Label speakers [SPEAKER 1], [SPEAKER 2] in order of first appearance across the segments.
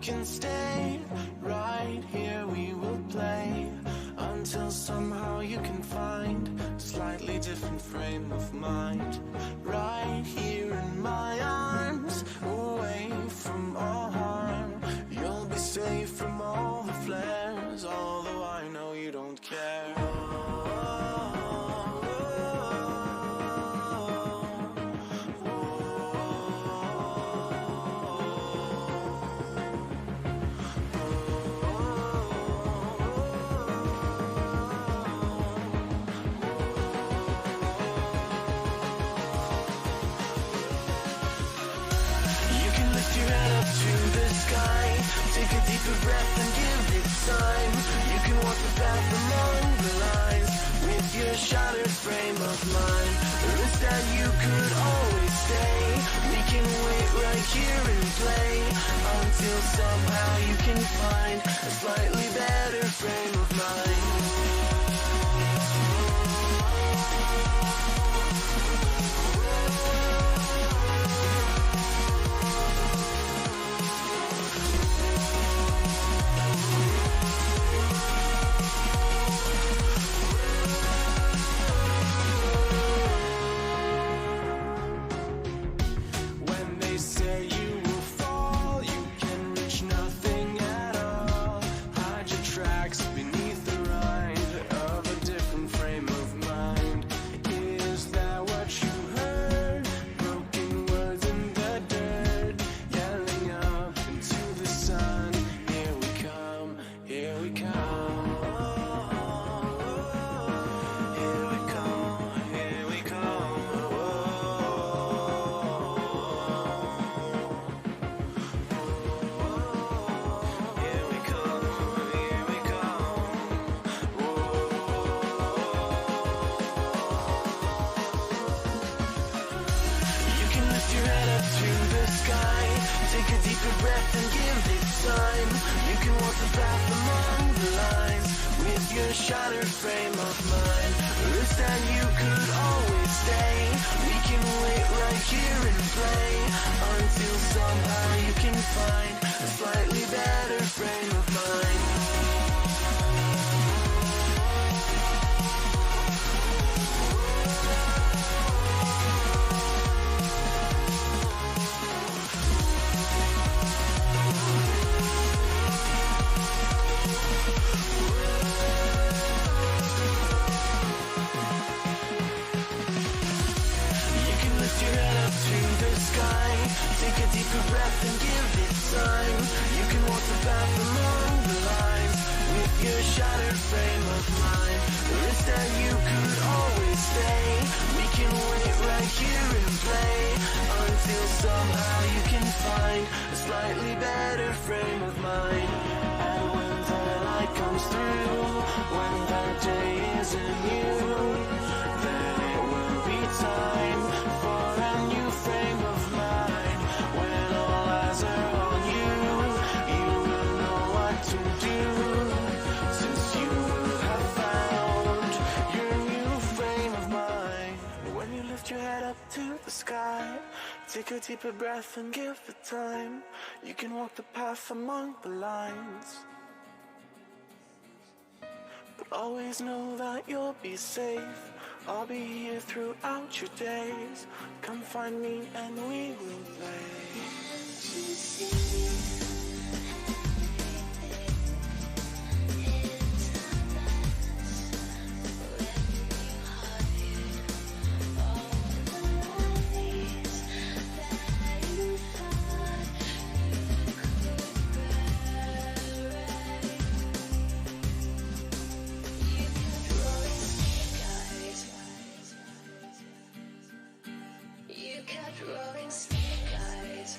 [SPEAKER 1] can stay right here, we will play until somehow you can find a slightly different frame of mind. Right here in my arms, away from all harm, you'll be safe from all the flares, although I know you don't care. Take a deeper breath and give it time. You can walk the path among the lines with your shattered frame of mind. Risk that you could always stay. We can wait right here and play until somehow you can find a slightly better frame of mind. Take a deeper breath and give it time. You can walk the path among the lines with your shattered frame of mind. Risk that you could always stay. We can wait right here and play until somehow you can find a slightly better frame of mind. Take a deeper breath and give it time. You can walk the path among the lines with your shattered frame of mind. Risk that you could always stay. We can wait right here and play until somehow you can find a slightly better frame of mind. And when the light comes through, when the day isn't new, then it will be time for a new frame of mind. When all eyes are on you, you will know what to do, since you will have found your new frame of mind. When you lift your head up to the sky, take a deeper breath and give it time. You can walk the path among the lines, but always know that you'll be safe. I'll be here throughout your days. Come find me and we will play.
[SPEAKER 2] You kept rolling snake eyes.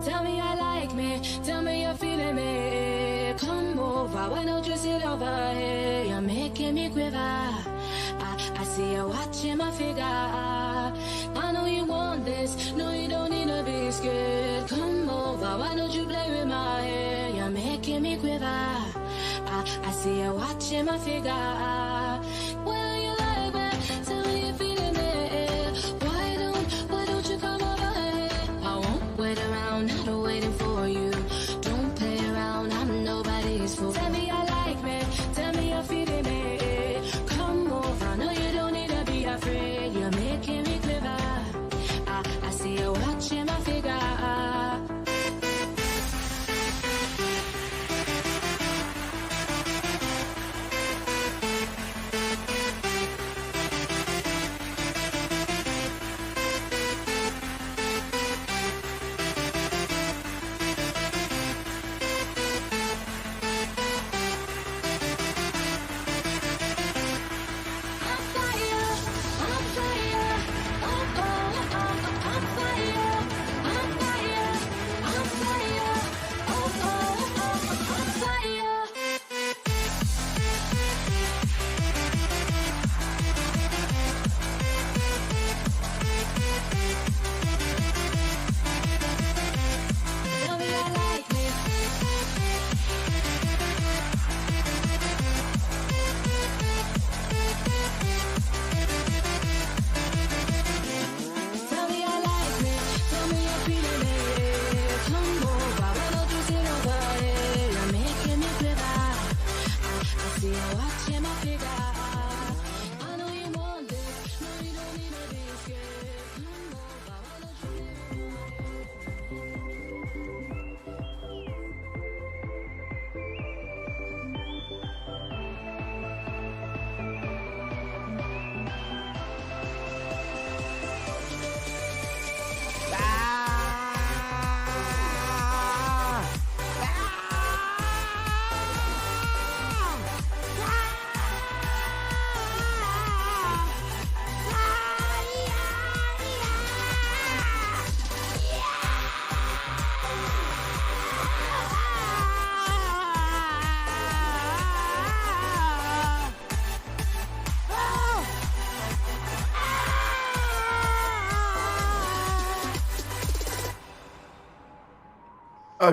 [SPEAKER 2] Tell me I like me, tell me you're feeling me. Come over, why don't you sit over here? You're making me quiver. I see you watching my figure. I know you want this, no you don't need to be scared. Come over, why don't you play with my hair? You're making me quiver. I see you watching my figure. Well, you like me, tell me you're feeling me. Why don't you come over here? I won't wait around, I'm not waiting for you. Don't play around, I'm nobody's fool. Tell me I like me, tell me you're feeling me. Come over, no you don't need to be afraid. You're making me quiver. I see you watching my figure.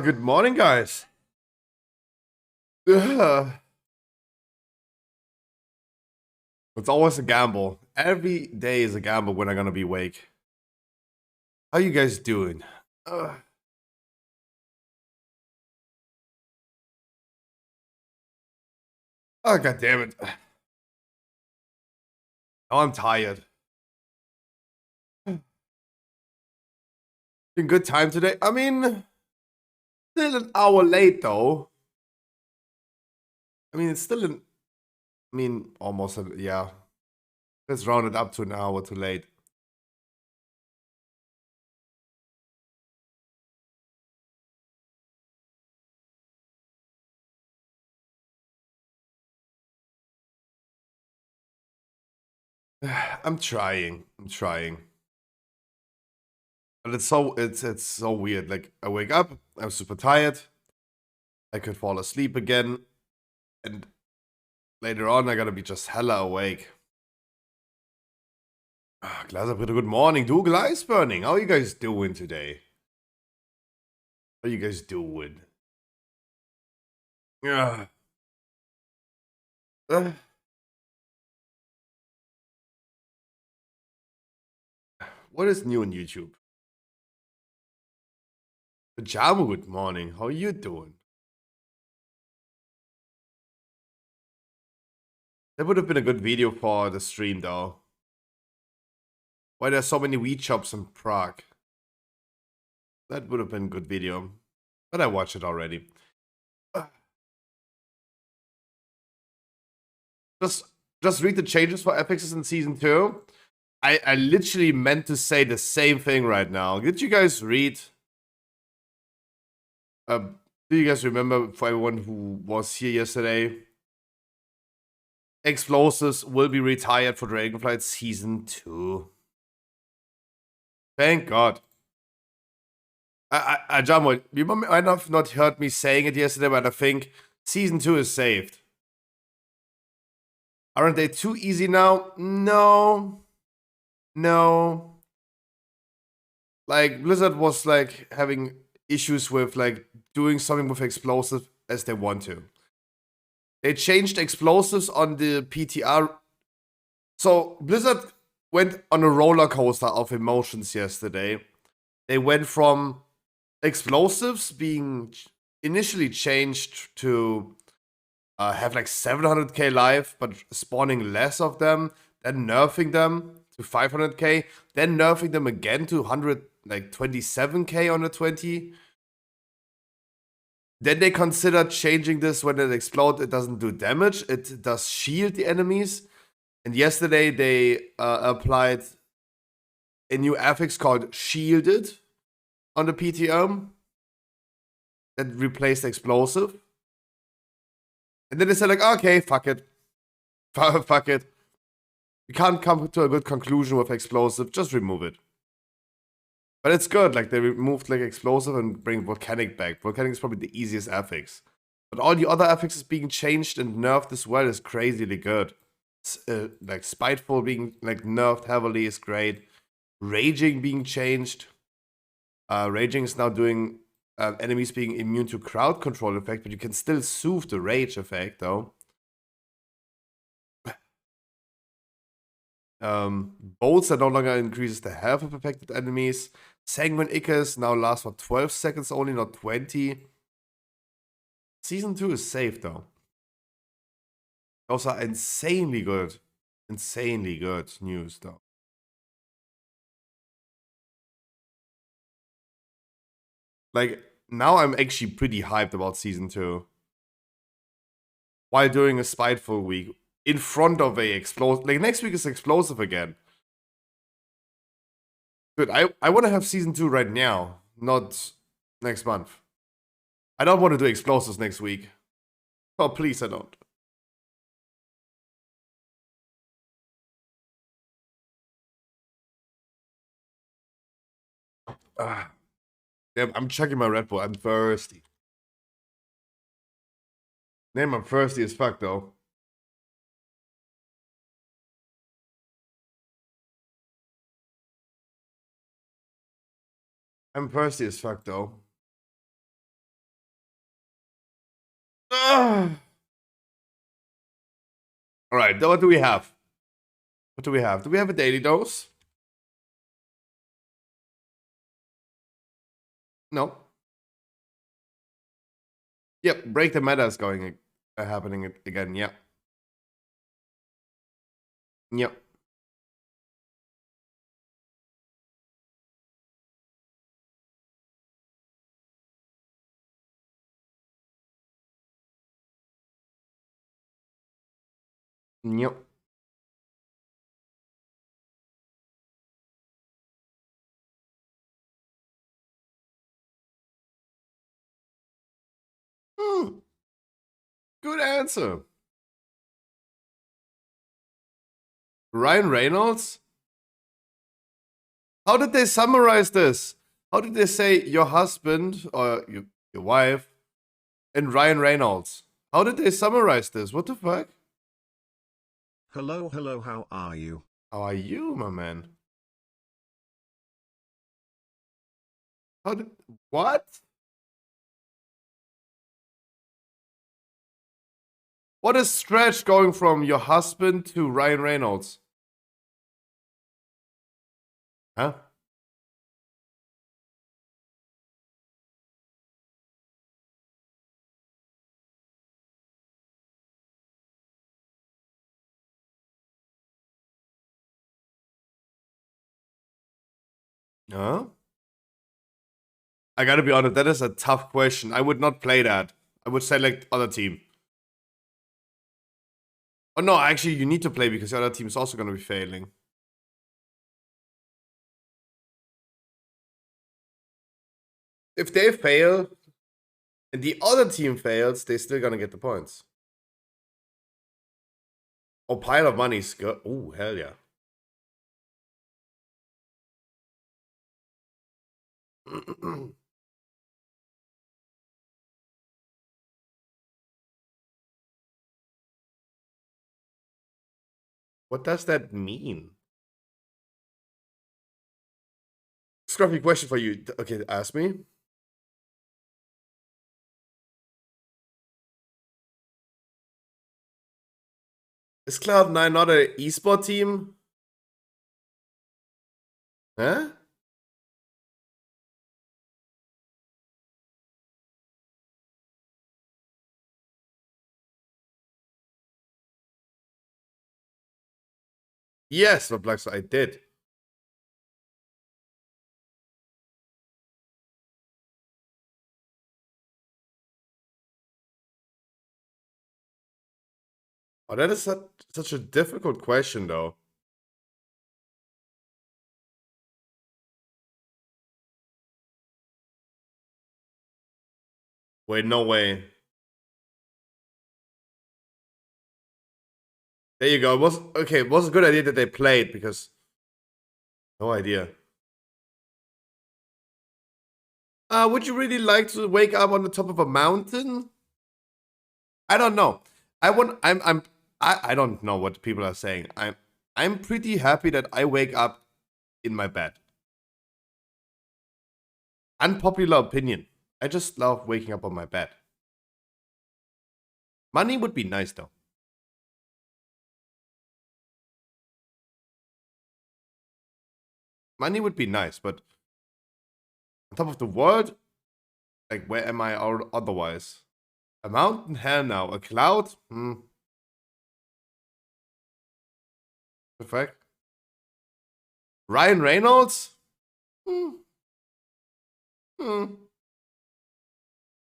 [SPEAKER 3] Good morning, guys. Ugh. It's always a gamble. Every day is a gamble when I'm gonna be awake. How you guys doing? Ugh. Oh, god damn it. Oh, I'm tired. Been good time today. I mean, still an hour late though. I mean, it's still an I mean, almost, yeah. Let's round it up to an hour too late. I'm trying. But it's so weird. Like I wake up, I'm super tired. I could fall asleep again, and later on I gotta be just hella awake. Glaserbrille, good morning. Dougal Ice Burning. How are you guys doing today? How are you guys doing? Yeah. What is new on YouTube? Pajama, good morning. How are you doing? That would have been a good video for the stream, though. Why there's so many weed shops in Prague? That would have been a good video. But I watched it already. Just read the changes for FXs in Season 2. I literally meant to say the same thing right now. Did you guys read? Do you guys remember, for everyone who was here yesterday? Explosives will be retired for Dragonflight Season 2. Thank God. Jamo, you might have not heard me saying it yesterday, but I think Season 2 is saved. Aren't they too easy now? No. Like, Blizzard was, like, having issues with, like, doing something with explosives as they want to. They changed explosives on the PTR. So, Blizzard went on a roller coaster of emotions yesterday. They went from explosives being initially changed to have like 700k life, but spawning less of them, then nerfing them to 500k, then nerfing them again to 127k on the 20. Then they considered changing this when it explodes, it doesn't do damage, it does shield the enemies. And yesterday they applied a new affix called Shielded on the PTM that replaced explosive. And then they said like, okay, fuck it. Fuck it. We can't come to a good conclusion with explosive, just remove it. But it's good, like they removed like explosive and bring volcanic back. Volcanic is probably the easiest affix. But all the other affixes being changed and nerfed as well is crazily good. Like Spiteful being like nerfed heavily is great. Raging being changed. Raging is now doing enemies being immune to crowd control effect, but you can still soothe the rage effect though. Bolts that no longer increases the health of affected enemies. Sanguine Icarus now lasts for 12 seconds only, not 20. Season 2 is safe though. Those are insanely good. Insanely good news though. Like, now I'm actually pretty hyped about Season 2. While doing a Spiteful week. In front of a explosive. Like, next week is explosive again. Dude, I want to have Season 2 right now. Not next month. I don't want to do explosives next week. Oh, please, I don't. Damn, I'm checking my Red Bull. I'm thirsty. Damn, I'm thirsty as fuck, though. I'm thirsty as fuck, though. All right, what do we have? What do we have? Do we have a daily dose? No. Yep, break the meta is going happening again. Yep. Yep. Yep. Hmm. Good answer. Ryan Reynolds? How did they summarize this? How did they say your husband or your wife and Ryan Reynolds? How did they summarize this? What the fuck?
[SPEAKER 4] Hello, hello, how are you?
[SPEAKER 3] How are you, my man? How did what? What is stretch going from your husband to Ryan Reynolds? Huh? Huh? I gotta be honest, that is a tough question. I would not play that. I would select other team. Oh no, actually you need to play because the other team is also gonna be failing. If they fail and the other team fails, they're still gonna get the points. Oh, pile of money is good. Oh, hell yeah. What does that mean? Scruffy question for you. Okay, ask me. Is Cloud9 not an esport team? Huh? Yes, Roblox, I did. Oh, that is such a difficult question, though. Wait, no way. There you go. It was okay. It was a good idea that they played because no idea. Would you really like to wake up on the top of a mountain? I don't know. I don't know what people are saying. I'm pretty happy that I wake up in my bed. Unpopular opinion. I just love waking up on my bed. Money would be nice though. Money would be nice, but on top of the world, like where am I otherwise? A mountain? Hell no. A cloud? Perfect. Ryan Reynolds? Hmm. Hmm.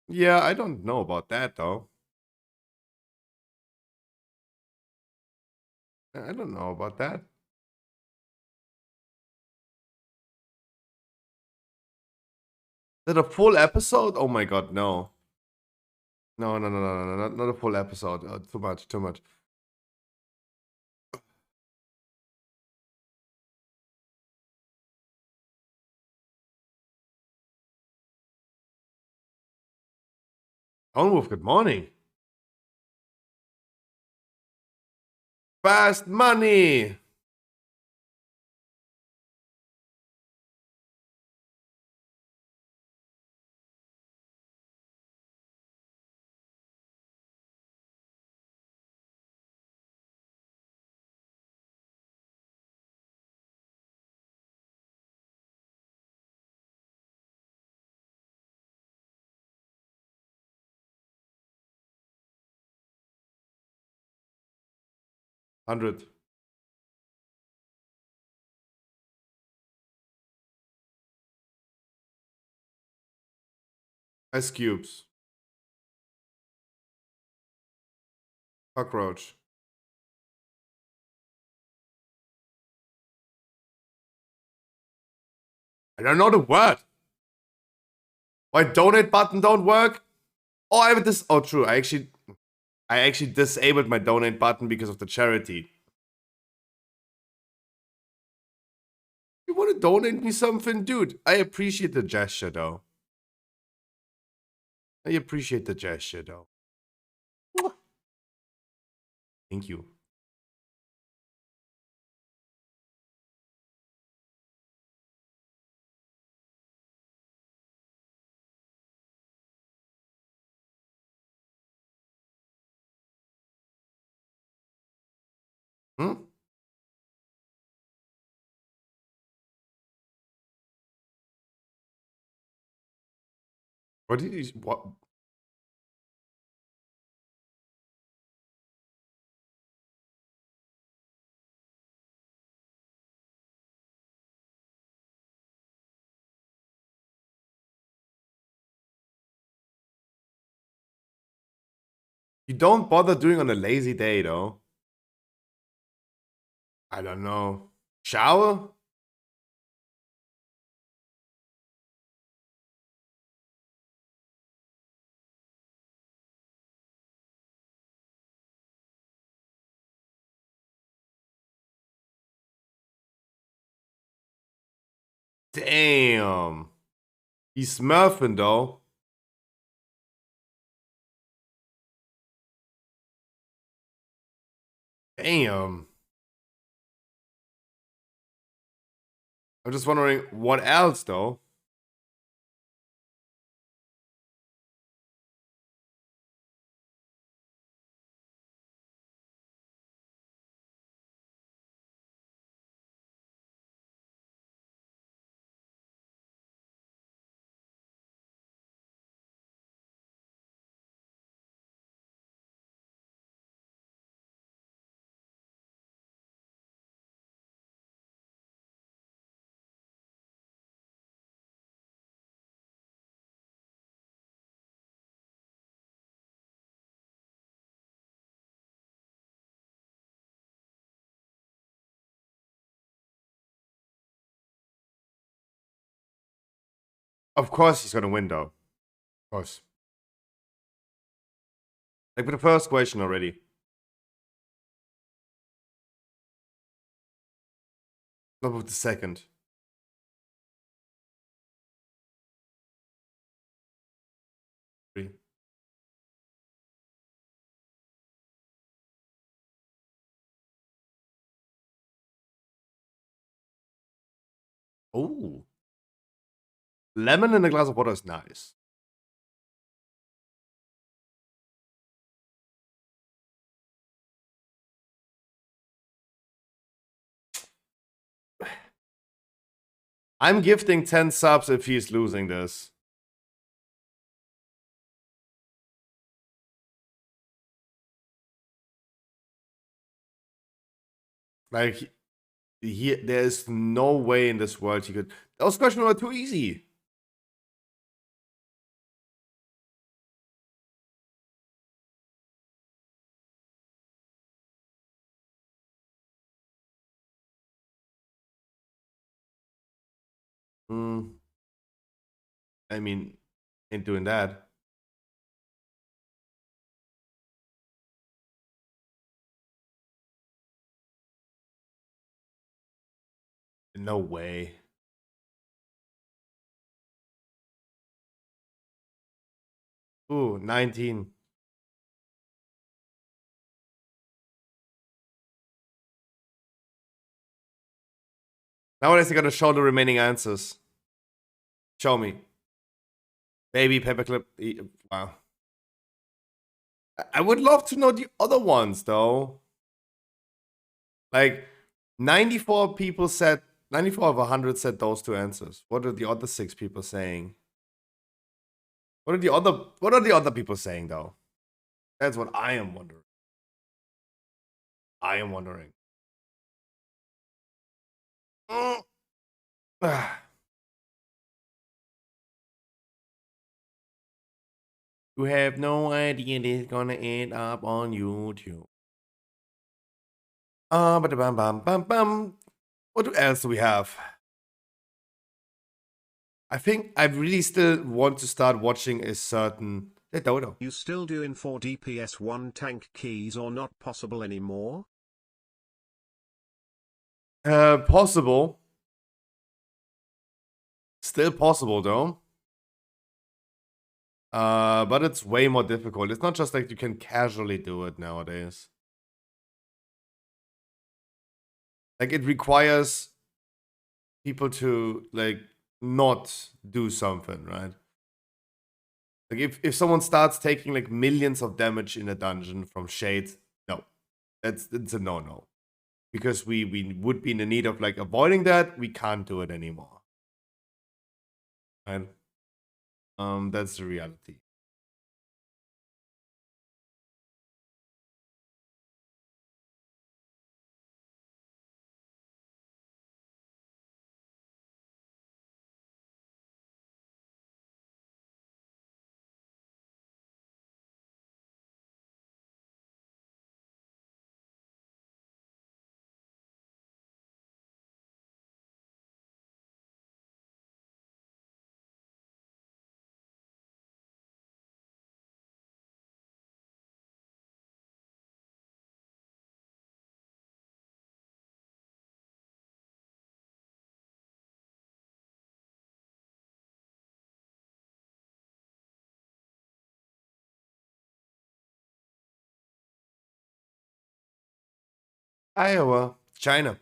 [SPEAKER 3] Yeah, I don't know about that though. I don't know about that. Is it a full episode? Oh my god, no. No, no, no, no, no, no, not a full episode. Too much, too much. Wolf, good morning. Fast money. $100. Ice cubes. Cockroach. I don't know the word. Why donate button don't work? Oh, I have this. Oh, true. I actually disabled my donate button because of the charity. You want to donate me something, dude? I appreciate the gesture, though. I appreciate the gesture, though. Thank you. Hmm? What did you? What? You don't bother doing on a lazy day, though. I don't know. Shower? Damn. He's smurfing, though. Damn. I'm just wondering what else, though. Of course he's gonna win, though. Of course. Like with the first question already. Not with the second. Three. Oh. Lemon in a glass of water is nice. I'm gifting 10 subs if he's losing this. Like, there's no way in this world he could. Those questions were too easy. Hmm. I mean, ain't doing that. No way. Ooh, 19. Nowadays, I gotta show the remaining answers. Show me. Baby, paperclip. Wow. I would love to know the other ones, though. Like, 94 people said, 94 of 100 said those two answers. What are the other 6 people saying? What are the other people saying, though? That's what I am wondering. I am wondering. You have no idea this is gonna end up on YouTube. But bam bam bam bam. What else do we have? I think I really still want to start watching a certain. Hey, Dodo.
[SPEAKER 4] You still doing 4 DPS 1 tank keys or not possible anymore?
[SPEAKER 3] Possible. Still possible though. But it's way more difficult. It's not just like you can casually do it nowadays. Like it requires people to like not do something, right? Like if someone starts taking like millions of damage in a dungeon from Shade, no. It's a no-no. Because we would be in the need of like avoiding that, we can't do it anymore. Right? That's the reality. Iowa, China.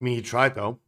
[SPEAKER 3] I mean, he tried though.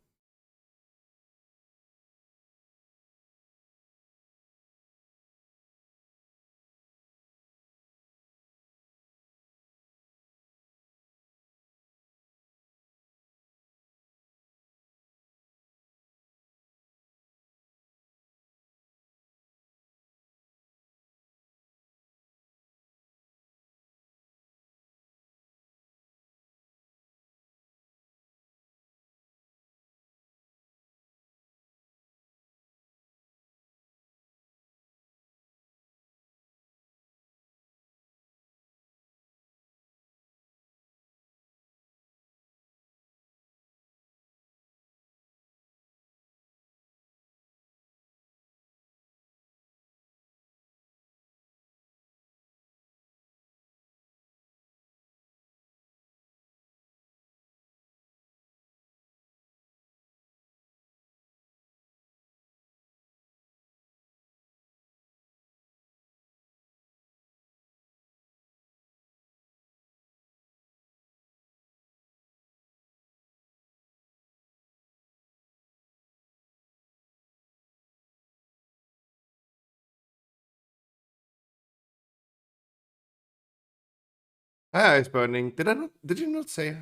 [SPEAKER 3] Hi, Ice Burning. Did you not say?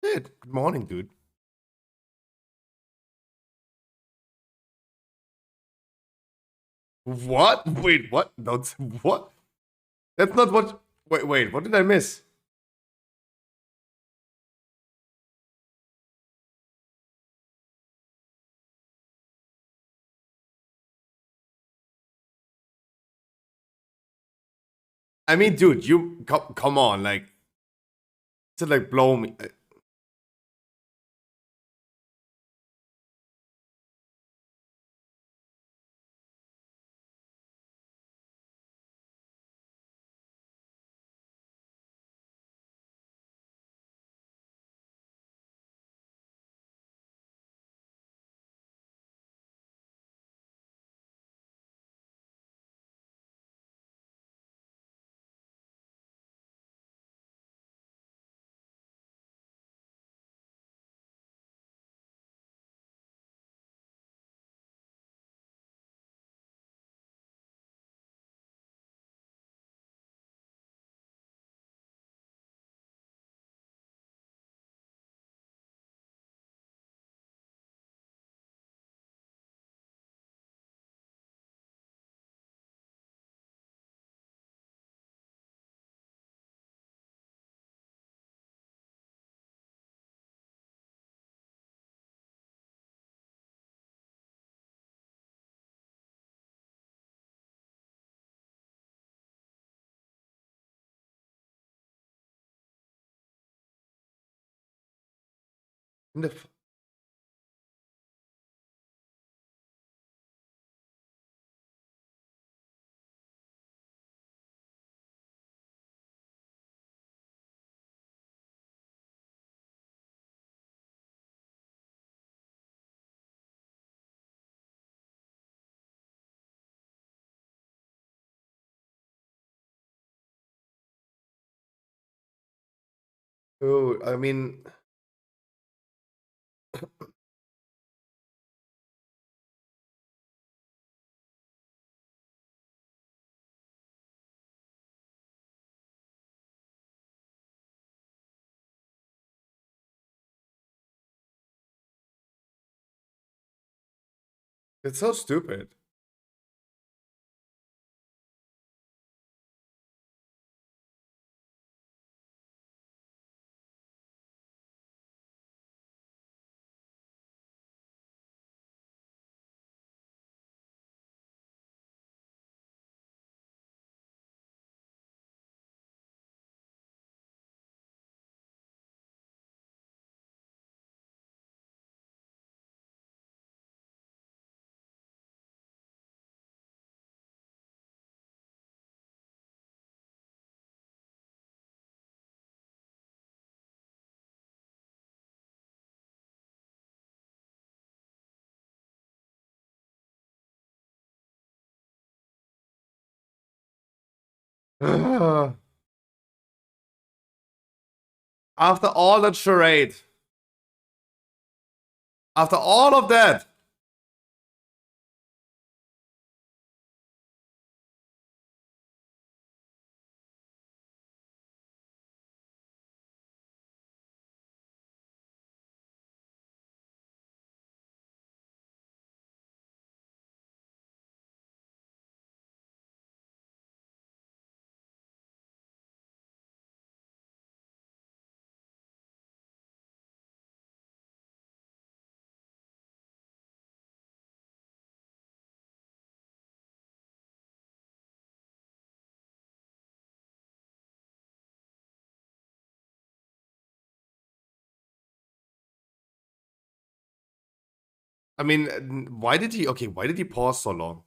[SPEAKER 3] Good morning, dude. What? Wait, what? Don't what? That's not what. Wait. What did I miss? I mean, dude, you come on, like, to like blow me. In the f- Oh, I mean, it's so stupid. After all that charade, after all of that, I mean, why did he? Okay, why did he pause so long?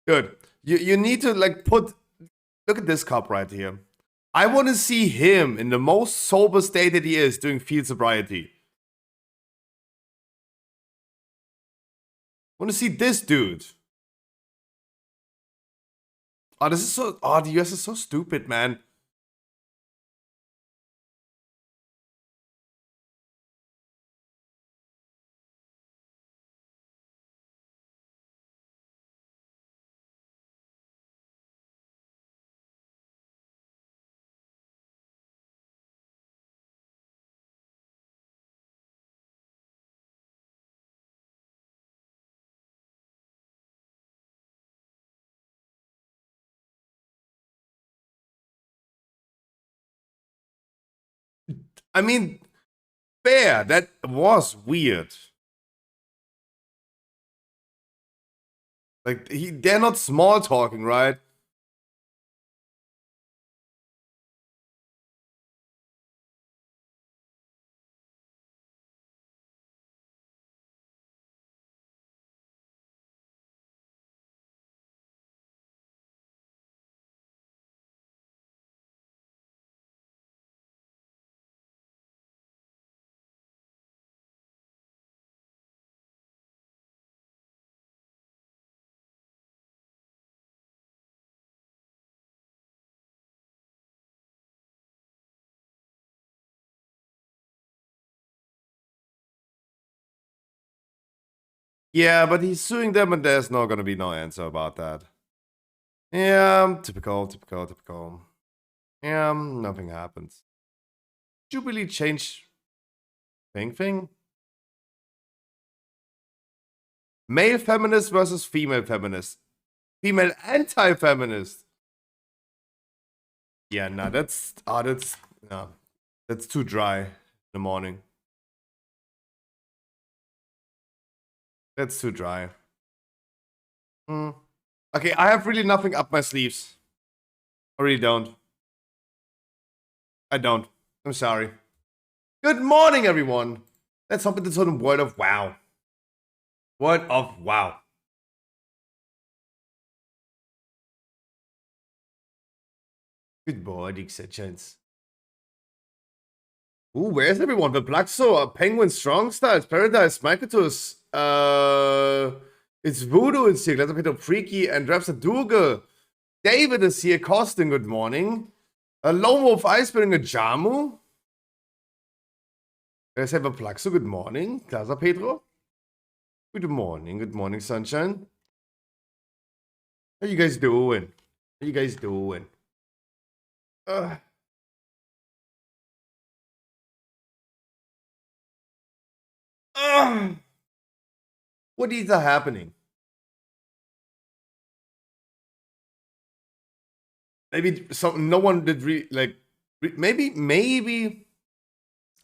[SPEAKER 3] Good. You need to like put. Look at this cup right here. I want to see him in the most sober state that he is doing field sobriety. I want to see this dude. Oh, this is so. Oh, the US is so stupid, man. I mean, fair. That was weird. Like they're not small talking, right? Yeah, but he's suing them, and there's not gonna be no answer about that. Yeah, typical. Yeah, nothing happens. Jubilee change thing? Male feminist versus female feminist. Female anti-feminist. Yeah, nah, that's too dry in the morning. That's too dry. Okay, I have really nothing up my sleeves. I really don't. I don't. I'm sorry. Good morning, everyone. Let's hop into some Word of Wow. Word of Wow. Good morning, Sechens. Ooh, where's everyone? The Blaxo, Penguin Strong Styles, Paradise, Mikatus, it's Voodoo is here, Glatterpeter Freaky, and Rapsa Duge. David is here, Costin, good morning. A Lone Wolf Iceberg, a Jamu. Let's have a Plaxo, good morning. Casa Pedro. Good morning, sunshine. How you guys doing? How you guys doing? What is happening? Maybe no one did maybe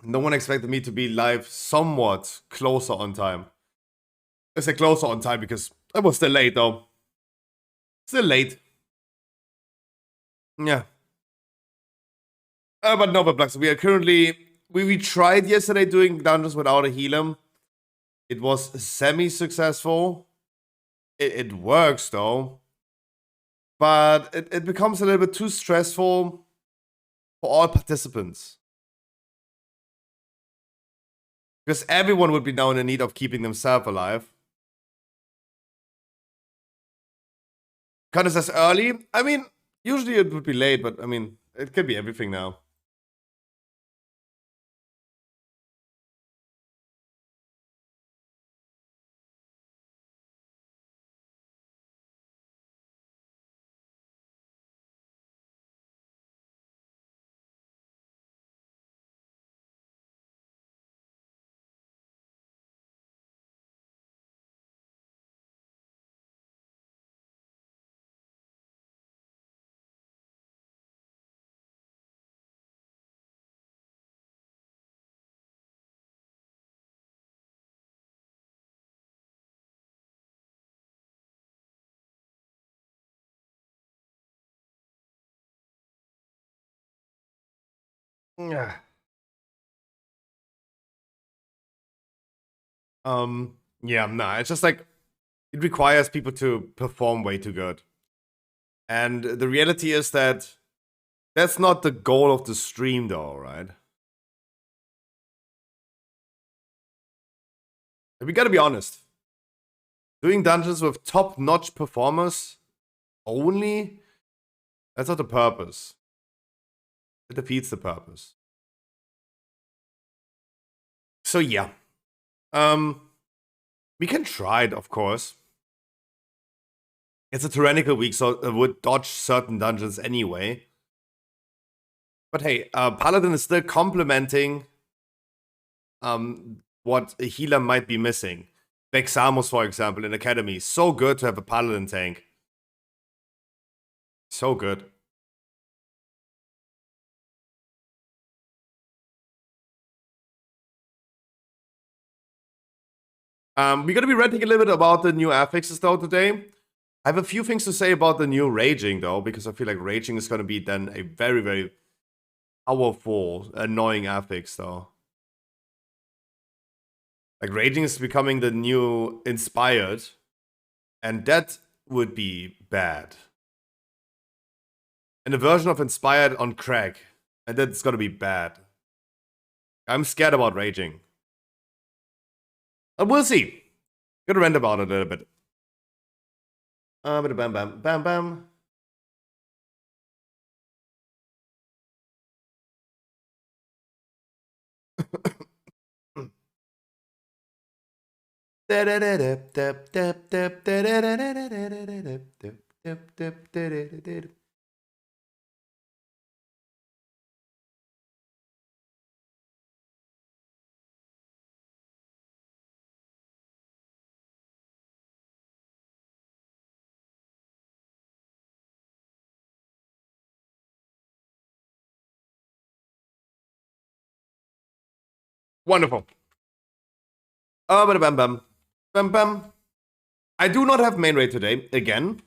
[SPEAKER 3] no one expected me to be live somewhat closer on time. I say closer on time because I was still late though. Still late. Yeah. But no, but Blacks, we are currently we tried yesterday doing dungeons without a healer. It was semi-successful. It works though. But it becomes a little bit too stressful for all participants. Because everyone would be now in the need of keeping themselves alive. Kind of says early. I mean, usually it would be late, but I mean, it could be everything now. Yeah. Yeah, nah, it's just like it requires people to perform way too good. And the reality is that that's not the goal of the stream though, right? We gotta be honest. Doing dungeons with top-notch performers only, that's not the purpose. It defeats the purpose. So yeah. We can try it, of course. It's a tyrannical week, so it would dodge certain dungeons anyway. But hey, Paladin is still complementing what a healer might be missing. Vexamos, for example, in Academy. So good to have a Paladin tank. So good. We're gonna be ranting a little bit about the new affixes though today. I have a few things to say about the new Raging though, because I feel like Raging is gonna be then a very, very powerful, annoying affix though. Like Raging is becoming the new Inspired, and that would be bad. And a version of Inspired on crack, and that's gonna be bad. I'm scared about Raging. But we'll see. Gonna rant about it a little bit. Bam, bam, bam, bam. Wonderful. Bam bam. Bam bam. I do not have main raid today. Again,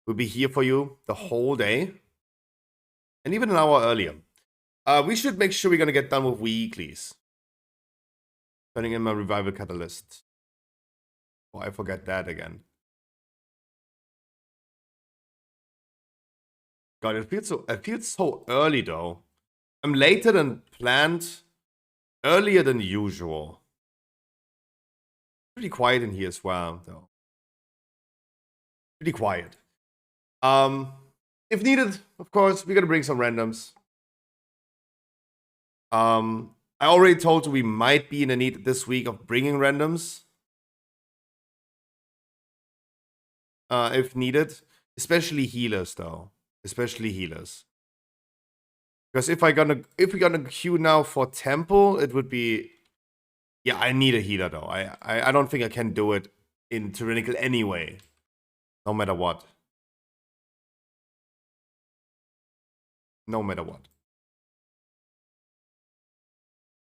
[SPEAKER 3] we'll be here for you the whole day. And even an hour earlier. We should make sure we're gonna get done with weeklies. Turning in my revival catalyst. Oh, I forget that again. God, it feels so early though. I'm later than planned, earlier than usual. Pretty quiet in here as well, though. Pretty quiet. If needed, of course, we're gonna bring some randoms. I already told you we might be in a need this week of bringing randoms. If needed. Especially healers, though. Especially healers. Because if we're gonna queue now for Temple, it would be... Yeah, I need a healer, though. I don't think I can do it in Tyrannical anyway. No matter what. No matter what.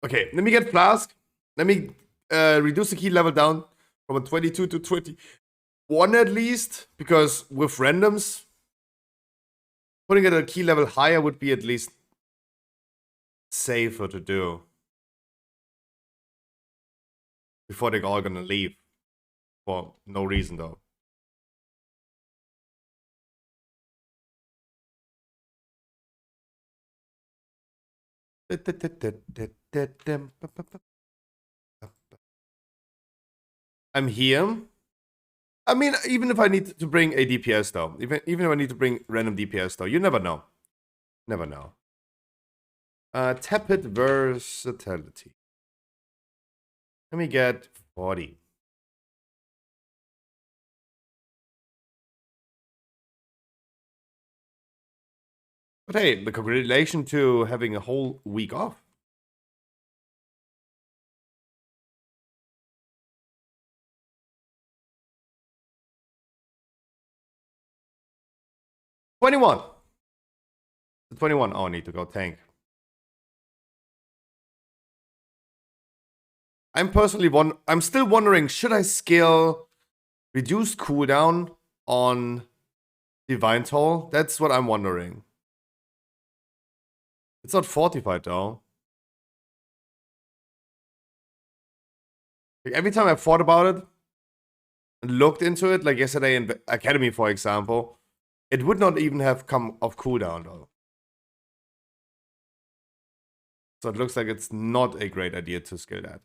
[SPEAKER 3] Okay, let me get Flask. Let me reduce the key level down from a 22 to 21 at least. Because with randoms, putting it at a key level higher would be at least safer to do. Before they're all gonna leave. For no reason though. I'm here. I mean, even if I need to bring a DPS though. Even if I need to bring random DPS though. You never know. Never know. Tepid versatility. Let me get 40. But hey, the congratulations to having a whole week off. $21. 21. Oh, I need to go tank. I'm still wondering, should I scale reduced cooldown on Divine Toll? That's what I'm wondering. It's not fortified though. Like, every time I thought about it and looked into it, like yesterday in Academy, for example, it would not even have come off cooldown though. So it looks like it's not a great idea to scale that.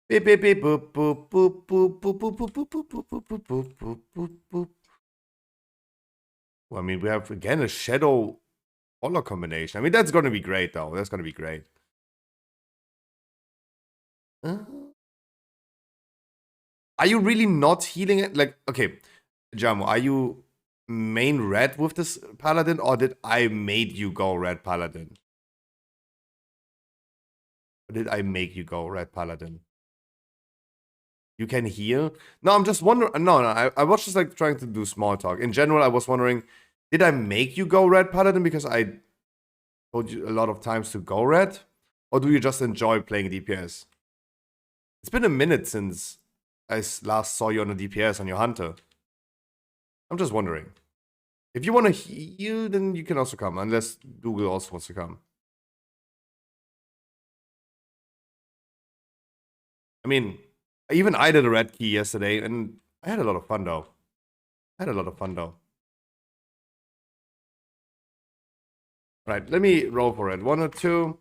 [SPEAKER 3] Beep beep beep boop boop boop boop boop boop boop boop boop boop boop boop boop boop boop. Well, I mean, we have again a shadow color combination. I mean, that's gonna be great though. That's gonna be great. Are you really not healing it? Like, okay, Jamo, are you main red with this paladin, or did I made you go red paladin? Or did I make you go red paladin? You can heal? No, I'm just wondering. No, I was just like trying to do small talk. In general, I was wondering, did I make you go red paladin because I told you a lot of times to go red? Or do you just enjoy playing DPS? It's been a minute since I last saw you on a DPS on your hunter. I'm just wondering. If you want to heal, then you can also come. Unless Google also wants to come. I mean, even I did a red key yesterday, and I had a lot of fun though. Right, let me roll for it. 1 or 2.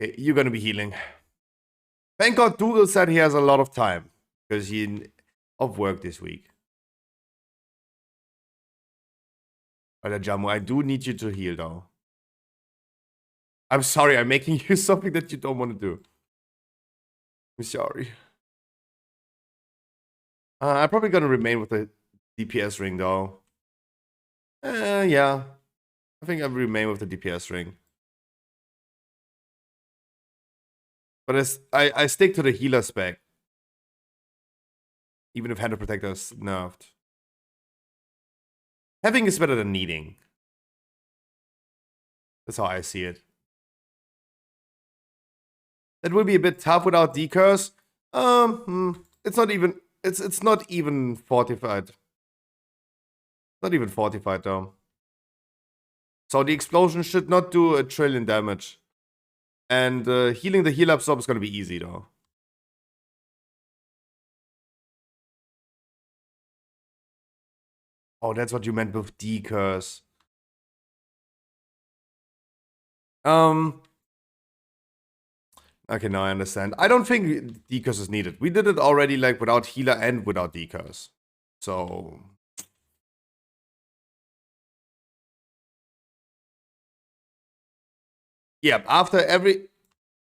[SPEAKER 3] Okay, you're gonna be healing. Thank God Google said he has a lot of time because he's off work this week. Alright, Jamu, I do need you to heal though. I'm sorry, I'm making you something that you don't want to do. I'm sorry. I'm probably gonna remain with the DPS ring though. Yeah. I think I remain with the DPS ring. But I stick to the healer spec. Even if Hand of Protector is nerfed. Having is better than needing. That's how I see it. That will be a bit tough without decurs. It's not even fortified. Not even fortified though. So the explosion should not do 1 trillion damage. And healing the heal absorb is gonna be easy though. Oh, that's what you meant with decurs. Okay, now I understand. I don't think decurs is needed. We did it already like without healer and without decurs. So yeah, after every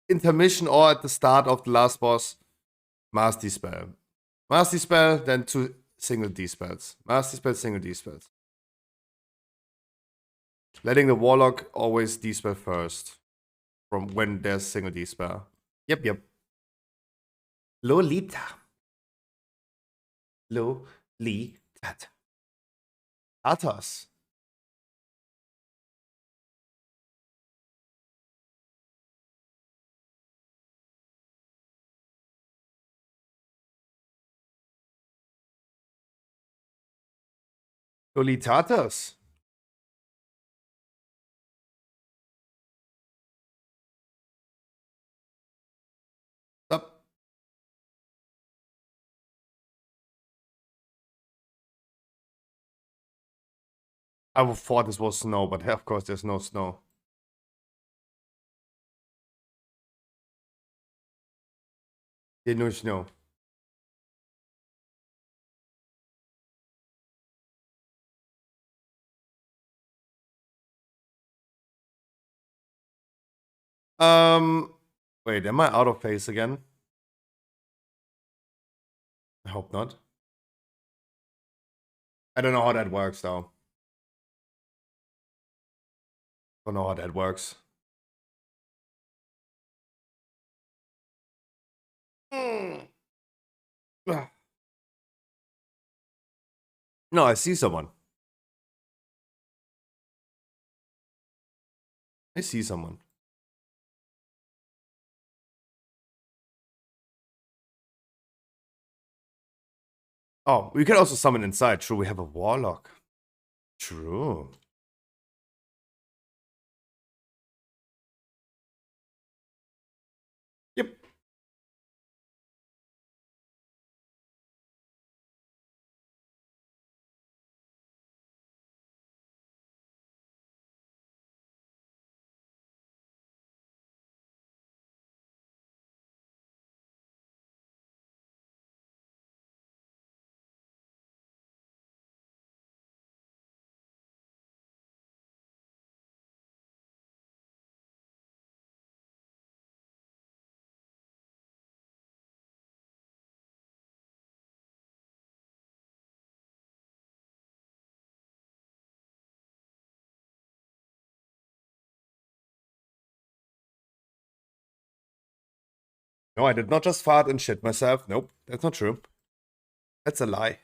[SPEAKER 3] intermission or at the start of the last boss, Mass Dispel. Mass Dispel, then 2 single Dispels. Mass Dispel, single Dispels. Letting the Warlock always Dispel first. From when there's single Dispel. Yep. Lolita. Lolita. Atos. Lolitatas. Stop. I would thought this was snow, but of course there's no snow. There's no snow. Wait, am I out of phase again? I hope not. I don't know how that works though. Don't know how that works. No, I see someone. I see someone. Oh, we can also summon inside. True, we have a Warlock. True. Yep. No, I did not just fart and shit myself. Nope, that's not true. That's a lie.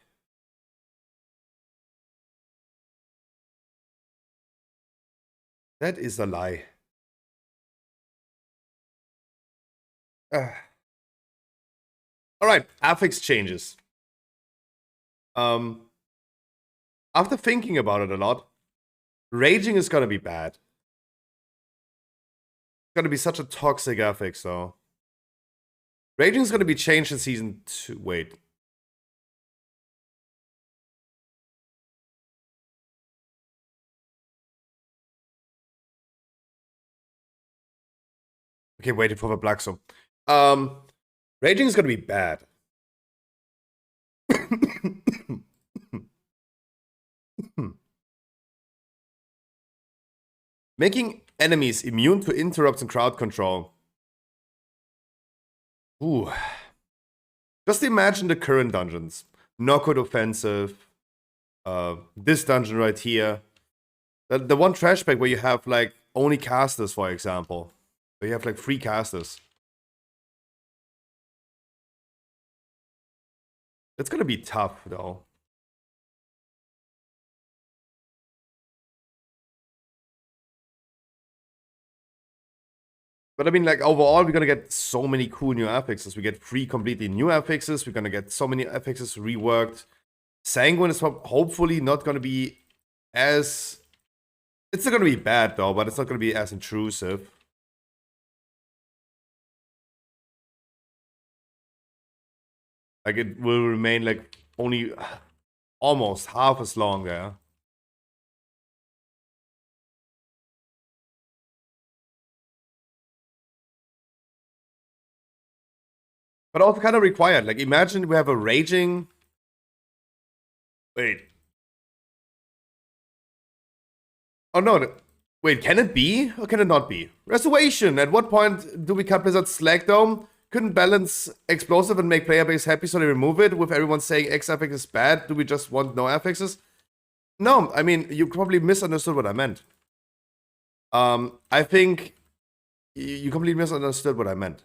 [SPEAKER 3] That is a lie. Alright, affix changes. After thinking about it a lot, raging is gonna be bad. It's gonna be such a toxic affix though. Raging is gonna be changed in season 2. Wait. Okay, waiting for the black zone. Raging is gonna be bad. Making enemies immune to interrupts and crowd control. Ooh. Just imagine the current dungeons. Knockout offensive. this dungeon right here. The one trash pack where you have like only casters, for example. Where you have like 3 casters. It's gonna be tough though. But I mean, like, overall, we're gonna get so many cool new affixes. We get 3 completely new affixes. We're gonna get so many affixes reworked. Sanguine is hopefully not gonna be as... It's not gonna be bad, though, but it's not gonna be as intrusive. Like, it will remain, like, only almost half as long there. But also kind of required. Like, imagine we have a raging... Wait. Oh, no. Wait, can it be? Or can it not be? Restoration. At what point do we cut Blizzard's Slack Dome? Couldn't balance explosive and make player base happy, so they remove it? With everyone saying X affix is bad, do we just want no affixes? No, I mean, you probably misunderstood what I meant. I think you completely misunderstood what I meant.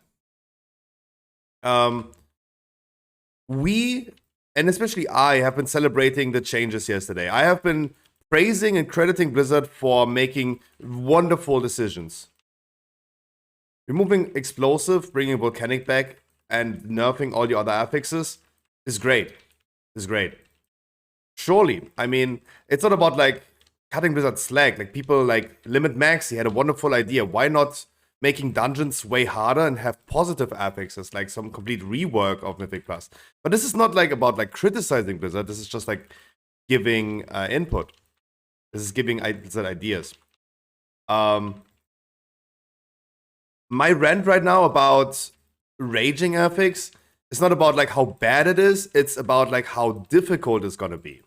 [SPEAKER 3] We, and especially I, have been celebrating the changes yesterday. I have been praising and crediting Blizzard for making wonderful decisions. Removing explosive, bringing volcanic back, and nerfing all the other affixes is great. Is great. Surely, I mean, it's not about like cutting Blizzard slack. Like people like Limit Maxi had a wonderful idea. Why not making dungeons way harder and have positive affixes, like some complete rework of Mythic Plus? But this is not like about like criticizing Blizzard. This is just like giving input. This is giving Blizzard ideas. My rant right now about raging affix is not about like how bad it is. It's about like how difficult it's gonna be.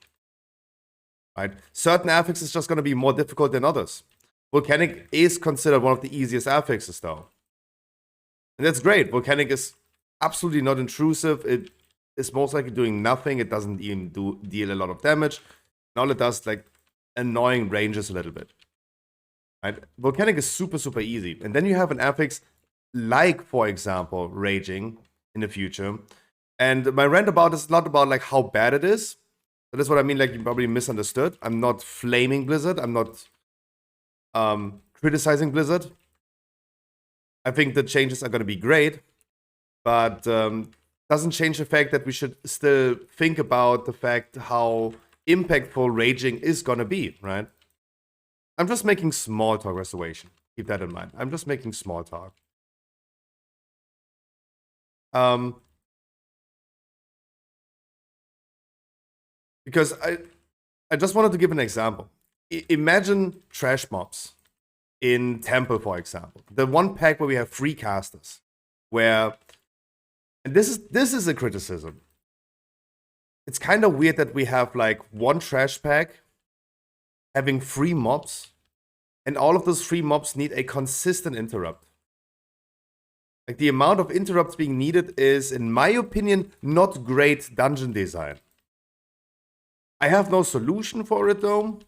[SPEAKER 3] Right? Certain affixes is just gonna be more difficult than others. Volcanic is considered one of the easiest affixes, though. And that's great. Volcanic is absolutely not intrusive. It is most likely doing nothing. It doesn't even deal a lot of damage. And all it does, like, annoying ranges a little bit. Right? Volcanic is super, super easy. And then you have an affix like, for example, Raging in the future. And my rant about this is not about, like, how bad it is. That is what I mean, like, you probably misunderstood. I'm not flaming Blizzard. I'm not... criticizing Blizzard. I think the changes are going to be great, but doesn't change the fact that we should still think about the fact how impactful raging is going to be, right? I'm just making small talk, Restoration. Keep that in mind. I'm just making small talk. Because I just wanted to give an example. Imagine trash mobs in Temple, for example. The one pack where we have 3 casters. Where, and this is a criticism. It's kind of weird that we have like one trash pack having 3 mobs, and all of those 3 mobs need a consistent interrupt. Like the amount of interrupts being needed is, in my opinion, not great dungeon design. I have no solution for it though.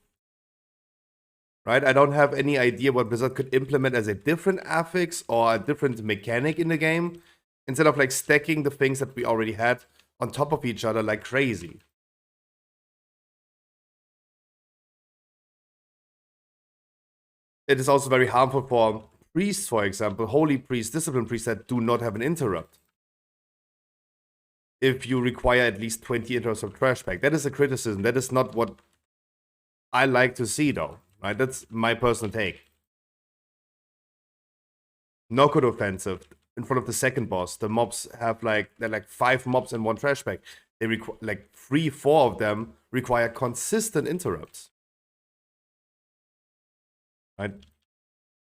[SPEAKER 3] Right? I don't have any idea what Blizzard could implement as a different affix or a different mechanic in the game, instead of like stacking the things that we already had on top of each other like crazy. It is also very harmful for priests, for example, holy priests, discipline priests that do not have an interrupt. If you require at least 20 interrupts of trash pack. That is a criticism. That is not what I like to see though. Right, that's my personal take. Knockout offensive in front of the second boss. The mobs have like, they're like 5 mobs in one trash pack. They require like 3-4 of them require consistent interrupts. Right?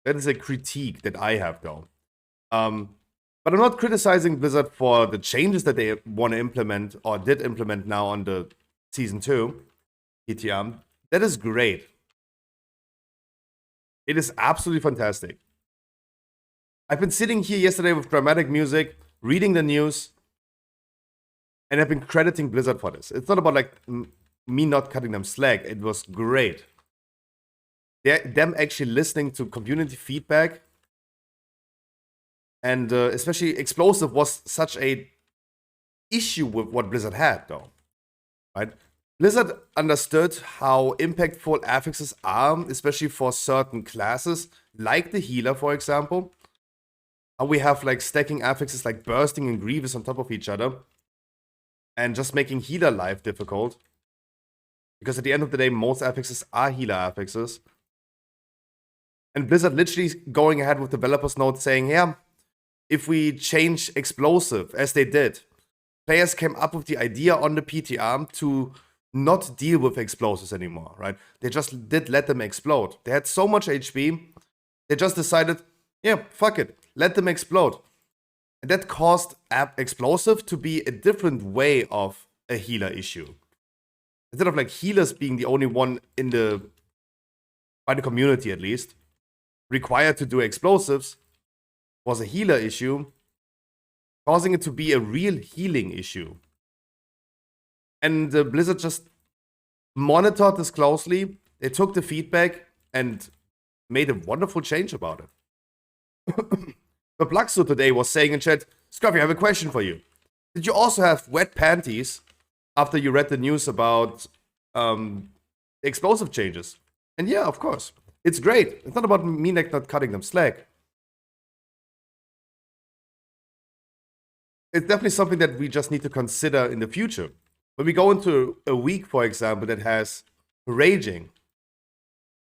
[SPEAKER 3] That is a critique that I have though. But I'm not criticizing Blizzard for the changes that they want to implement or did implement now on the Season 2 ETM. That is great. It is absolutely fantastic. I've been sitting here yesterday with dramatic music, reading the news, and I've been crediting Blizzard for this. It's not about like me not cutting them slack. It was great. Them actually listening to community feedback, and especially explosive was such a issue with what Blizzard had, though, right? Blizzard understood how impactful affixes are, especially for certain classes, like the healer, for example. How we have like stacking affixes like bursting and grievous on top of each other, and just making healer life difficult. Because at the end of the day, most affixes are healer affixes. And Blizzard literally going ahead with developers' note saying, yeah, if we change explosive, as they did, players came up with the idea on the PTR to not deal with explosives anymore, right? They just did let them explode. They had so much HP, they just decided, yeah, fuck it, let them explode. And that caused explosive to be a different way of a healer issue. Instead of like healers being the only one in by the community at least, required to do explosives, was a healer issue, causing it to be a real healing issue. And Blizzard just monitored this closely. They took the feedback and made a wonderful change about it. The Pluxo today was saying in chat, Scruffy, I have a question for you. Did you also have wet panties after you read the news about explosive changes? And yeah, of course. It's great. It's not about me not cutting them slack. It's definitely something that we just need to consider in the future. When we go into a week, for example, that has raging,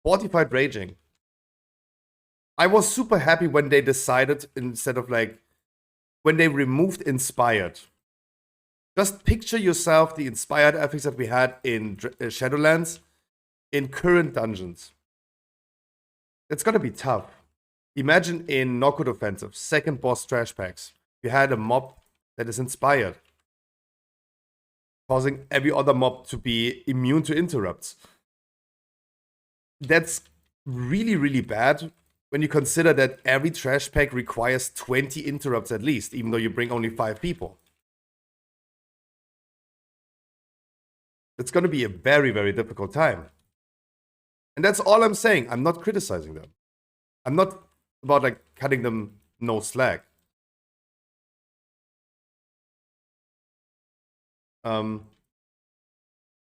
[SPEAKER 3] fortified raging, I was super happy when they decided, instead of like, when they removed inspired. Just picture yourself the inspired affix that we had in Shadowlands in current dungeons. It's gonna be tough. Imagine in Knockout Offensive, second boss trash packs, you had a mob that is inspired, causing every other mob to be immune to interrupts. That's really, really bad when you consider that every trash pack requires 20 interrupts at least, even though you bring only 5 people. It's going to be a very, very difficult time. And that's all I'm saying. I'm not criticizing them. I'm not about like cutting them no slack.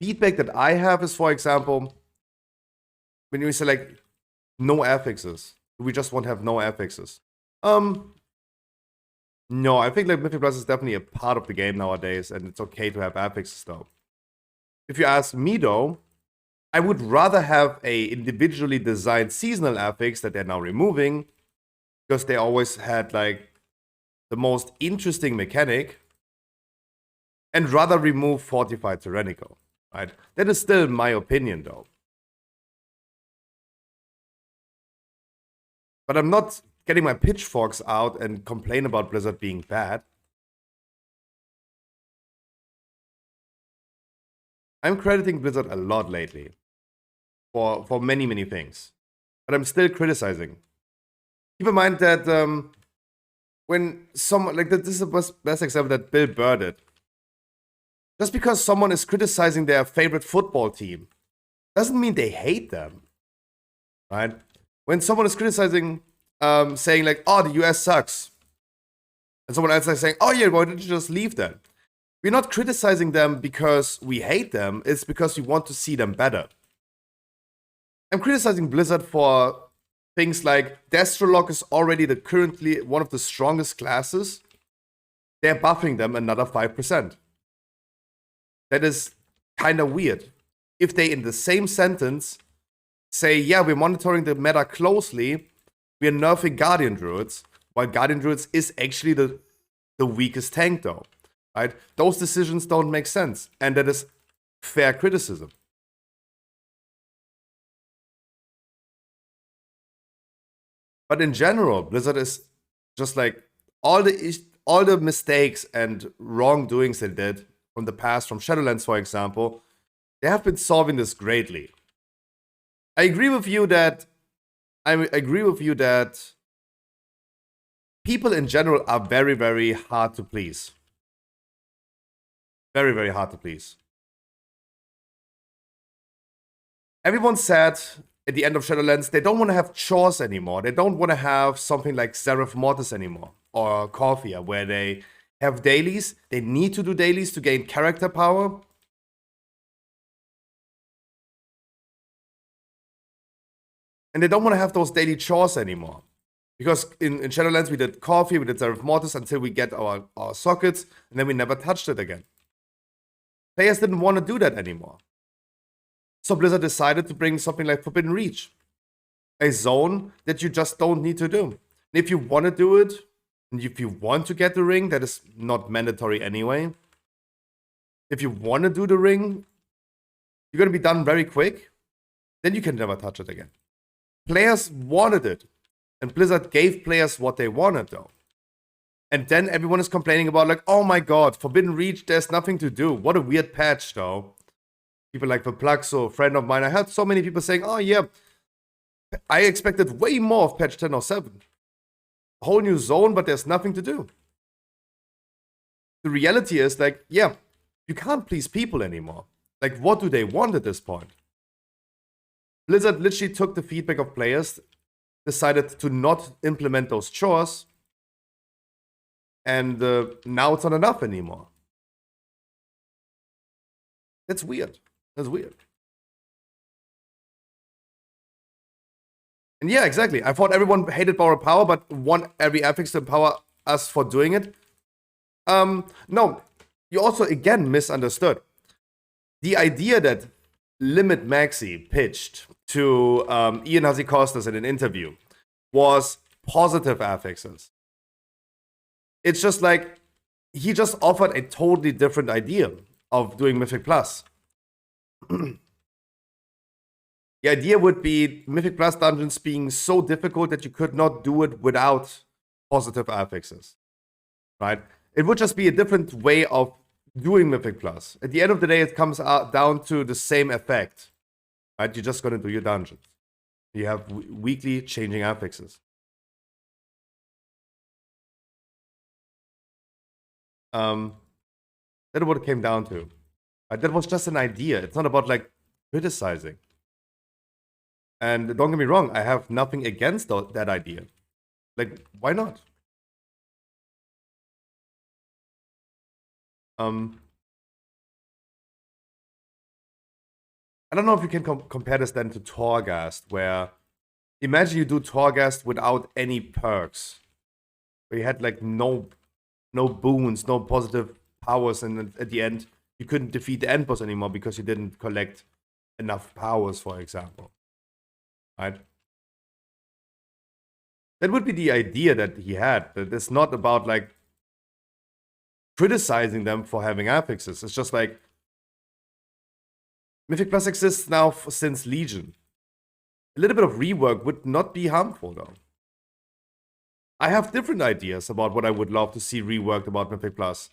[SPEAKER 3] Feedback that I have is, for example, when you say like no affixes, we just want to have no affixes. No, I think like Mythic Plus is definitely a part of the game nowadays, and it's okay to have affixes though. If you ask me though, I would rather have a individually designed seasonal affix that they're now removing, because they always had like the most interesting mechanic, and rather remove Fortified Tyrannical, right? That is still my opinion though. But I'm not getting my pitchforks out and complain about Blizzard being bad. I'm crediting Blizzard a lot lately for many, many things. But I'm still criticizing. Keep in mind that when someone, like this is the best example that Bill Burr did. Just because someone is criticizing their favorite football team doesn't mean they hate them, right? When someone is criticizing, saying like, oh, the US sucks, and someone else is saying, oh yeah, why didn't you just leave then? We're not criticizing them because we hate them, it's because we want to see them better. I'm criticizing Blizzard for things like Destrolog is already currently one of the strongest classes. They're buffing them another 5%. That is kind of weird. If they, in the same sentence, say, yeah, we're monitoring the meta closely, we're nerfing Guardian Druids, while Guardian Druids is actually the weakest tank though, right? Those decisions don't make sense, and that is fair criticism. But in general, Blizzard is just like all the mistakes and wrongdoings they did from the past, from Shadowlands, for example, they have been solving this greatly. I agree with you that people in general are very, very hard to please. Very, very hard to please. everyone said at the end of Shadowlands they don't want to have chores anymore. They don't want to have something like Seraph Mortis anymore or Corphia, where they have dailies. They need to do dailies to gain character power. And they don't want to have those daily chores anymore. Because in Shadowlands we did Corphia, we did Seraph Mortis until we get our sockets, and then we never touched it again. Players didn't want to do that anymore. So Blizzard decided to bring something like Forbidden Reach. A zone that you just don't need to do. And if you want to do it, and if you want to get the ring, that is not mandatory anyway. If you want to do the ring, you're going to be done very quick. Then you can never touch it again. Players wanted it. And Blizzard gave players what they wanted, though. And then everyone is complaining about, like, oh my god, Forbidden Reach, there's nothing to do. What a weird patch, though. People like the Pluxo, a friend of mine, I heard so many people saying, oh yeah, I expected way more of patch 10.07. A whole new zone, but there's nothing to do. The reality is, like, yeah, you can't please people anymore. Like, what do they want at this point? Blizzard literally took the feedback of players, decided to not implement those chores, and now it's not enough anymore. That's weird. That's weird. And yeah, exactly. I thought everyone hated Borrowed Power, but want every affix to empower us for doing it. No, you also again misunderstood. The idea that Limit Maxi pitched to Ian Hazzikostas in an interview was positive affixes. It's just like he just offered a totally different idea of doing Mythic Plus. The idea would be Mythic Plus dungeons being so difficult that you could not do it without positive affixes, right? It would just be a different way of doing Mythic Plus. At the end of the day, it comes out down to the same effect, right? You're just going to do your dungeons. You have weekly changing affixes. That's what it came down to. That was just an idea. It's not about like criticizing. And don't get me wrong, I have nothing against that idea. Like, why not? I don't know if you can compare this then to Torghast, where imagine you do Torghast without any perks, where you had like no boons, no positive powers, and at the end you couldn't defeat the end boss anymore because you didn't collect enough powers, for example. Right? That would be the idea that he had. That it's not about like criticizing them for having affixes. It's just like Mythic Plus exists now since Legion. A little bit of rework would not be harmful, though. I have different ideas about what I would love to see reworked about Mythic Plus.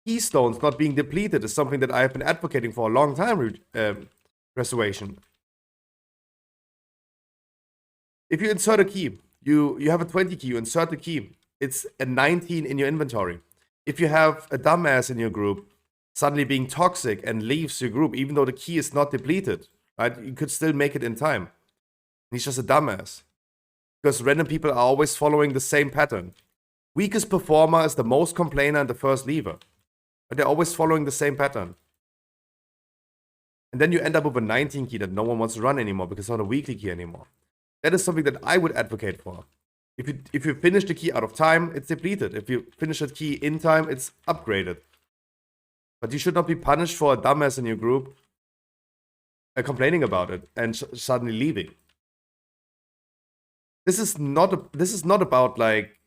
[SPEAKER 3] Keystones not being depleted is something that I have been advocating for a long time. Restoration. If you insert a key, you have a 20 key, you insert the key, it's a 19 in your inventory. If you have a dumbass in your group suddenly being toxic and leaves your group, even though the key is not depleted, right? You could still make it in time. He's just a dumbass. Because random people are always following the same pattern. Weakest performer is the most complainer and the first leaver. But they're always following the same pattern. And then you end up with a 19 key that no one wants to run anymore because it's not a weekly key anymore. That is something that I would advocate for. If you finish the key out of time, it's depleted. If you finish a key in time, it's upgraded. But you should not be punished for a dumbass in your group complaining about it and suddenly leaving. This is not about like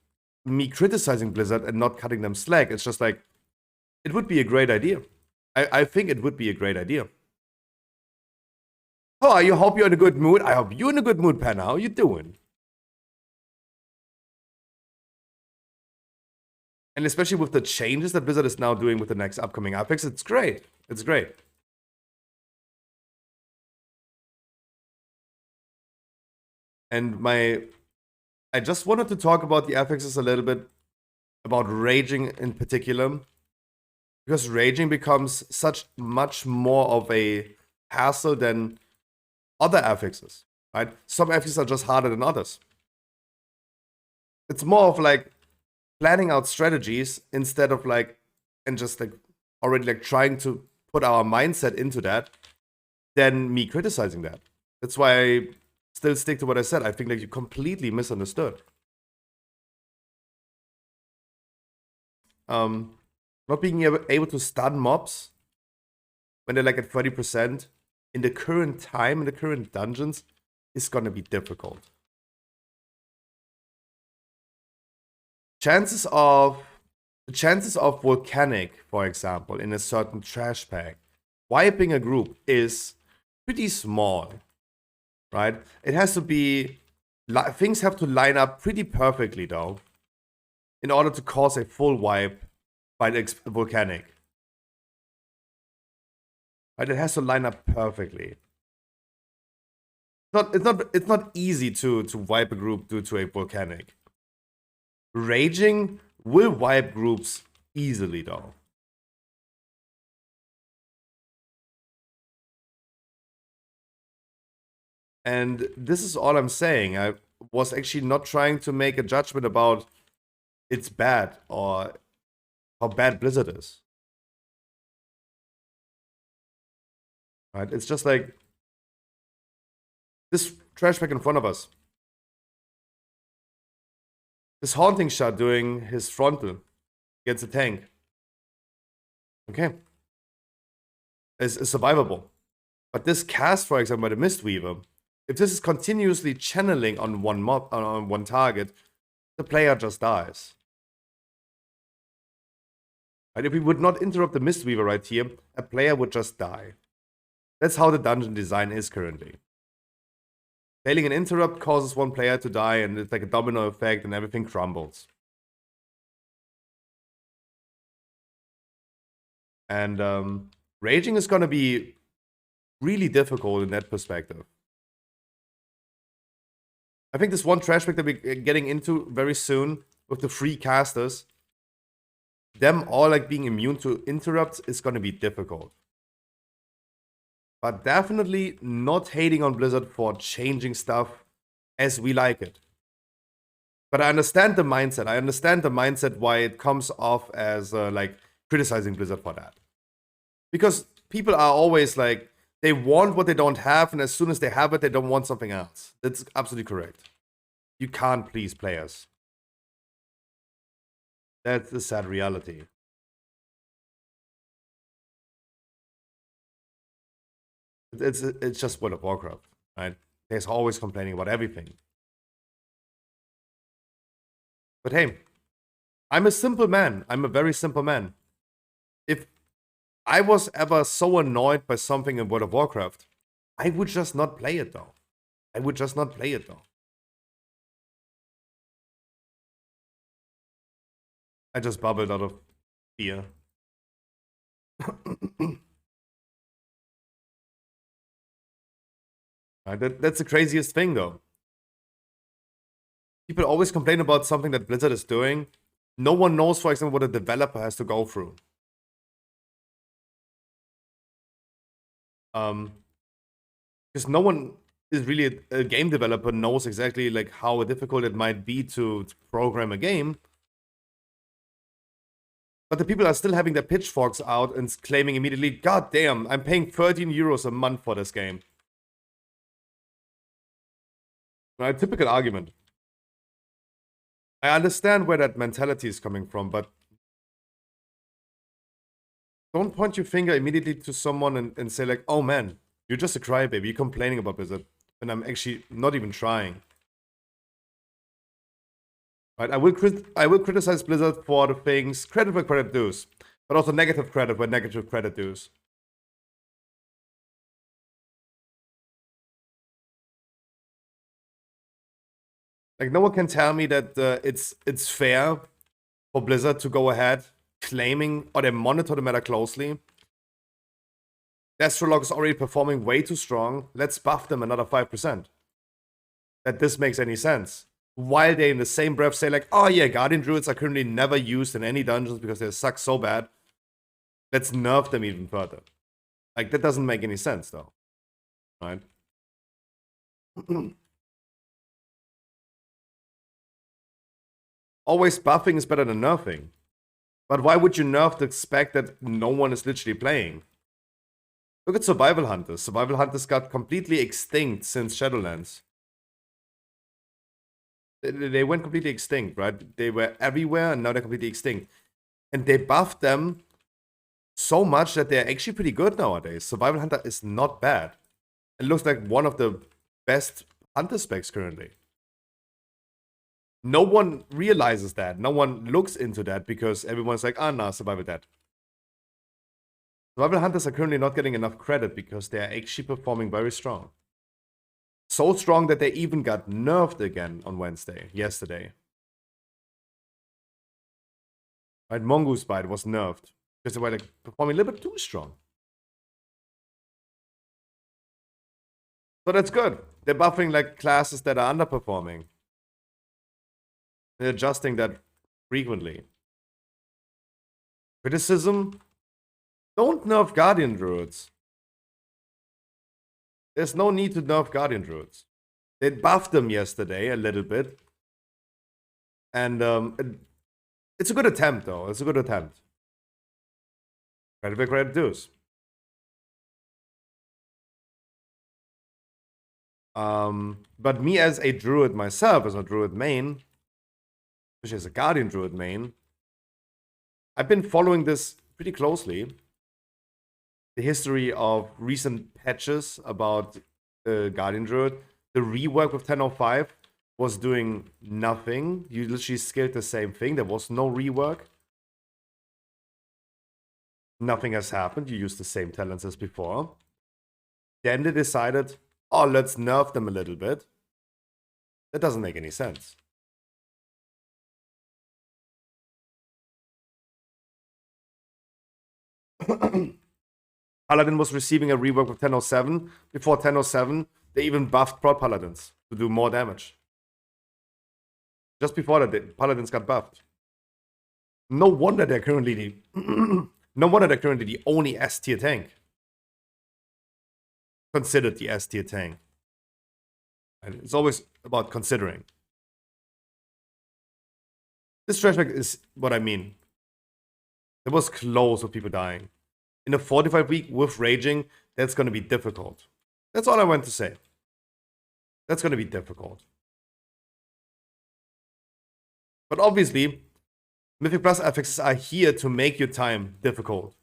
[SPEAKER 3] me criticizing Blizzard and not cutting them slack. It's just like it would be a great idea. I think it would be a great idea. Oh, I hope you're in a good mood. I hope you're in a good mood, Panna. How you doing? And especially with the changes that Blizzard is now doing with the next upcoming affix, it's great. It's great. And I just wanted to talk about the affixes a little bit, about raging in particular. Because raging becomes such much more of a hassle than other affixes, right? Some affixes are just harder than others. It's more of like planning out strategies instead of like, and just like already like trying to put our mindset into that than me criticizing that. That's why I still stick to what I said. I think like you completely misunderstood. Not being able to stun mobs when they're like at 30% in the current time, in the current dungeons, is gonna be difficult. The chances of volcanic, for example, in a certain trash pack, wiping a group is pretty small, right? It has to be, things have to line up pretty perfectly though, in order to cause a full wipe by the volcanic. Right? It has to line up perfectly. It's not easy to wipe a group due to a volcanic. Raging will wipe groups easily though. And this is all I'm saying. I was actually not trying to make a judgment about it's bad or how bad Blizzard is. Right? It's just like this trash pack in front of us. This haunting shot doing his frontal against a tank. Okay. Is survivable. But this cast, for example, by the Mistweaver, if this is continuously channeling on one mob, on one target, the player just dies. Right? If we would not interrupt the Mistweaver right here, a player would just die. That's how the dungeon design is currently. Failing an interrupt causes one player to die, and it's like a domino effect, and everything crumbles. And raging is going to be really difficult in that perspective. I think this one trash pack that we're getting into very soon with the free casters, them all like being immune to interrupts is going to be difficult. But definitely not hating on Blizzard for changing stuff as we like it. But I understand the mindset. I understand the mindset why it comes off as like criticizing Blizzard for that. Because people are always like, they want what they don't have, and as soon as they have it, they don't want something else. That's absolutely correct. You can't please players. That's the sad reality. It's just World of Warcraft, right? There's always complaining about everything. But hey, I'm a simple man. I'm a very simple man. If I was ever so annoyed by something in World of Warcraft, I would just not play it though. I would just not play it though. I just bubbled out of fear. That's the craziest thing though. People always complain about something that Blizzard is doing. No one knows, for example, what a developer has to go through. Because no one is really a game developer knows exactly like how difficult it might be to program a game. But the people are still having their pitchforks out and claiming immediately, God damn, I'm paying 13 euros a month for this game. Right? Typical argument. I understand where that mentality is coming from, but don't point your finger immediately to someone and say like, oh man, you're just a crybaby, you're complaining about Blizzard, and I'm actually not even trying. Right? I will criticize Blizzard for the things, credit where credit dues, but also negative credit where negative credit dues. Like, no one can tell me that it's fair for Blizzard to go ahead claiming, or they monitor the meta closely. Destrolog is already performing way too strong. Let's buff them another 5%. That this makes any sense. While they in the same breath say like, oh yeah, Guardian Druids are currently never used in any dungeons because they suck so bad. Let's nerf them even further. Like, that doesn't make any sense, though. Right? Always buffing is better than nerfing. But why would you nerf the spec that no one is literally playing? Look at Survival Hunters. Survival Hunters got completely extinct since Shadowlands. They went completely extinct, right? They were everywhere and now they're completely extinct. And they buffed them so much that they're actually pretty good nowadays. Survival Hunter is not bad. It looks like one of the best hunter specs currently. No one realizes that. No one looks into that because everyone's like, ah, nah, survival dead. Survival Hunters are currently not getting enough credit because they are actually performing very strong. So strong that they even got nerfed again on yesterday. Right, Mongoose Bite was nerfed because they were like performing a little bit too strong. So that's good. They're buffing like classes that are underperforming. They're adjusting that frequently. Criticism? Don't nerf Guardian Druids. There's no need to nerf Guardian Druids. They buffed them yesterday a little bit. And it's a good attempt, though. It's a good attempt. Credit where credit dues. But me as a Druid myself, as a Druid main, especially as a Guardian Druid main, I've been following this pretty closely. The history of recent patches about Guardian Druid. The rework with 10.05 was doing nothing. You literally scaled the same thing. There was no rework. Nothing has happened. You used the same talents as before. Then they decided, oh, let's nerf them a little bit. That doesn't make any sense. Paladin was receiving a rework with 10.07. Before 10.07, they even buffed Prod Paladins to do more damage. Just before that, the Paladins got buffed. No wonder they're currently the no wonder they're currently the only S tier tank. Considered the S tier tank. And it's always about considering. This trash bag is what I mean. It was close with people dying. In a 45 week with raging, that's going to be difficult. That's all I want to say. That's going to be difficult. But obviously, Mythic Plus affixes are here to make your time difficult.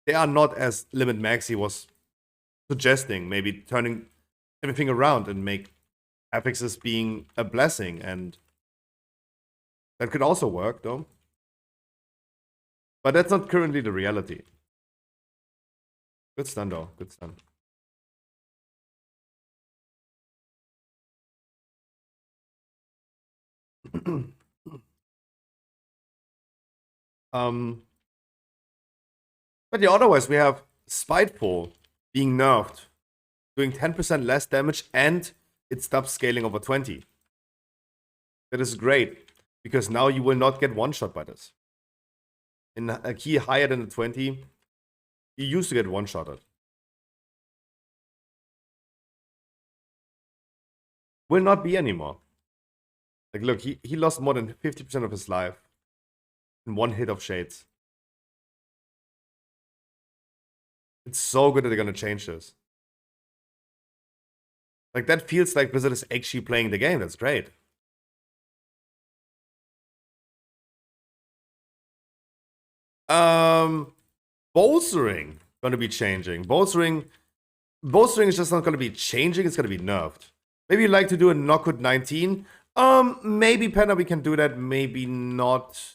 [SPEAKER 3] They are not as Limit Maxi was suggesting, maybe turning everything around and make affixes being a blessing, and that could also work though. But that's not currently the reality. Good stun though, good stun. But yeah, otherwise we have Spiteful being nerfed, doing 10% less damage, and it stops scaling over 20. That is great, because now you will not get one-shot by this. In a key higher than the 20, you used to get one-shotted. Will not be anymore. Like, look, he lost more than 50% of his life in one hit of Shades. It's so good that they're gonna change this. Like, that feels like Blizzard is actually playing the game. That's great. Bolstering gonna be changing. Bolstering is just not gonna be changing, it's gonna be nerfed. Maybe you'd like to do a Knockwood 19. Maybe Panda we can do that, maybe not.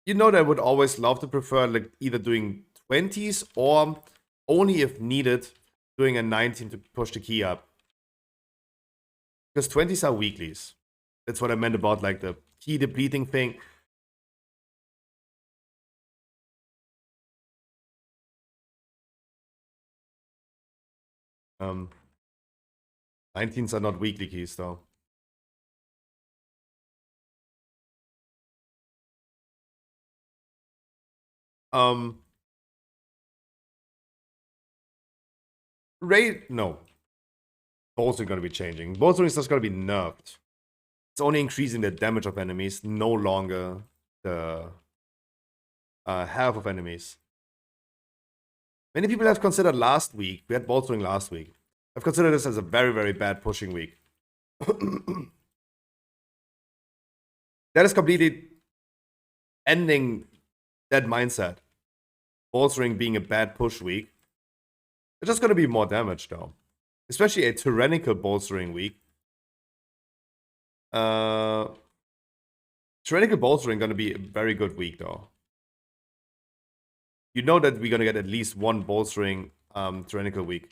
[SPEAKER 3] You know that I would always love to prefer like either doing 20s or only if needed doing a 19 to push the key up. Because 20s are weeklies. That's what I meant about like the key depleting thing. Um, 19s are not weekly keys though. No. Both are gonna be changing. Both is just gonna be nerfed. It's only increasing the damage of enemies, no longer the health of enemies. Many people have considered last week, we had bolstering last week, I've considered this as a very, very bad pushing week. That is completely ending that mindset. Bolstering being a bad push week. It's just gonna be more damage though. Especially a tyrannical bolstering week. Tyrannical bolstering gonna be a very good week though. You know that we're gonna get at least one bolstering tyrannical week.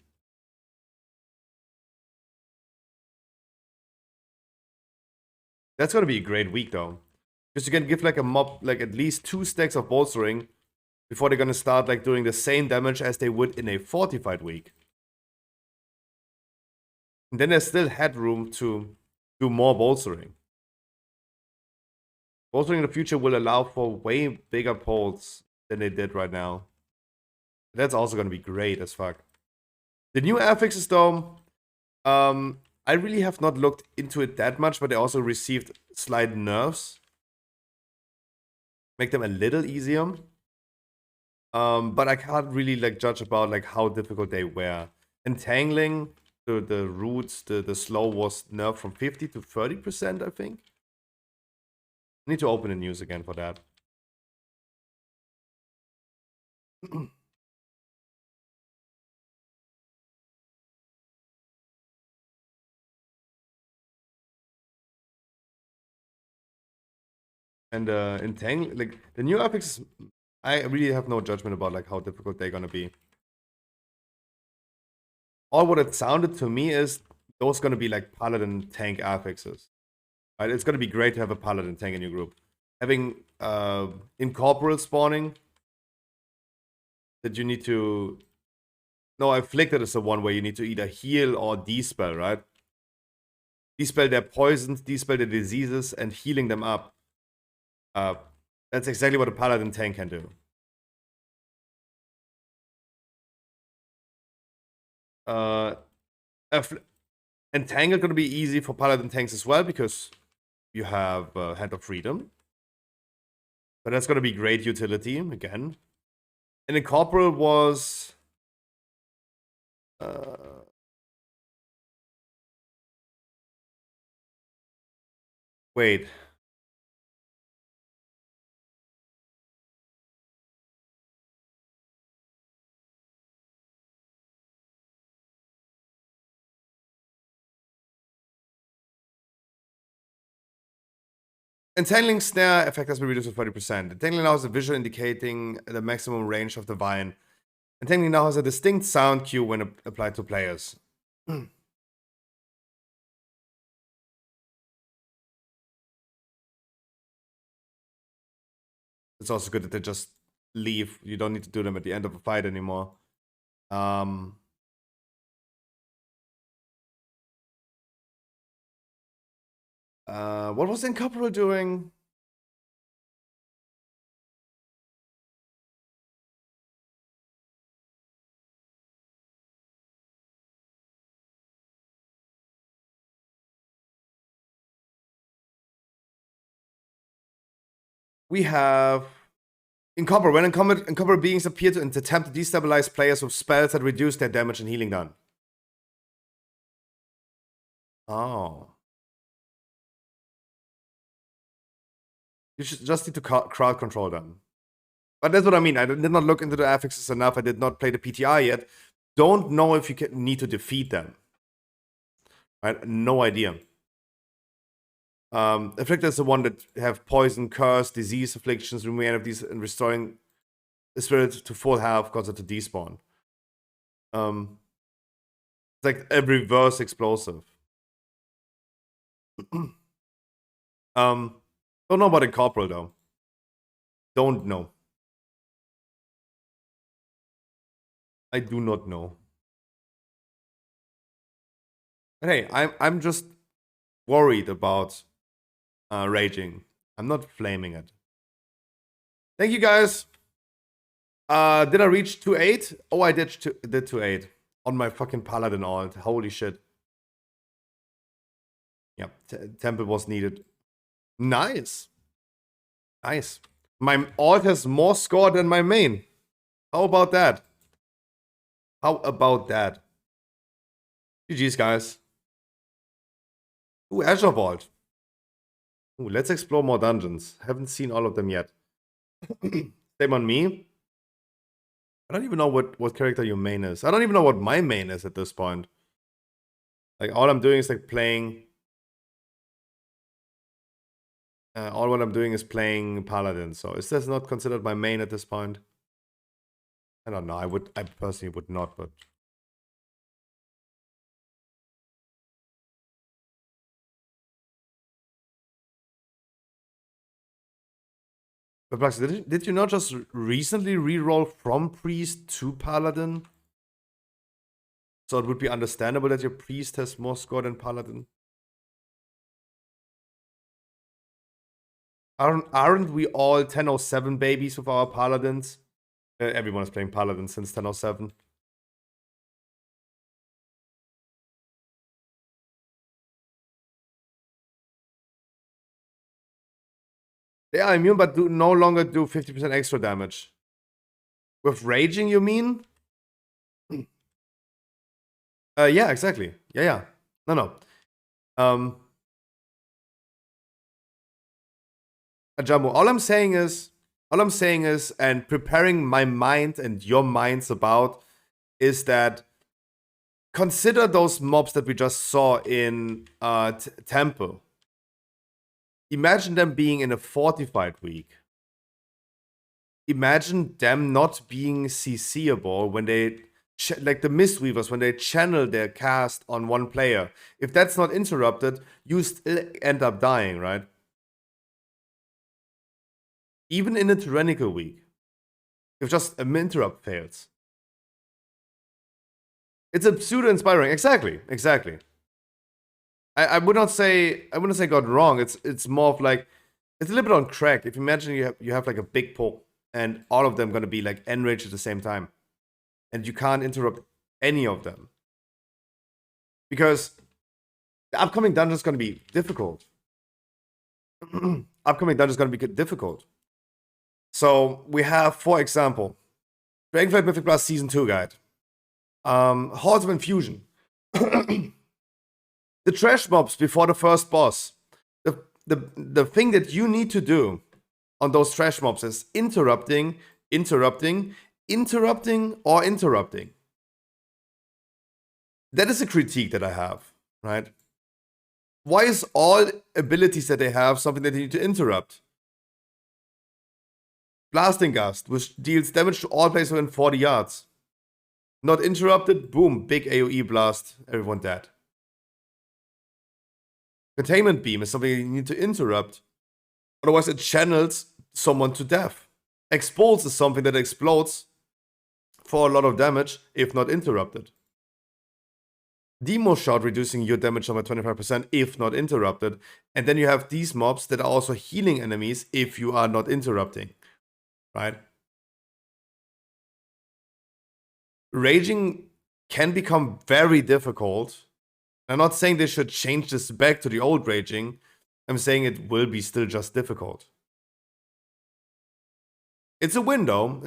[SPEAKER 3] That's gonna be a great week though. Because you can give like a mob like at least 2 stacks of bolstering before they're gonna start like doing the same damage as they would in a fortified week. And then there's still headroom to do more bolstering. Bolstering in the future will allow for way bigger polls than they did right now. That's also gonna be great as fuck. The new affixes though, I really have not looked into it that much, but they also received slight nerfs. Make them a little easier. But I can't really like judge about like how difficult they were. Entangling, the roots, the slow was nerfed from 50 to 30%, I think. I need to open the news again for that. And Entangle, like the new affixes, I really have no judgment about like how difficult they're gonna be. All what it sounded to me is those gonna be like paladin tank affixes. Right? It's gonna be great to have a paladin tank in your group. Having incorporeal spawning that you need to. No, afflicted is the one where you need to either heal or dispel, right? Dispel their poisons, dispel their diseases, and healing them up. That's exactly what a paladin tank can do. Entangled gonna be easy for paladin tanks as well because you have Hand of Freedom. But that's gonna be great utility again. And Incorporeal was wait. Entangling snare effect has been reduced to 30%. Entangling now has a visual indicating the maximum range of the vine. Entangling now has a distinct sound cue when applied to players. It's also good that they just leave. You don't need to do them at the end of a fight anymore. What was Incorporeal doing? We have Incorporeal. When Incorporeal beings appear to attempt to destabilize players with spells that reduce their damage and healing done. Oh. You should just need to crowd control them. But that's what I mean. I did not look into the affixes enough. I did not play the PTI yet. Don't know if you need to defeat them. Right? No idea. Afflicted is the one that have poison, curse, disease, afflictions, remove these, and restoring the spirit to full health causes it to despawn. It's like a reverse explosive. Don't know about Incorporeal though. Don't know. I do not know. But hey, I'm just worried about raging. I'm not flaming it. Thank you guys. Did I reach 2-8? Oh, I did 2-8 on my fucking Paladin alt. Holy shit. Yep, Temple was needed. Nice. Nice. My alt has more score than my main. How about that? How about that? GG's, guys. Ooh, Azure Vault. Ooh, let's explore more dungeons. Haven't seen all of them yet. Same on me. I don't even know what character your main is. I don't even know what my main is at this point. Like, all I'm doing is like playing... all what I'm doing is playing Paladin. So is this not considered my main at this point? I don't know. I personally would not, but... But Max, did you not just recently reroll from Priest to Paladin? So it would be understandable that your Priest has more score than Paladin. Aren't we all 1007 babies with our Paladins? Everyone is playing Paladin since 1007. They are immune, but no longer do 50% extra damage. With Raging, you mean? Yeah, exactly. Yeah. No. Ajamu, all I'm saying is, and preparing my mind and your minds about, is that consider those mobs that we just saw in Temple. Imagine them being in a fortified week. Imagine them not being CCable when they, like the Mistweavers, when they channel their cast on one player. If that's not interrupted, you still end up dying, right? Even in a tyrannical week. If just an interrupt fails. It's a pseudo-inspiring. Exactly. I would not say got wrong. It's more of like, it's a little bit on crack. If you imagine you have like a big pull and all of them gonna be like enraged at the same time, and you can't interrupt any of them because the upcoming dungeon is gonna be difficult. So we have, for example, Dragonflight Mythic Plus Season 2 guide, Halls of Infusion. The trash mobs before the first boss. The thing that you need to do on those trash mobs is interrupting. That is a critique that I have, right? Why is all abilities that they have something that they need to interrupt? Blasting Gust, which deals damage to all players within 40 yards. Not interrupted, boom, big AoE blast, everyone dead. Containment Beam is something you need to interrupt. Otherwise it channels someone to death. Expulse is something that explodes for a lot of damage if not interrupted. Demo Shot reducing your damage by 25% if not interrupted. And then you have these mobs that are also healing enemies if you are not interrupting. Right? Raging can become very difficult. I'm not saying they should change this back to the old Raging. I'm saying it will be still just difficult. It's a window.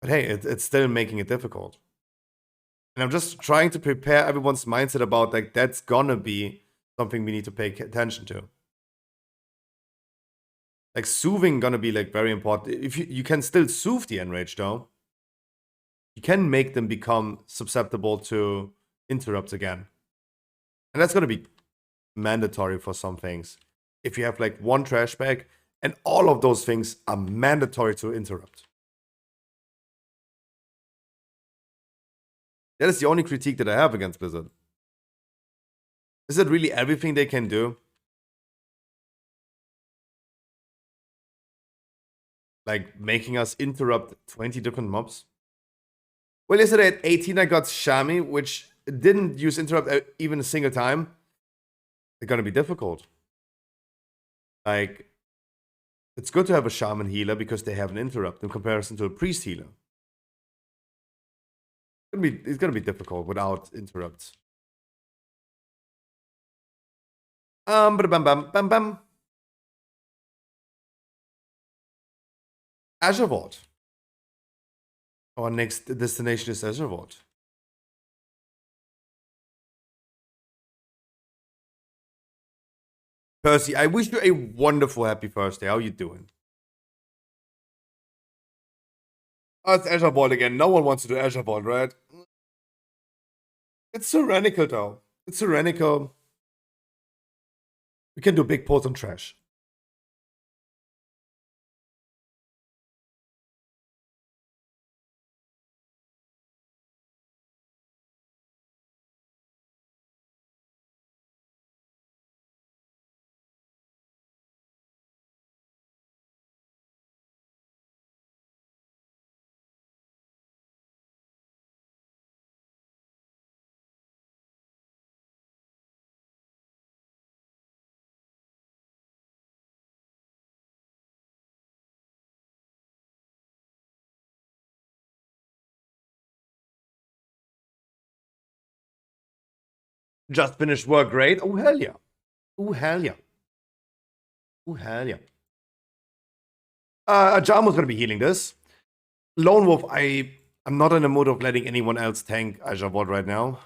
[SPEAKER 3] But hey, it's still making it difficult. And I'm just trying to prepare everyone's mindset about, like, that's gonna be something we need to pay attention to. Like, soothing gonna be, like, very important. If you can still soothe the enrage, though. You can make them become susceptible to interrupts again. And that's gonna be mandatory for some things. If you have, like, one trash bag, and all of those things are mandatory to interrupt. That is the only critique that I have against Blizzard. Is it really everything they can do? Like, making us interrupt 20 different mobs? Well, yesterday at 18 I got Shami, which didn't use interrupt even a single time. It's gonna be difficult. Like, It's good to have a shaman healer because they have an interrupt in comparison to a priest healer. It's gonna be difficult without interrupts. Bam bam bam bam. Azure VoD. Our next destination is Azure VoD. Percy, I wish you a wonderful happy birthday. How you doing? Oh, it's Azure VoD again. No one wants to do Azure VoD, right? It's tyrannical, though. It's tyrannical. We can do big pulls on trash. Just finished work, great. Oh, hell yeah. Oh, hell yeah. Oh, hell yeah. Ajamo's gonna be healing this. Lone Wolf, I'm not in the mood of letting anyone else tank Azure VoD right now.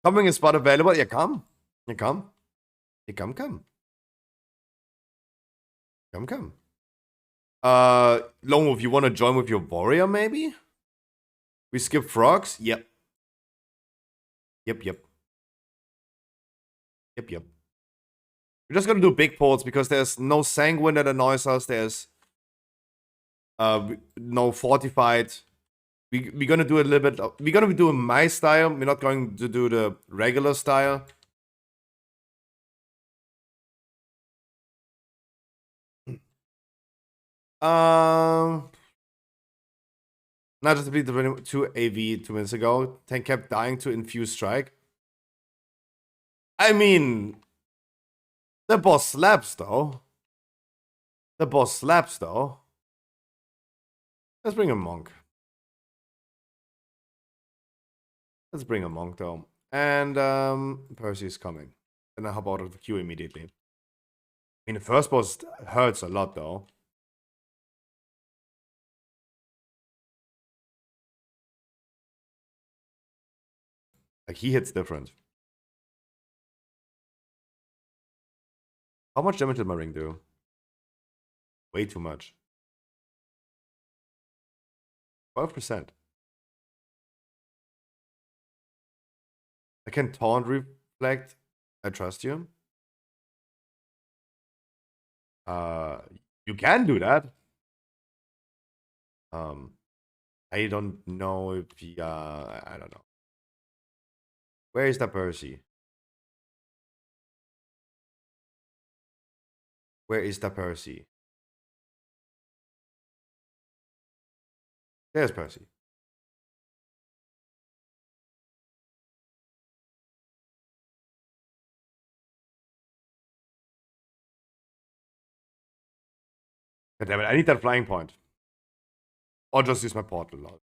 [SPEAKER 3] Coming is spot available. Yeah, come. You come. You come. Come. Lone Wolf, you want to join with your warrior, maybe? We skip frogs? Yep. Yep. We're just gonna do big pulls because there's no sanguine that annoys us. There's no fortified. We're gonna do a little bit. We're gonna be doing my style. We're not going to do the regular style. Not just beat the 2 AV 2 minutes ago. Tank kept dying to infuse strike. I mean, the boss slaps though. Let's bring a monk. Though. And Percy is coming. And I hop out of the queue immediately. I mean, the first boss hurts a lot though. Like, he hits different. How much damage did my ring do? Way too much. 12%. I can taunt reflect. I trust you. You can do that. I don't know if he, I don't know. Where is the Percy? There's Percy. God damn it, I need that flying point. Or just use my portal, lol.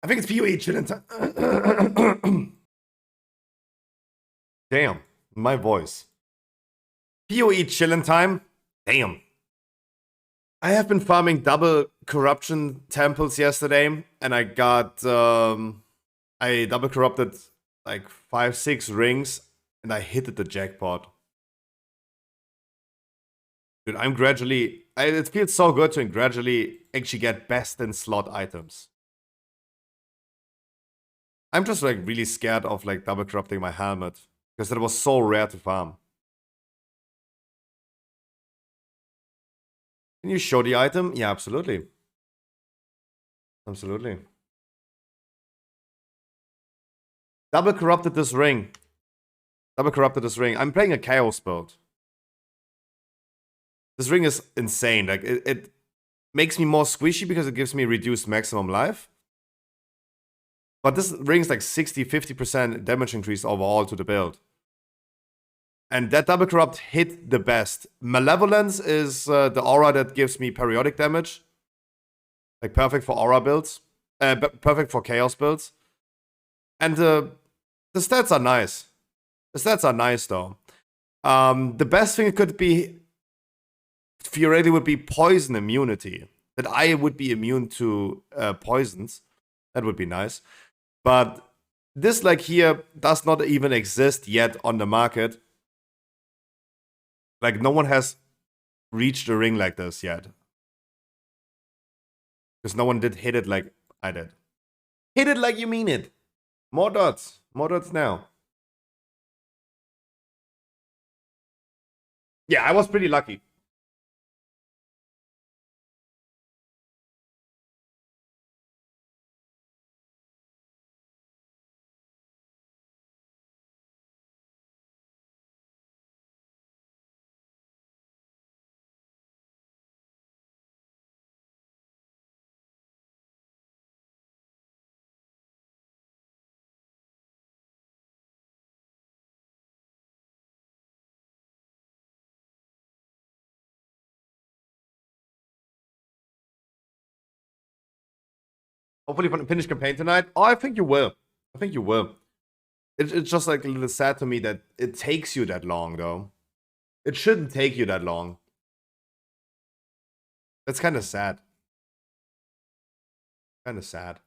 [SPEAKER 3] I think it's PoE chilling time. Damn, my voice. PoE chilling time? Damn. I have been farming double corruption temples yesterday, and I got, I double corrupted like 5-6 rings, and I hit the jackpot. Dude, I'm gradually, it feels so good to gradually actually get best in slot items. I'm just like really scared of like double corrupting my helmet, because that was so rare to farm. Can you show the item? Yeah, absolutely. Double corrupted this ring. I'm playing a chaos build. This ring is insane. Like, it makes me more squishy because it gives me reduced maximum life. But this ring's like 60-50% damage increase overall to the build. And that double corrupt hit the best. Malevolence is the aura that gives me periodic damage. Like perfect for aura builds. Perfect for chaos builds. And the stats are nice. The stats are nice though. The best thing it could be theoretically would be poison immunity. That I would be immune to poisons. That would be nice. But this like here does not even exist yet on the market. Like no one has reached a ring like this yet. Because no one did hit it like I did. Hit it like you mean it. More dots. More dots now. Yeah, I was pretty lucky. Hopefully finish campaign tonight. Oh, I think you will. I think you will. It's just like a little sad to me that it takes you that long, though. It shouldn't take you that long. That's kind of sad. Kind of sad.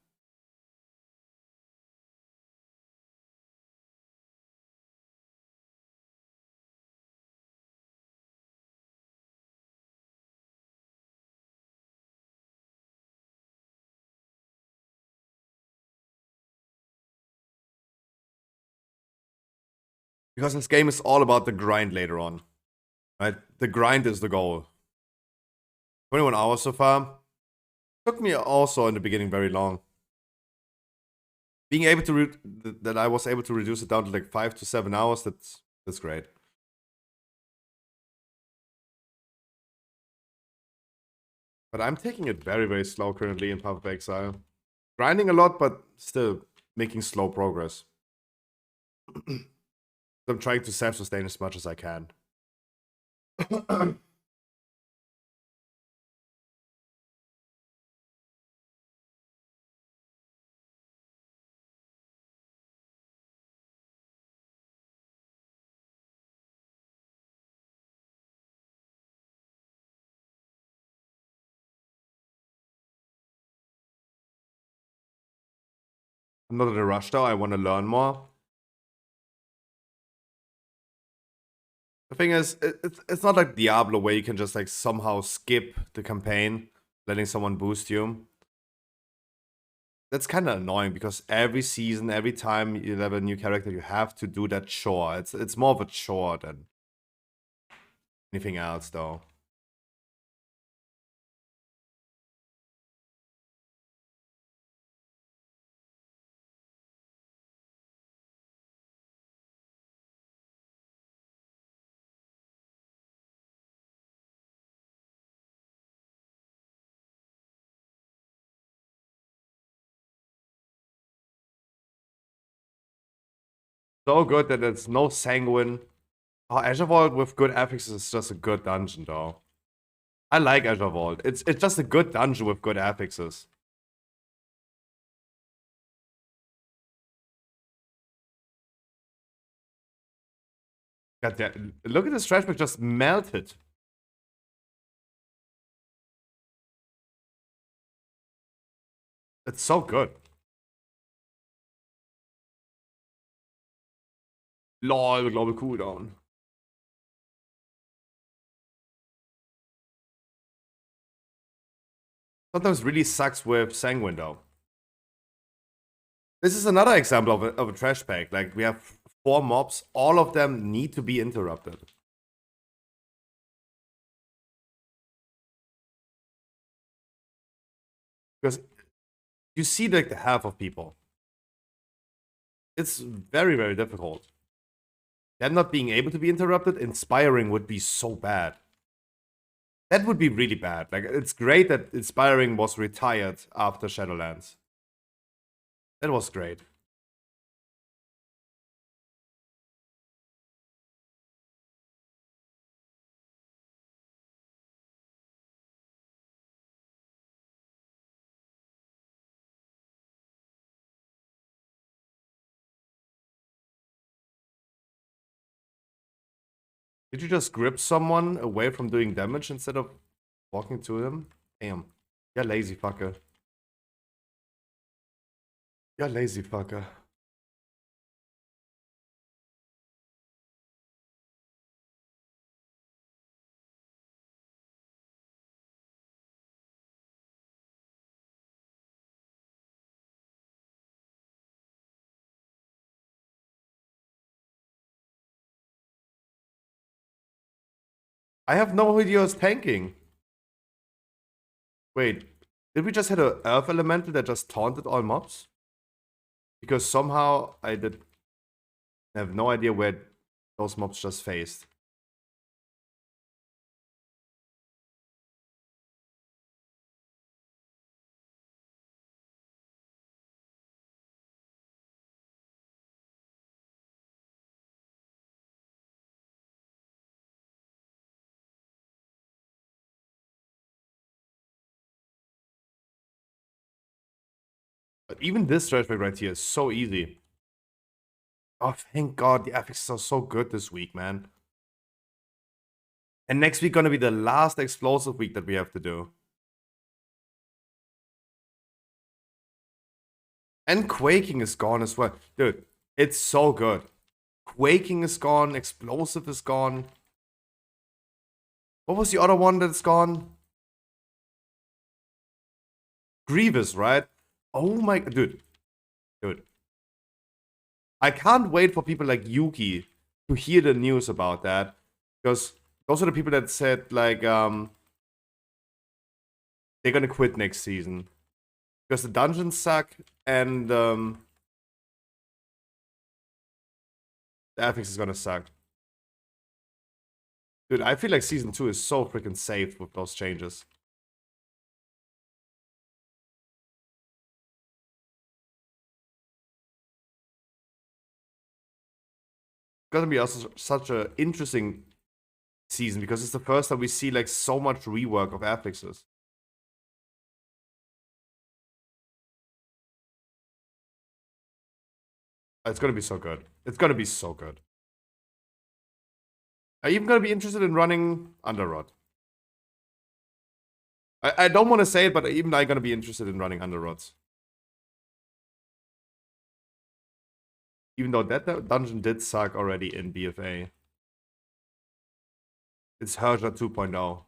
[SPEAKER 3] Because this game is all about the grind later on. Right? The grind is the goal. 21 hours so far. Took me also in the beginning very long. Being able to that I was able to reduce it down to like 5 to 7 hours, that's great. But I'm taking it very, very slow currently in Path of Exile. Grinding a lot, but still making slow progress. I'm trying to self-sustain as much as I can. I'm not in a rush though, I want to learn more. The thing is, it's not like Diablo where you can just like somehow skip the campaign, letting someone boost you. That's kind of annoying because every season, every time you have a new character, you have to do that chore. It's more of a chore than anything else though. So good that it's no sanguine. Oh, Azure Vault with good affixes is just a good dungeon though. I like Azure Vault. It's just a good dungeon with good affixes. God damn, look at this trash bag just melted. It's so good. Lol, global cooldown. Sometimes really sucks with Sanguine though. This is another example of a trash pack. Like we have 4 mobs, all of them need to be interrupted. Because you see like the half of people. It's very, very difficult. Them not being able to be interrupted, inspiring would be so bad. That would be really bad. Like, it's great that Inspiring was retired after Shadowlands. That was great. Did you just grip someone away from doing damage instead of walking to them? Damn. You're lazy fucker. You're lazy fucker. I have no idea who's tanking. Wait, did we just hit an Earth Elemental that just taunted all mobs? Because somehow I have no idea where those mobs just faced. But even this flashback right here is so easy. Oh, thank God, the affixes are so good this week, man. And next week gonna be the last explosive week that we have to do. And Quaking is gone as well. Dude, it's so good. Quaking is gone, Explosive is gone. What was the other one that's gone? Grievous, right? Oh my... Dude. I can't wait for people like Yuki to hear the news about that. Because those are the people that said, like, they're gonna quit next season. Because the dungeons suck, and, the affix is gonna suck. Dude, I feel like Season 2 is so freaking safe with those changes. It's gonna be also such an interesting season, because it's the first time we see, like, so much rework of affixes. It's gonna be so good. It's gonna be so good. Are you even gonna be interested in running Underrod? I don't want to say it, but even I'm gonna be interested in running Underrods. Even though that dungeon did suck already in BFA. It's Herja 2.0.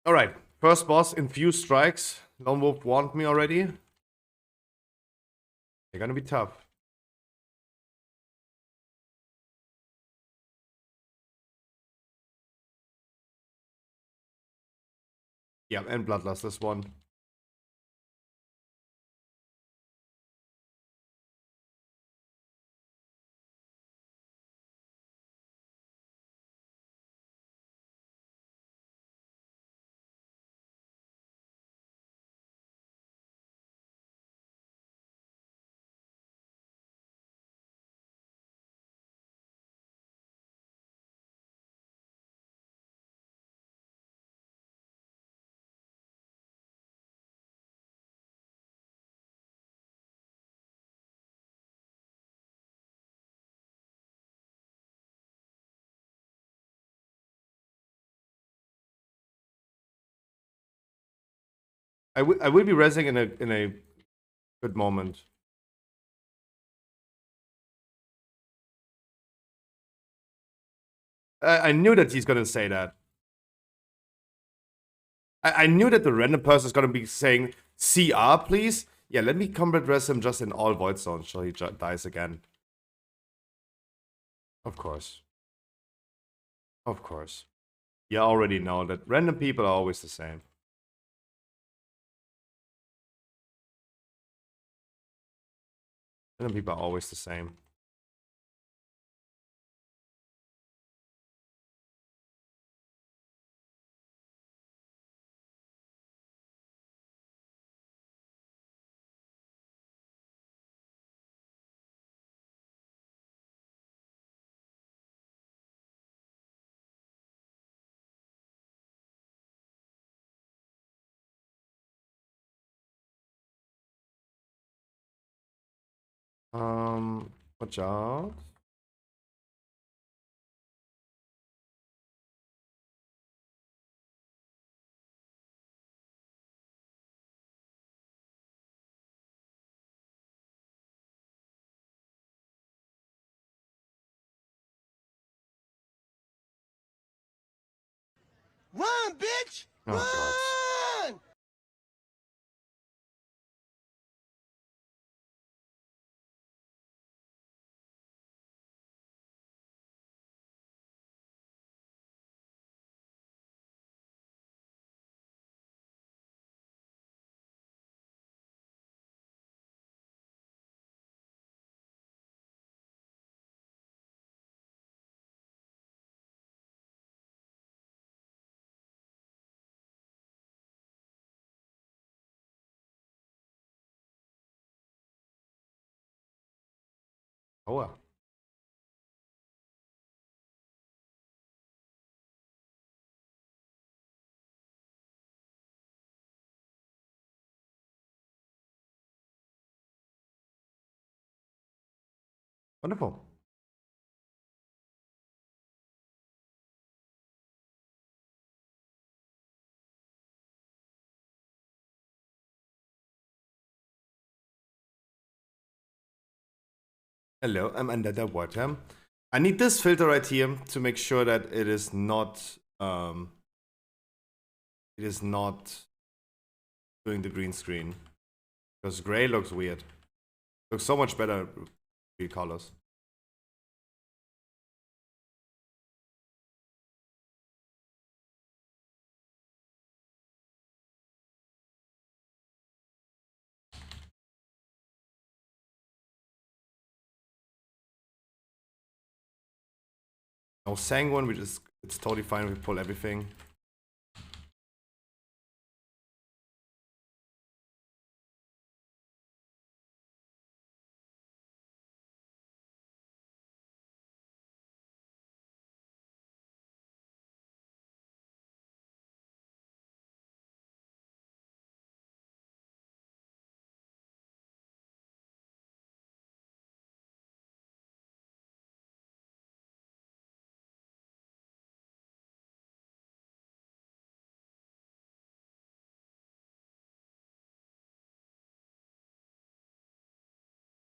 [SPEAKER 3] Alright, first boss, Infused Strikes. Lone Wolf warned me already. They're gonna be tough. Yeah, and Bloodlust this one. I will be resing in a good moment. I knew that he's gonna say that. I knew that the random person is gonna be saying CR, please. Yeah, let me combat res him just in all void zones so he dies again. Of course. Of course. You already know that random people are always the same. Random people are always the same. Watch out.
[SPEAKER 1] Run, bitch!
[SPEAKER 3] Oh god.
[SPEAKER 1] Run!
[SPEAKER 3] Oh well. Wonderful. Hello, I'm under the water. I need this filter right here to make sure that it is not doing the green screen. Because gray looks weird. Looks so much better with three colors. No sanguine, it's totally fine if we pull everything.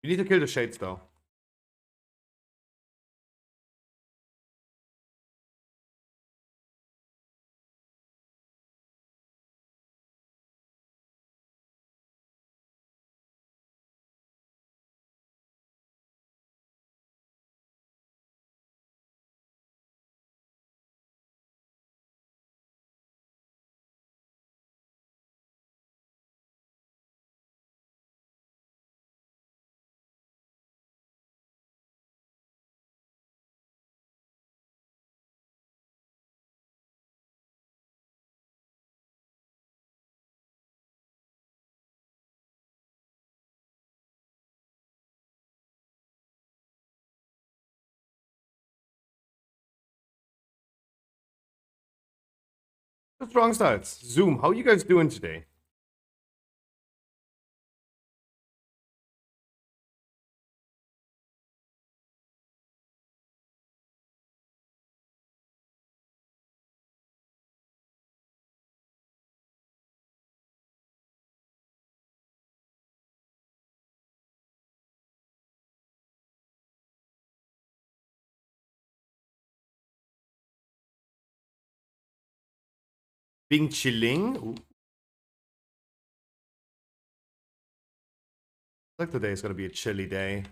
[SPEAKER 3] You need to kill the shades though. The strong styles. Zoom, how you guys doing today? Being chilling. Ooh. Like today is gonna be a chilly day.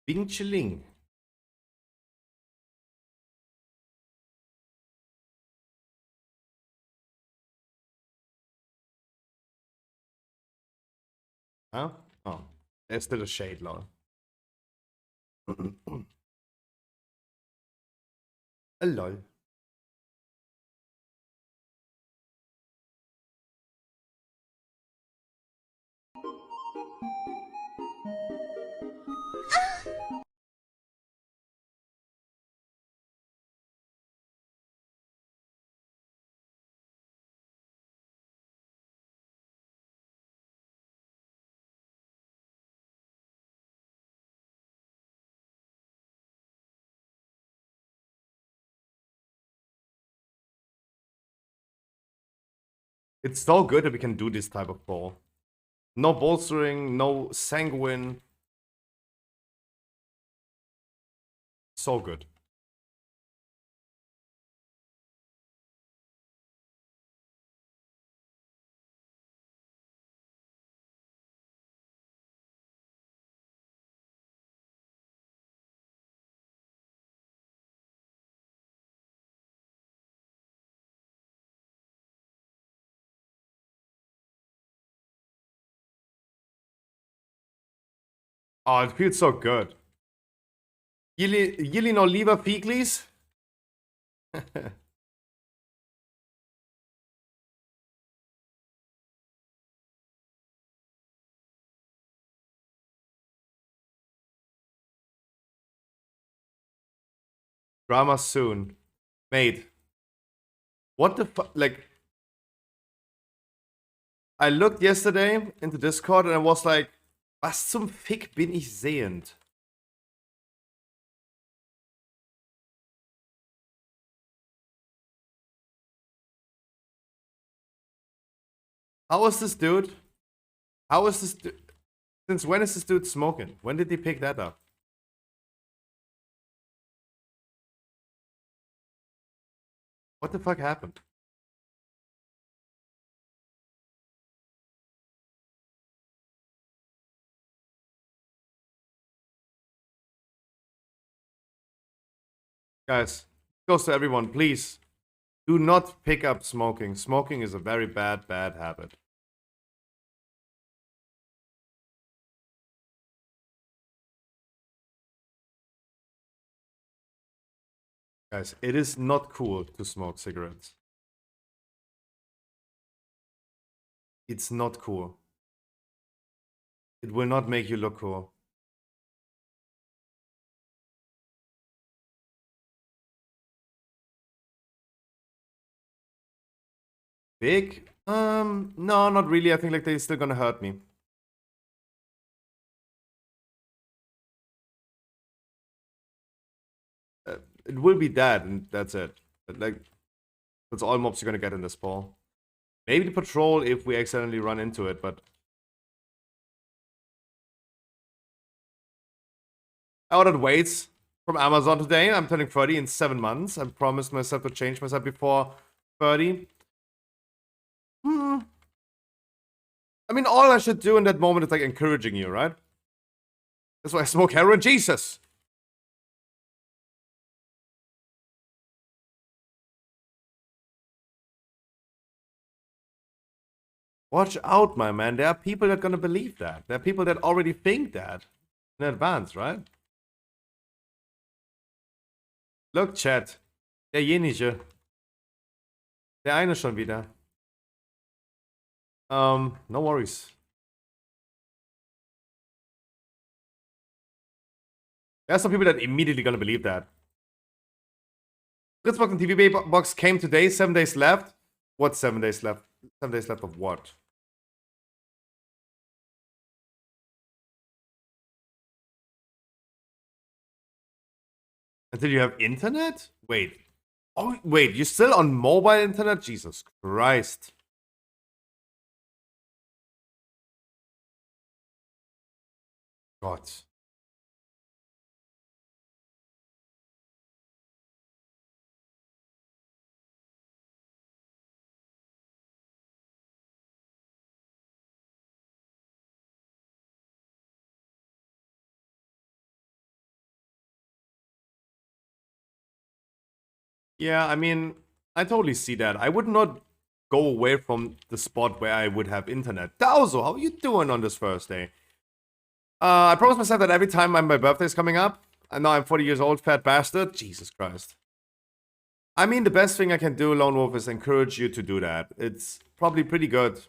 [SPEAKER 3] Bing Chilling. Huh? Oh, there's still a shade, lol. A lol. It's so good that we can do this type of ball. No bolstering, no sanguine. So good. Oh, it feels so good. Yili no lieber Pieglis? Drama soon. Mate. What the fuck? Like, I looked yesterday into Discord and I was like, was zum Fick bin ich sehend? How is this dude? How is this dude? Since when is this dude smoking? When did he pick that up? What the fuck happened? Guys, goes to everyone, please. Do not pick up smoking. Smoking is a very bad, bad habit. Guys, it is not cool to smoke cigarettes. It's not cool. It will not make you look cool. Big? No, not really. I think like they're still gonna hurt me. It will be that, and that's it. But, like, that's all mobs you're gonna get in this ball. Maybe the patrol if we accidentally run into it, but I ordered weights from Amazon today. I'm turning 30 in 7 months. I promised myself to change myself before 30. I mean, all I should do in that moment is like encouraging you, right? That's why I smoke heroin. Jesus! Watch out, my man. There are people that are gonna believe that. There are people that already think that in advance, right? Look, Chat. Derjenige. Der eine schon wieder. No worries. There are some people that immediately gonna believe that. Fritzbox and TV box came today, 7 days left. What 7 days left? 7 days left of what? Until you have internet? Wait. Oh, wait, you're still on mobile internet? Jesus Christ. God. Yeah, I mean, I totally see that. I would not go away from the spot where I would have internet. Dowso, how are you doing on this first day? I promised myself that every time my birthday is coming up, and now I'm 40 years old, fat bastard. Jesus Christ. I mean, the best thing I can do, Lone Wolf, is encourage you to do that. It's probably pretty good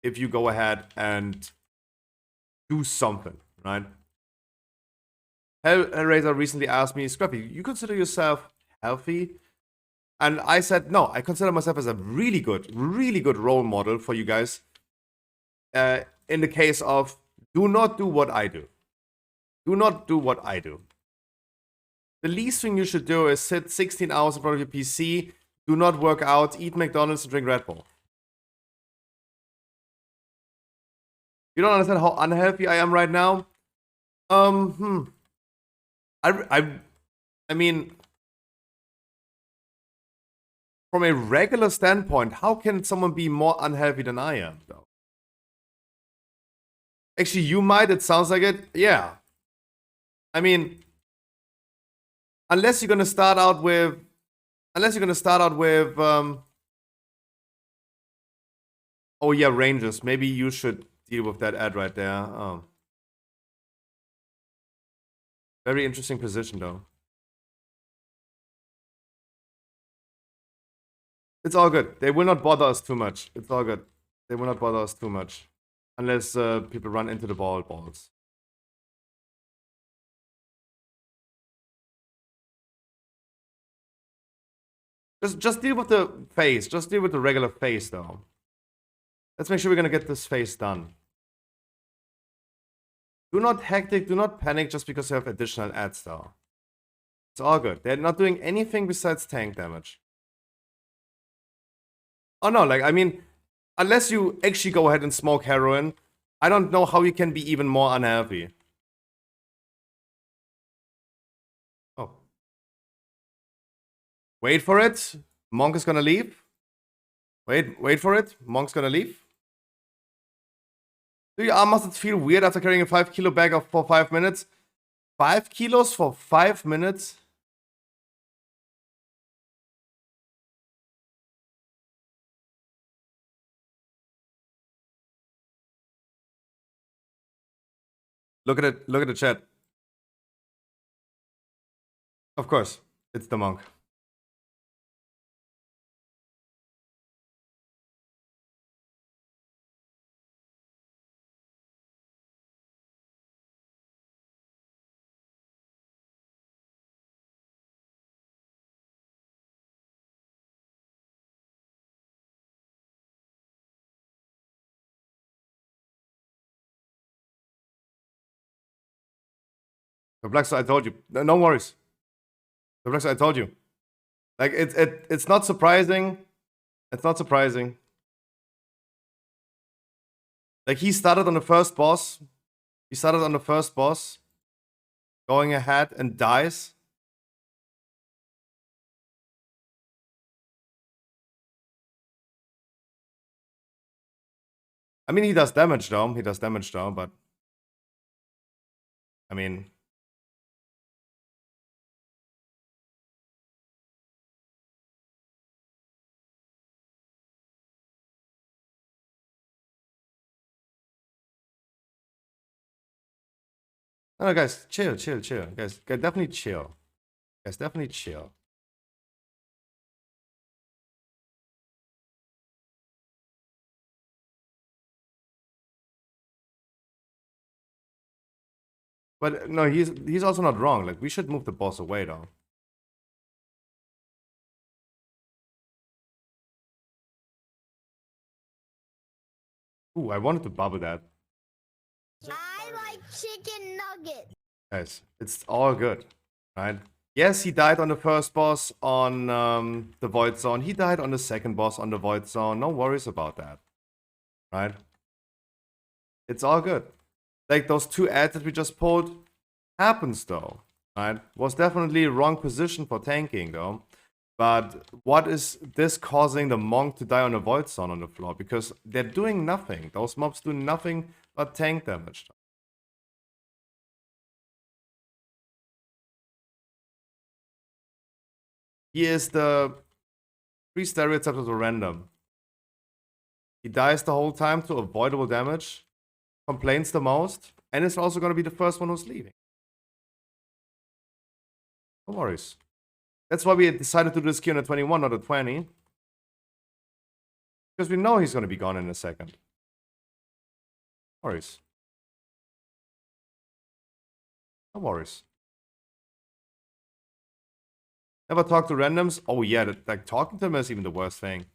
[SPEAKER 3] if you go ahead and do something, right? Hellraiser recently asked me, Scrappy, you consider yourself healthy? And I said, no, I consider myself as a really good role model for you guys. In the case of, do not do what I do. Do not do what I do. The least thing you should do is sit 16 hours in front of your PC, do not work out, eat McDonald's, and drink Red Bull. You don't understand how unhealthy I am right now? I mean, from a regular standpoint, how can someone be more unhealthy than I am, though? Actually, you might, it sounds like it. Yeah. I mean, unless you're gonna start out with, oh yeah, Rangers. Maybe you should deal with that ad right there. Very interesting position, though. It's all good. They will not bother us too much. It's all good. They will not bother us too much. Unless people run into the balls. Just deal with the face. Just deal with the regular face, though. Let's make sure we're gonna get this face done. Do not hectic, do not panic just because you have additional ads, though. It's all good. They're not doing anything besides tank damage. Oh no, like, I mean, unless you actually go ahead and smoke heroin, I don't know how you can be even more unhappy. Oh. Wait for it. Monk is gonna leave. Wait for it. Monk's gonna leave. Do your arm muscles feel weird after carrying a 5 kilo bag for 5 minutes? 5 kilos for 5 minutes? Look at it. Look at the chat. Of course, it's the monk. The Black Star, I told you. No worries. The Black Star, I told you. Like, it's not surprising. It's not surprising. Like, he started on the first boss. Going ahead and dies. I mean, he does damage though. But I mean, no, guys, chill. Guys, definitely chill. But no, he's also not wrong. Like, we should move the boss away though. Ooh, I wanted to bubble that.
[SPEAKER 5] I like chicken nuggets.
[SPEAKER 3] Guys, it's all good, right? Yes, he died on the first boss on the Void Zone. He died on the second boss on the Void Zone. No worries about that, right? It's all good. Like, those 2 ads that we just pulled happens though, right? Was definitely wrong position for tanking though. But what is this causing the monk to die on the Void Zone on the floor? Because they're doing nothing. Those mobs do nothing but tank damage. He is the 3 steroids after the random. He dies the whole time to avoidable damage, complains the most, and is also going to be the first one who's leaving. No worries. That's why we decided to do this Q on a 21, not a 20. Because we know he's going to be gone in a second. No worries. No worries. Never talk to randoms? Oh yeah, like talking to them is even the worst thing.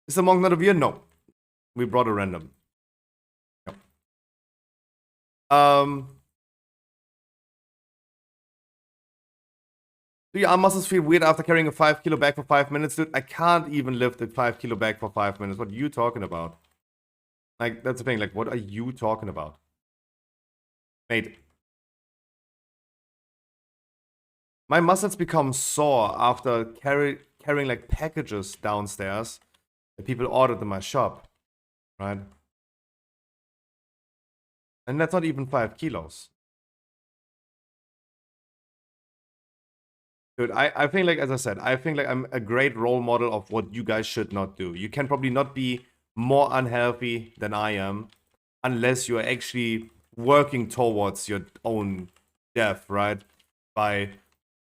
[SPEAKER 3] Is the monk not over here? No. We brought a random. Yep. Do your arm muscles feel weird after carrying a 5 kilo bag for 5 minutes? Dude, I can't even lift a 5 kilo bag for 5 minutes. What are you talking about? Like, that's the thing. Like, what are you talking about? Mate. My muscles become sore after carrying like packages downstairs that people ordered in my shop. Right? And that's not even 5 kilos. Dude, I think like, as I said, I think like I'm a great role model of what you guys should not do. You can probably not be more unhealthy than I am unless you're actually working towards your own death, right? By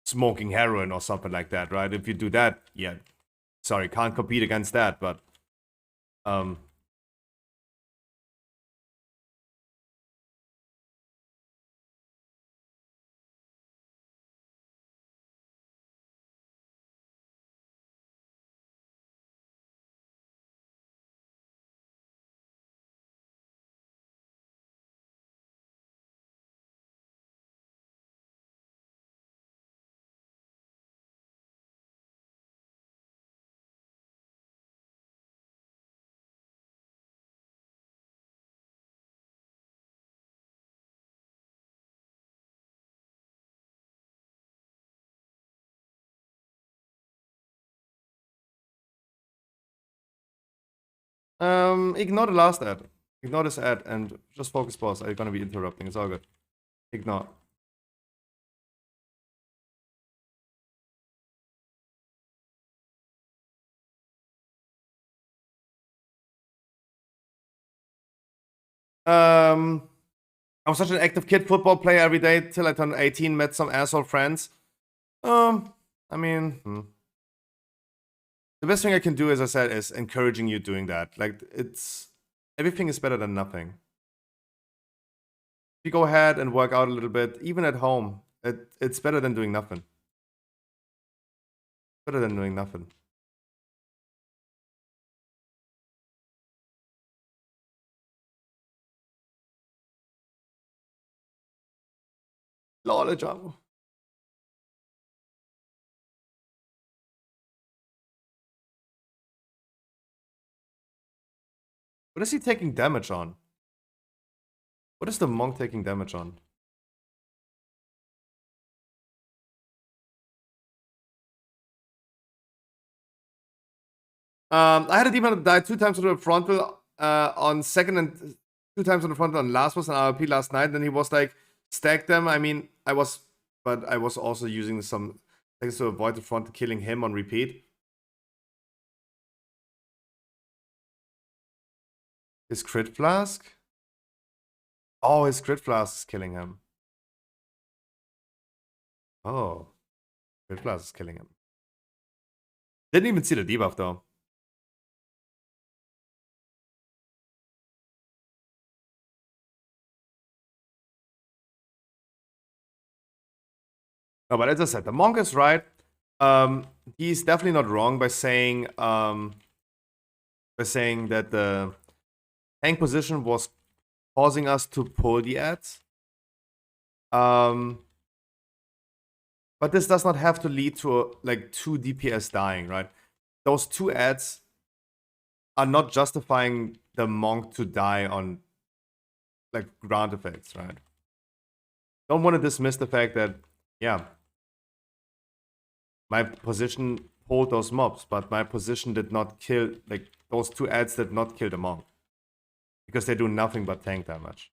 [SPEAKER 3] smoking heroin or something like that, right? If you do that, yeah, sorry, can't compete against that, but ignore the last ad. Ignore this ad and just focus, boss. I'm gonna be interrupting. It's all good. Ignore. I was such an active kid, football player every day till I turned 18, met some asshole friends. I mean, the best thing I can do, as I said, is encouraging you doing that. Like, everything is better than nothing. If you go ahead and work out a little bit, even at home, it's better than doing nothing. Better than doing nothing. Lol, Jamo. What is he taking damage on? What is the monk taking damage on? I had a demon that died 2 times on the frontal on second and 2 times on the frontal on last was an RP last night. Then he was like, stack them. I mean, I was also using some things to avoid the frontal killing him on repeat. His crit flask? Oh, his crit flask is killing him. Oh, crit flask is killing him. Didn't even see the debuff though. No, but as I said, the monk is right. He's definitely not wrong by saying that the tank position was causing us to pull the ads. But this does not have to lead to like 2 DPS dying, right? Those 2 ads are not justifying the monk to die on like ground effects, right? Don't want to dismiss the fact that, yeah, my position pulled those mobs, but my position did not kill, like, those 2 ads did not kill the monk. Because they do nothing but tank damage.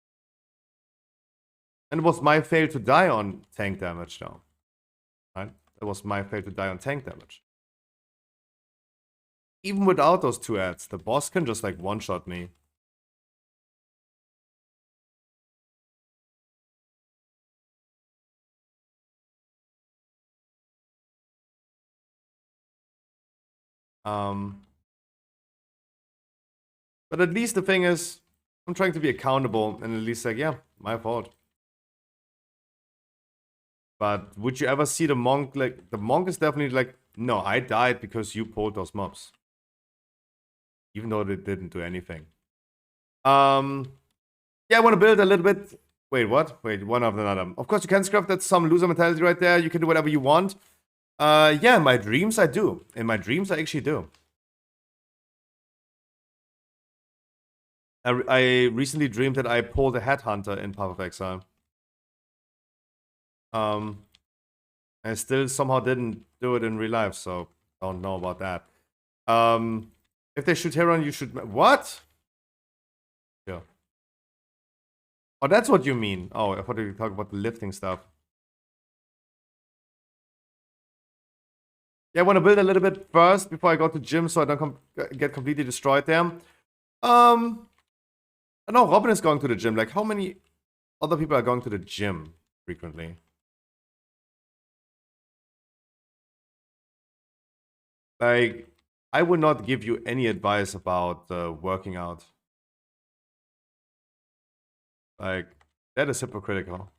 [SPEAKER 3] And it was my fail to die on tank damage now. Right? It was my fail to die on tank damage. Even without those 2 ads, the boss can just like one-shot me. But at least the thing is, I'm trying to be accountable and at least like, yeah, my fault. But would you ever see the monk, like, the monk is definitely like, no, I died because you pulled those mobs. Even though they didn't do anything. Yeah, I want to build a little bit. Wait, what? Wait, one after another. Of course, you can scrap. That's some loser mentality right there. You can do whatever you want. Yeah, in my dreams, I do. In my dreams, I actually do. I recently dreamed that I pulled a headhunter in Path of Exile. I still somehow didn't do it in real life, so don't know about that. If they shoot Heron, you should... What? Yeah. Oh, that's what you mean. Oh, I thought you were talking about the lifting stuff. Yeah, I want to build a little bit first before I go to gym so I don't get completely destroyed there. I know Robin is going to the gym. Like, how many other people are going to the gym frequently? Like, I would not give you any advice about working out. Like, that is hypocritical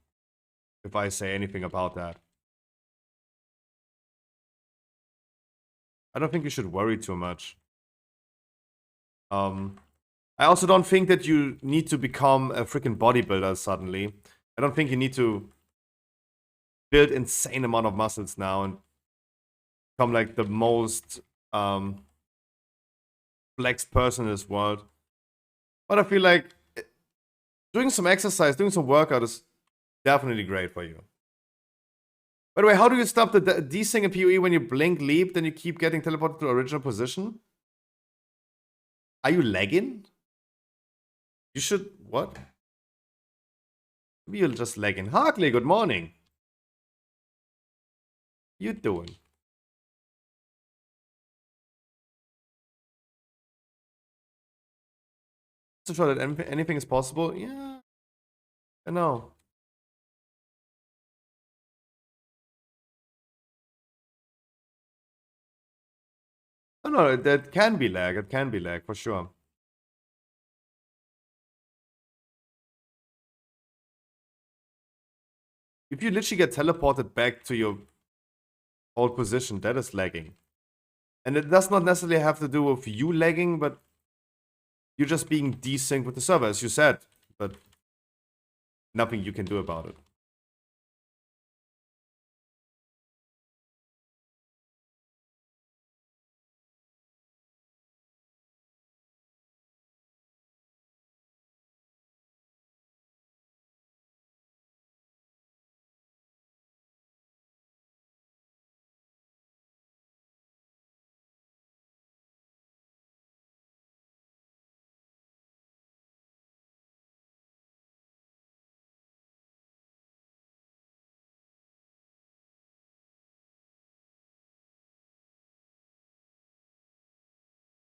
[SPEAKER 3] if I say anything about that. I don't think you should worry too much. I also don't think that you need to become a freaking bodybuilder suddenly. I don't think you need to build insane amount of muscles now and become like the most flexed person in this world. But I feel like doing some exercise, doing some workout is definitely great for you. By the way, how do you stop the desync in PoE when you blink leap, then you keep getting teleported to original position? Are you lagging? You should... What? Maybe you're just lagging. Hartley, good morning. You doing? To show that anything is possible? Yeah. I know. No, that can be lag. It can be lag, for sure. If you literally get teleported back to your old position, that is lagging. And it does not necessarily have to do with you lagging, but you're just being desynced with the server, as you said. But nothing you can do about it.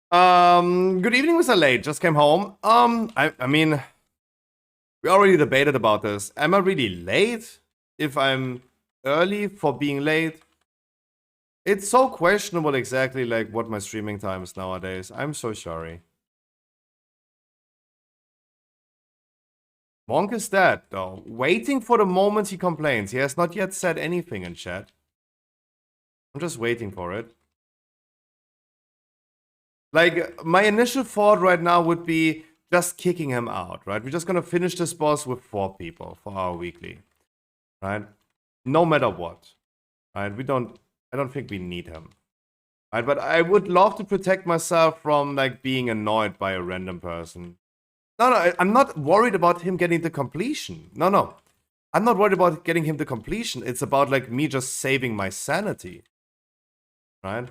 [SPEAKER 3] Good evening, Mr. Late. Just came home. I mean, we already debated about this. Am I really late if I'm early for being late? It's so questionable exactly like what my streaming time is nowadays. I'm so sorry. Monk is dead, though. Waiting for the moment he complains. He has not yet said anything in chat. I'm just waiting for it. Like, my initial thought right now would be just kicking him out, right? We're just gonna finish this boss with 4 people for our weekly, right? No matter what, right? I don't think we need him, right? But I would love to protect myself from, like, being annoyed by a random person. No, I'm not worried about him getting the completion. No. I'm not worried about getting him the completion. It's about, like, me just saving my sanity, right?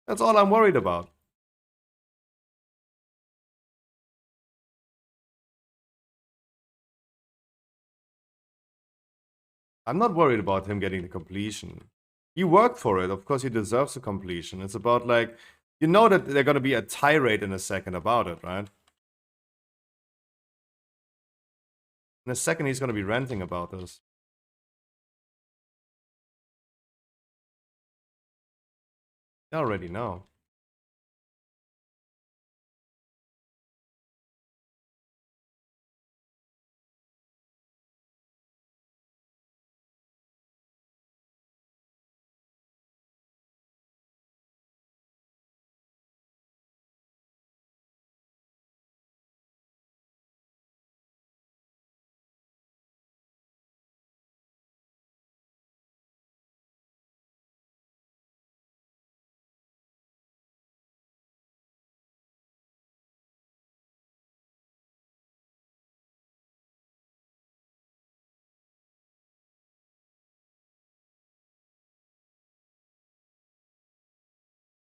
[SPEAKER 3] That's all I'm worried about. I'm not worried about him getting the completion. He worked for it. Of course, he deserves the completion. It's about, like, you know that they're going to be a tirade in a second about it, right? In a second, he's going to be ranting about this. I already know.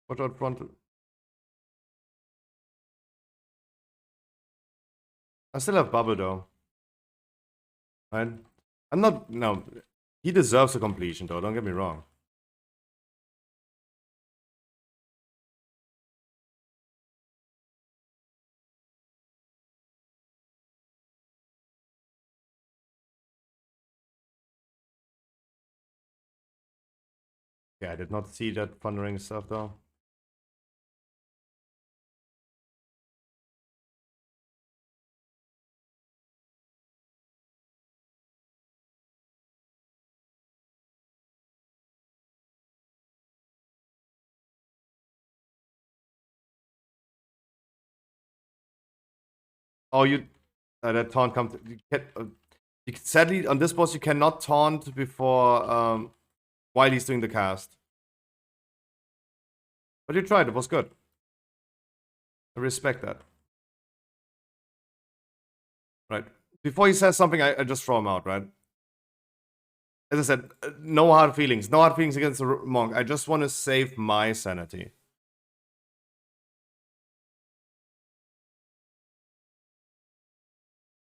[SPEAKER 3] Watch out front. I still have bubble though. Right? I'm not. No. He deserves a completion though, don't get me wrong. Yeah, I did not see that thundering stuff though. Oh, you. That taunt comes. Sadly, on this boss, you cannot taunt before. While he's doing the cast. But you tried, it was good. I respect that. Right. Before he says something, I just throw him out, right? As I said, no hard feelings. No hard feelings against the monk. I just want to save my sanity.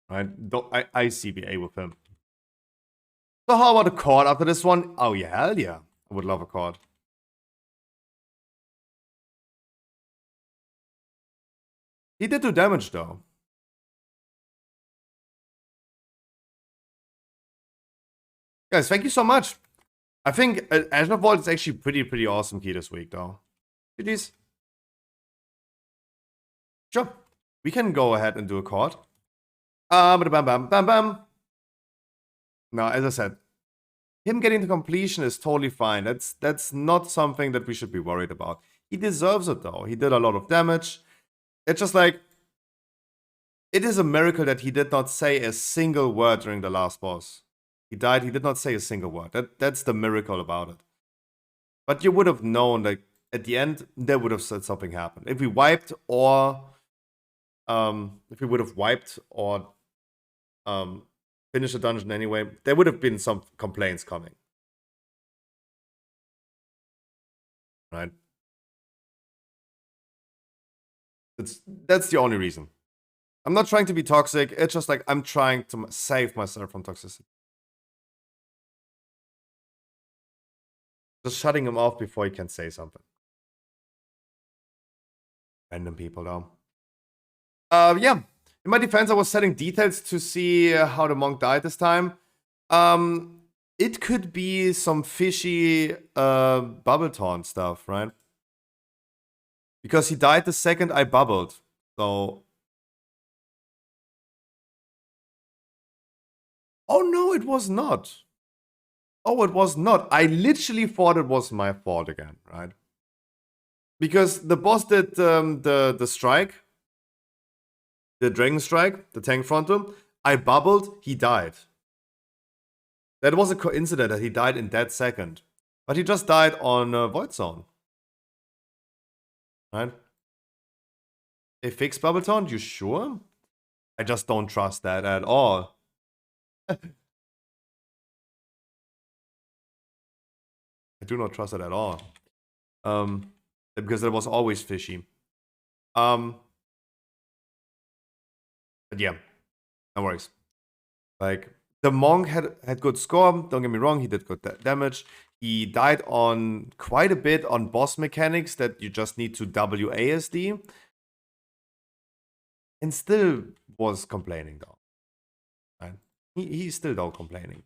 [SPEAKER 3] Right? I CBA with him. So how about a chord after this one? Oh yeah, hell yeah. I would love a chord. He did do damage though. Guys, thank you so much. I think Azure Vault is actually pretty awesome key this week though. GG's. Sure. We can go ahead and do a chord. Bam bam bam bam. Now, as I said, him getting the completion is totally fine. That's not something that we should be worried about. He deserves it though. He did a lot of damage. It's just like, it is a miracle that he did not say a single word during the last boss. He died, he did not say a single word. That's the miracle about it. But you would have known, like, at the end, there would have said something happened. If we wiped or finished the dungeon anyway, there would have been some complaints coming. Right? That's the only reason. I'm not trying to be toxic. It's just like I'm trying to save myself from toxicity. Just shutting him off before he can say something. Random people, though. Yeah. In my defense, I was setting details to see how the monk died this time. It could be some fishy bubble taunt stuff, right? Because he died the second I bubbled. So... Oh no, it was not. Oh, it was not. I literally thought it was my fault again, right? Because the boss did the strike. The Dragon Strike, the tank frontal. I bubbled, he died. That was a coincidence that he died in that second. But he just died on Void Zone. Right? They fixed Bubble Taunt? You sure? I just don't trust that at all. I do not trust it at all. Because that was always fishy. But yeah, no worries. Like, The monk had good score. Don't get me wrong, he did good damage. He died on quite a bit on boss mechanics that you just need to WASD. And still was complaining though. Right? He's still though complaining.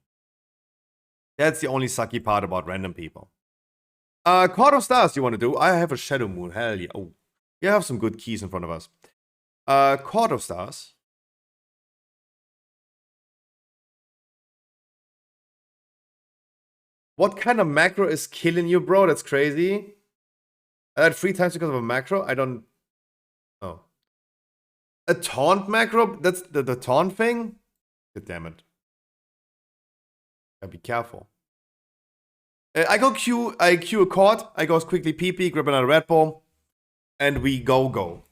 [SPEAKER 3] That's the only sucky part about random people. Court of Stars you want to do? I have a Shadow Moon. Hell yeah. Oh, you have some good keys in front of us. Court of Stars. What kind of macro is killing you, bro? That's crazy. I died 3 times because of a macro? I don't... Oh. A taunt macro? That's the taunt thing? God damn it. Gotta be careful. I Q a court. I goes quickly PP, grab another Red Bull. And we go.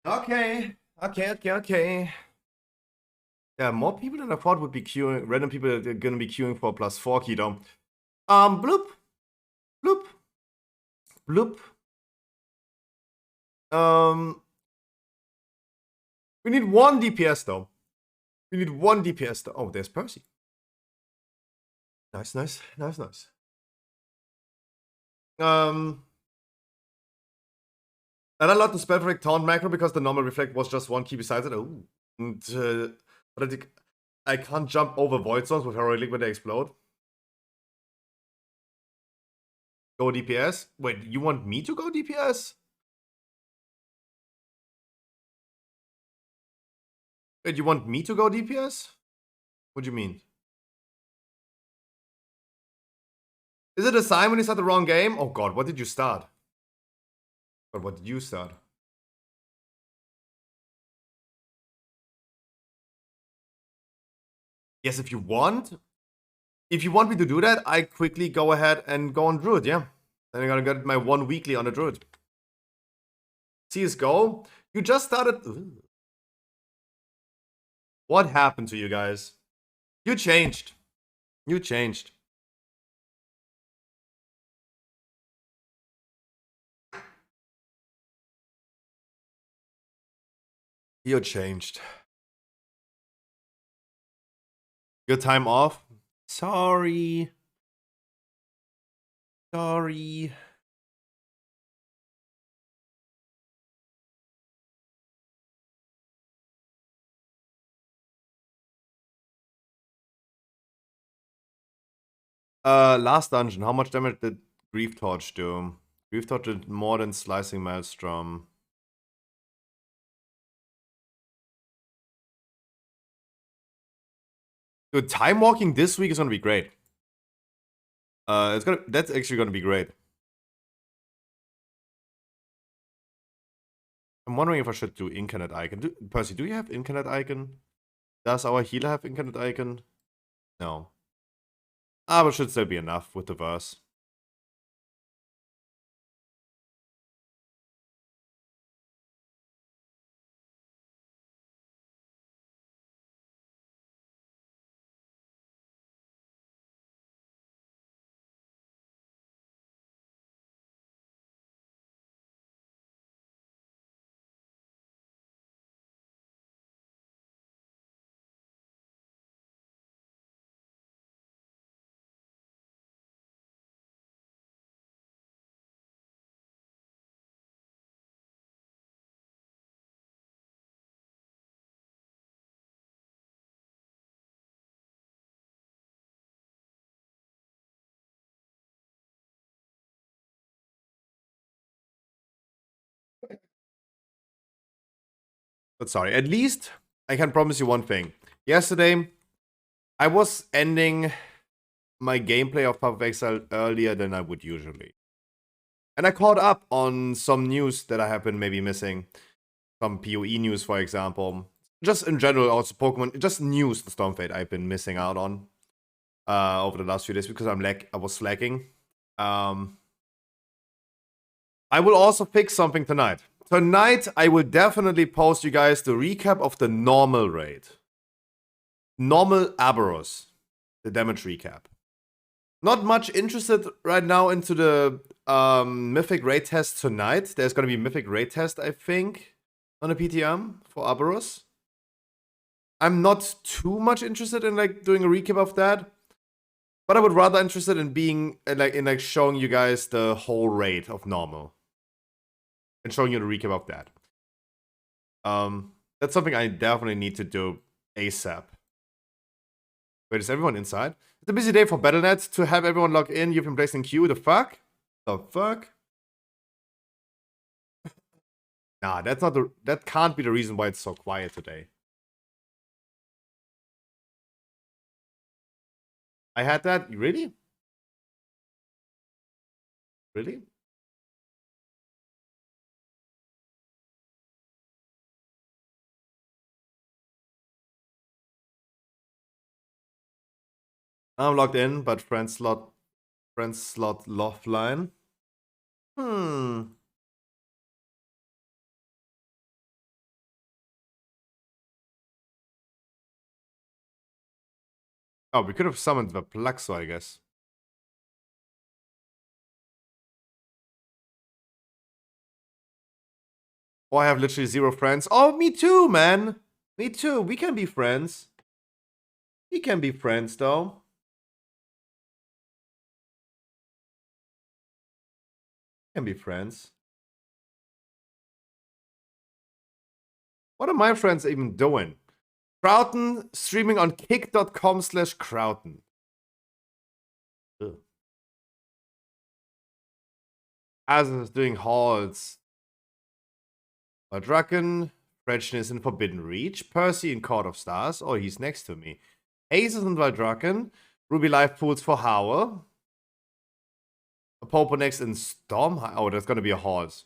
[SPEAKER 3] Okay. Yeah, more people than I thought would be queuing. Random people that are gonna be queuing for +4 key though. Bloop. Bloop. Bloop. We need 1 DPS though. We need 1 DPS though. Oh, there's Percy. Nice. And I love the spell perfect taunt macro because the normal reflect was just 1 key besides it. Oh. And, but I can't jump over void zones with heroic when they explode. Go DPS? Wait, you want me to go DPS? Wait, you want me to go DPS? What do you mean? Is it a sign when you start the wrong game? Oh god, what did you start? But what did you start? Yes, if you want me to do that, I quickly go ahead and go on Druid, yeah. Then I'm gonna get my 1 weekly on a Druid. CSGO, you just started. Ooh. What happened to you guys? You changed. You changed. You changed. Your time off? Sorry. Sorry. Last dungeon. How much damage did Grief Torch do? Grief Torch did more than Slicing Maelstrom. Dude, time walking this week is gonna be great. That's actually gonna be great. I'm wondering if I should do Incarnate Icon. Percy, do you have Incarnate Icon? Does our healer have Incarnate Icon? No. Ah, but should still be enough with the verse. But sorry, at least I can promise you one thing. Yesterday, I was ending my gameplay of Path of Exile earlier than I would usually. And I caught up on some news that I have been maybe missing. Some PoE news, for example. Just in general, also Pokemon, just news, the Stormfade I've been missing out on over the last few days because I was slacking. I will also fix something tonight. Tonight, I will definitely post you guys the recap of the normal raid. Normal Aberos. The damage recap. Not much interested right now into the Mythic raid test tonight. There's going to be Mythic raid test, I think, on the PTM for Aberos. I'm not too much interested in like doing a recap of that. But I would rather interested in being in showing you guys the whole raid of normal. And showing you the recap of that. That's something I definitely need to do ASAP. Wait, is everyone inside? It's a busy day for Battle.net to have everyone log in. You've been placed in queue. The fuck? The fuck? Nah, that can't be the reason why it's so quiet today. I had that? Really? Really? I'm logged in, but friend slot offline. Oh, we could have summoned the Plaxo, I guess. Oh, I have literally 0 friends. Oh, me too, man. Me too. We can be friends. We can be friends, though. We can be friends. What are my friends even doing? Crowton streaming on kick.com/Crowton. Azus is doing halls. Draken, Fretchen is in Forbidden Reach. Percy in Court of Stars. Oh, he's next to me. Aces and Valdraken. Ruby Life Pools for Howell. Popo next in Storm. Oh, that's gonna be a halls.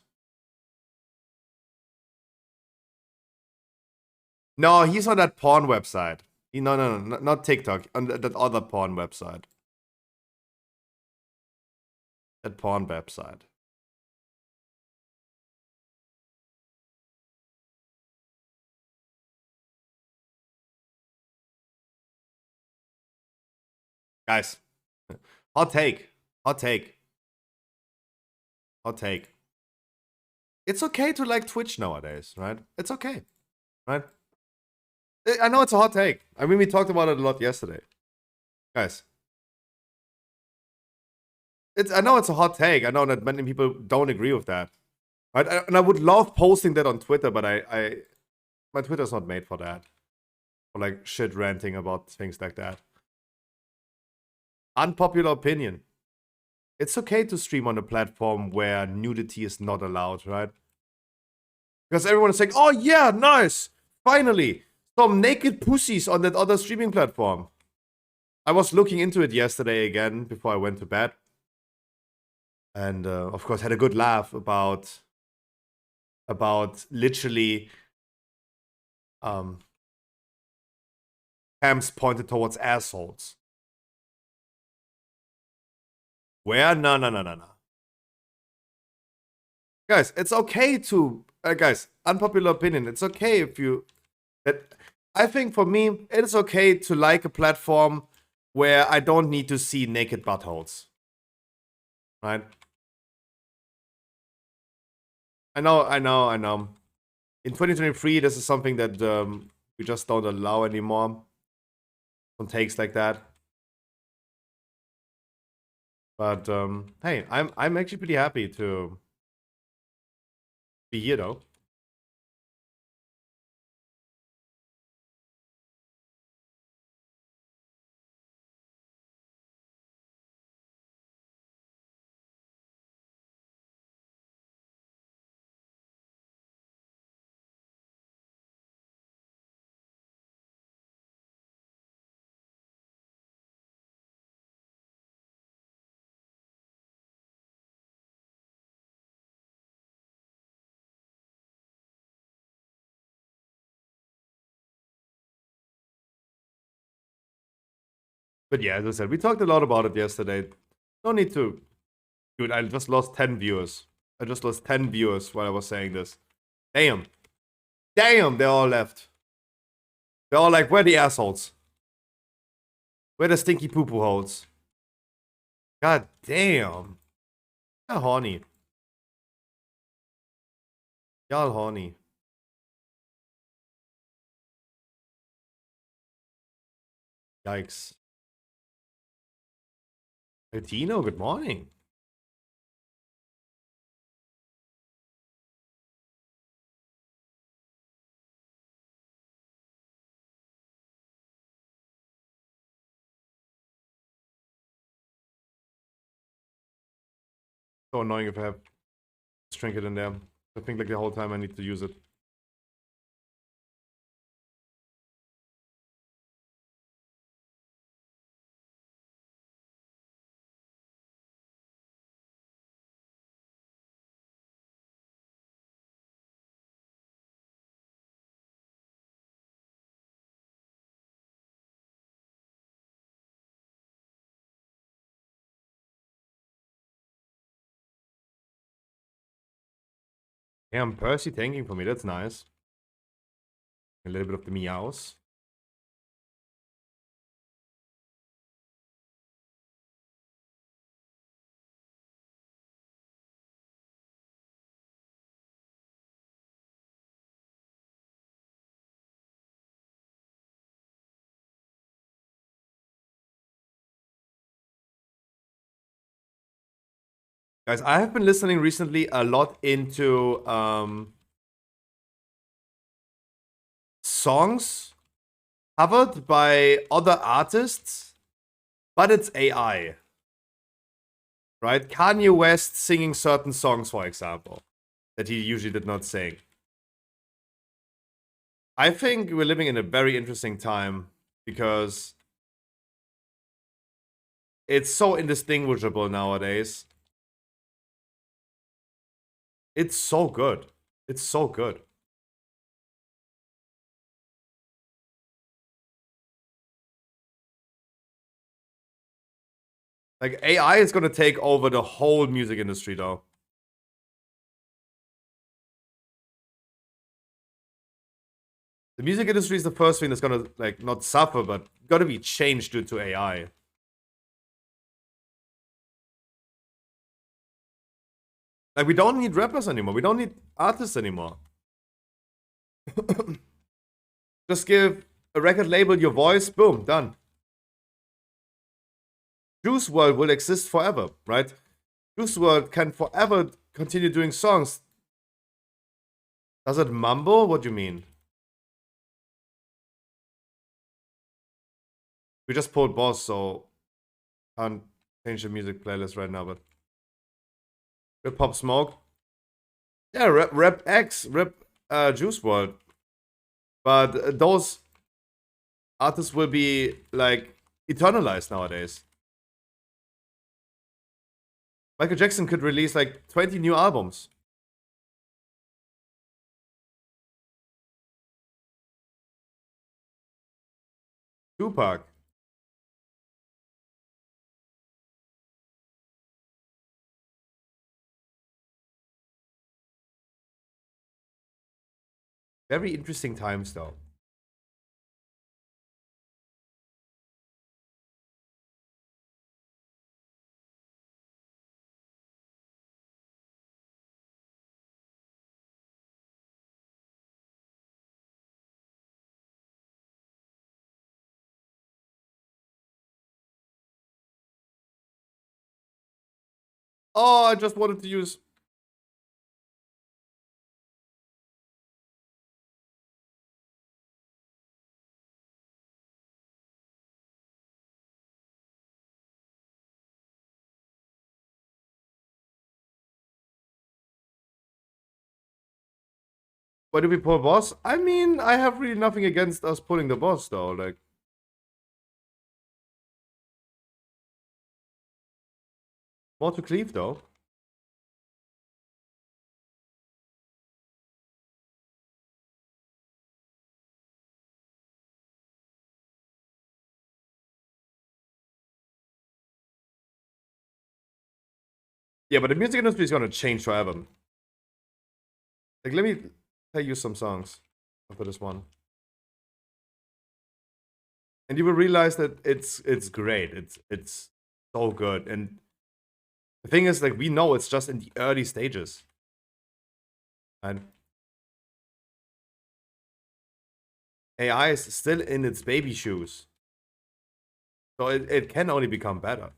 [SPEAKER 3] No, he's on that porn website. No, not TikTok. On that other porn website. That porn website. Guys, hot take. Hot take. Hot take. It's okay to like Twitch nowadays, right? It's okay, right? I know it's a hot take. I mean, we talked about it a lot yesterday. Guys, I know it's a hot take. I know that many people don't agree with that. Right? And I would love posting that on Twitter, but my Twitter's not made for that. For like shit ranting about things like that. Unpopular opinion. It's okay to stream on a platform where nudity is not allowed, right? Because everyone is saying, oh yeah, nice! Finally! Some naked pussies on that other streaming platform. I was looking into it yesterday again before I went to bed. And of course had a good laugh about literally cams pointed towards assholes. Where? No. Guys, it's okay to... guys, unpopular opinion. It's okay if you... I think for me, it's okay to like a platform where I don't need to see naked buttholes. Right? I know. In 2023, this is something that we just don't allow anymore. Some takes like that. But hey, I'm actually pretty happy to be here though. But yeah, as I said, we talked a lot about it yesterday. No need to. Dude, I just lost 10 viewers. I just lost 10 viewers while I was saying this. Damn. Damn, they all left. They're all like, where the assholes? Where the stinky poo-poo holes? God damn. Y'all horny. Y'all horny. Yikes. Tino, good morning. So annoying if I have this trinket in there. I think like the whole time I need to use it. Damn, Percy tanking for me, that's nice. A little bit of the meows. Guys, I have been listening recently a lot into songs covered by other artists, but it's AI. Right? Kanye West singing certain songs, for example, that he usually did not sing. I think we're living in a very interesting time because it's so indistinguishable nowadays. It's so good. It's so good. Like, AI is gonna take over the whole music industry, though. The music industry is the first thing that's gonna, like, not suffer, but gotta be changed due to AI. Like, we don't need rappers anymore. We don't need artists anymore. Just give a record label your voice, boom, done. Juice WRLD will exist forever, right? Juice WRLD can forever continue doing songs. Does it mumble? What do you mean? We just pulled Boss, so can't change the music playlist right now, but Rip Pop Smoke. Yeah, Rap X, Rip Juice WRLD. But those artists will be like eternalized nowadays. Michael Jackson could release like 20 new albums. Tupac. Very interesting times though. Oh, I just wanted to use... Why do we pull Boss? I mean, I have really nothing against us pulling the Boss though, like... More to Cleave though. Yeah, but the music industry is gonna change forever. Like, let me play you some songs after this one. And you will realize that it's great. It's so good. And the thing is, like, we know it's just in the early stages. And AI is still in its baby shoes. So it can only become better.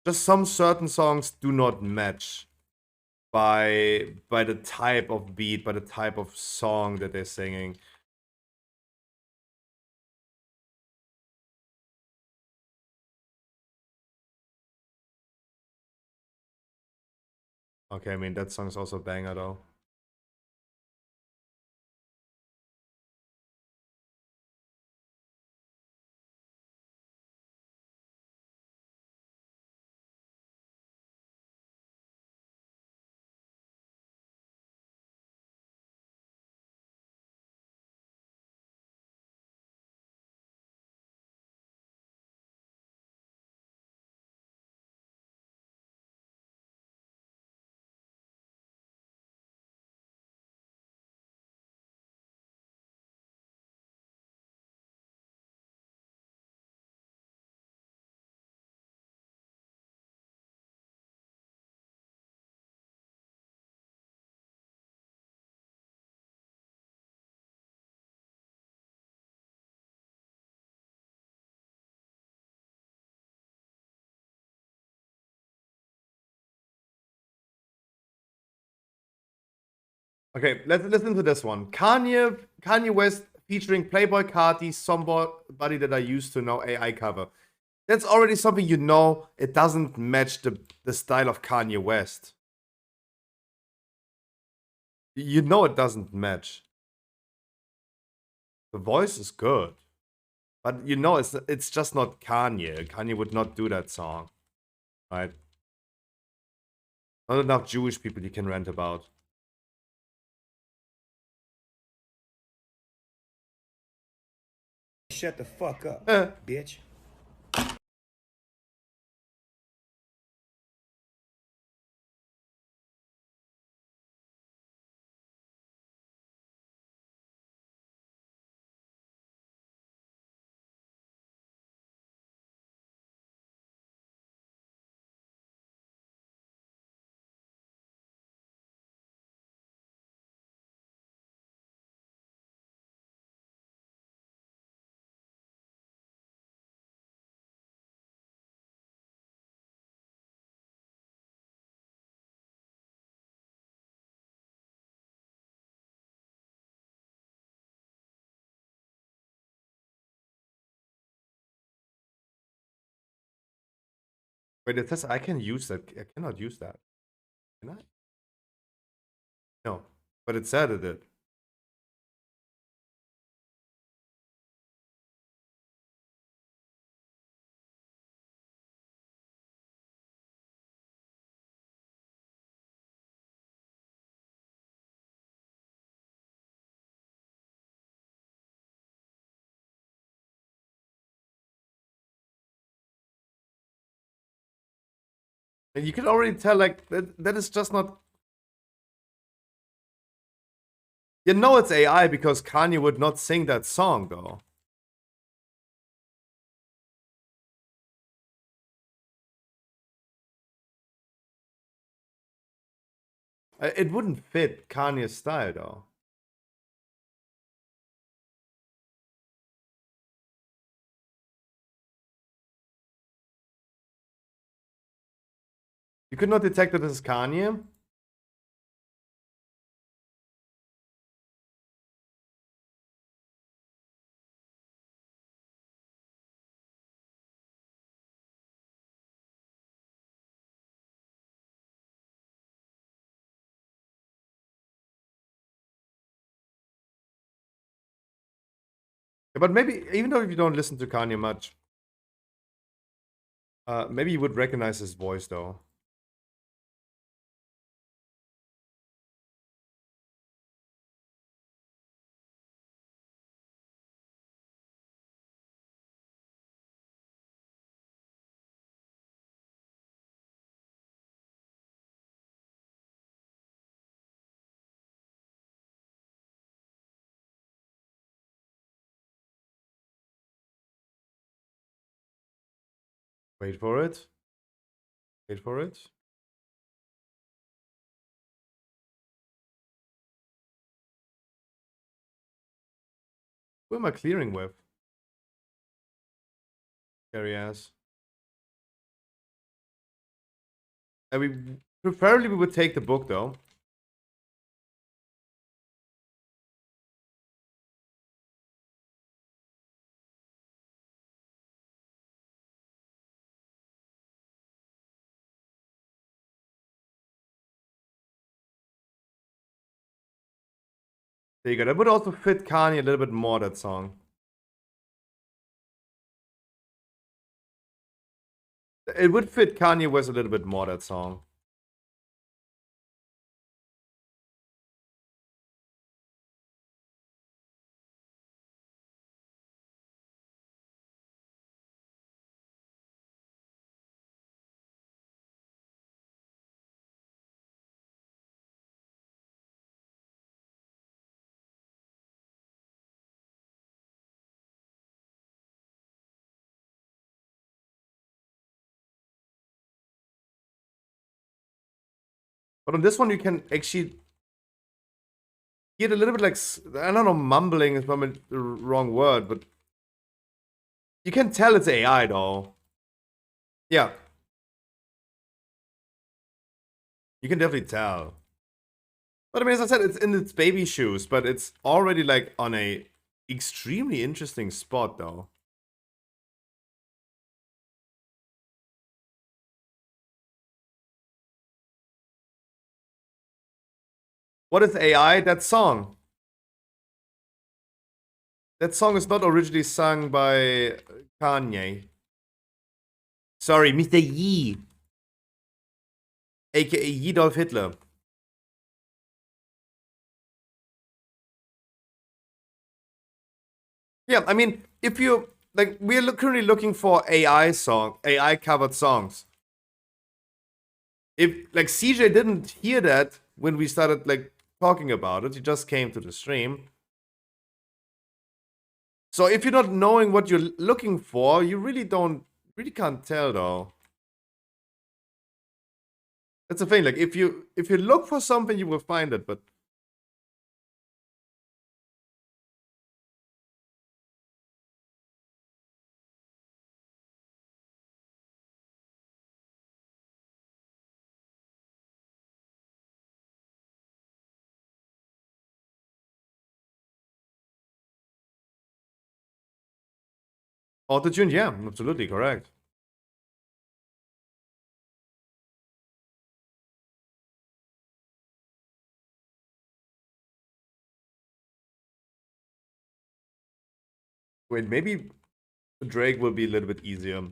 [SPEAKER 3] Just some certain songs do not match by the type of beat, by the type of song that they're singing. Okay, I mean that song's also a banger though. Okay, let's listen to this one. Kanye West featuring Playboy Carti, somebody that I used to know, AI cover. That's already something you know. It doesn't match the style of Kanye West. You know it doesn't match. The voice is good, but you know it's just not Kanye. Kanye would not do that song, right? Not enough Jewish people you can rant about.
[SPEAKER 6] Shut the fuck up, bitch.
[SPEAKER 3] Wait, it says I can use that. I cannot use that. Can I? No. But it said it did. And you can already tell, like, that is just not. You know it's AI because Kanye would not sing that song, though. It wouldn't fit Kanye's style, though. You could not detect that this is Kanye. Yeah, but maybe, even though if you don't listen to Kanye much, maybe you would recognize his voice, though. Wait for it. Wait for it. Who am I clearing with? Scary ass. And preferably we would take the book, though. There you go. That would also fit Kanye a little bit more, that song. It would fit Kanye West a little bit more, that song. But on this one, you can actually hear it a little bit like, I don't know, mumbling is probably the wrong word, but you can tell it's AI, though. Yeah. You can definitely tell. But I mean, as I said, it's in its baby shoes, but it's already like on a extremely interesting spot, though. What is AI? That song. That song is not originally sung by Kanye. Sorry, Mr. Yee. AKA Yidolf Hitler. Yeah, I mean, if you like, we're currently looking for AI covered songs. If like CJ didn't hear that when we started like talking about it, he just came to the stream. So if you're not knowing what you're looking for, you really can't tell, though. That's the thing. Like if you look for something, you will find it, but auto-tune, yeah, absolutely correct. Wait, maybe Drake will be a little bit easier.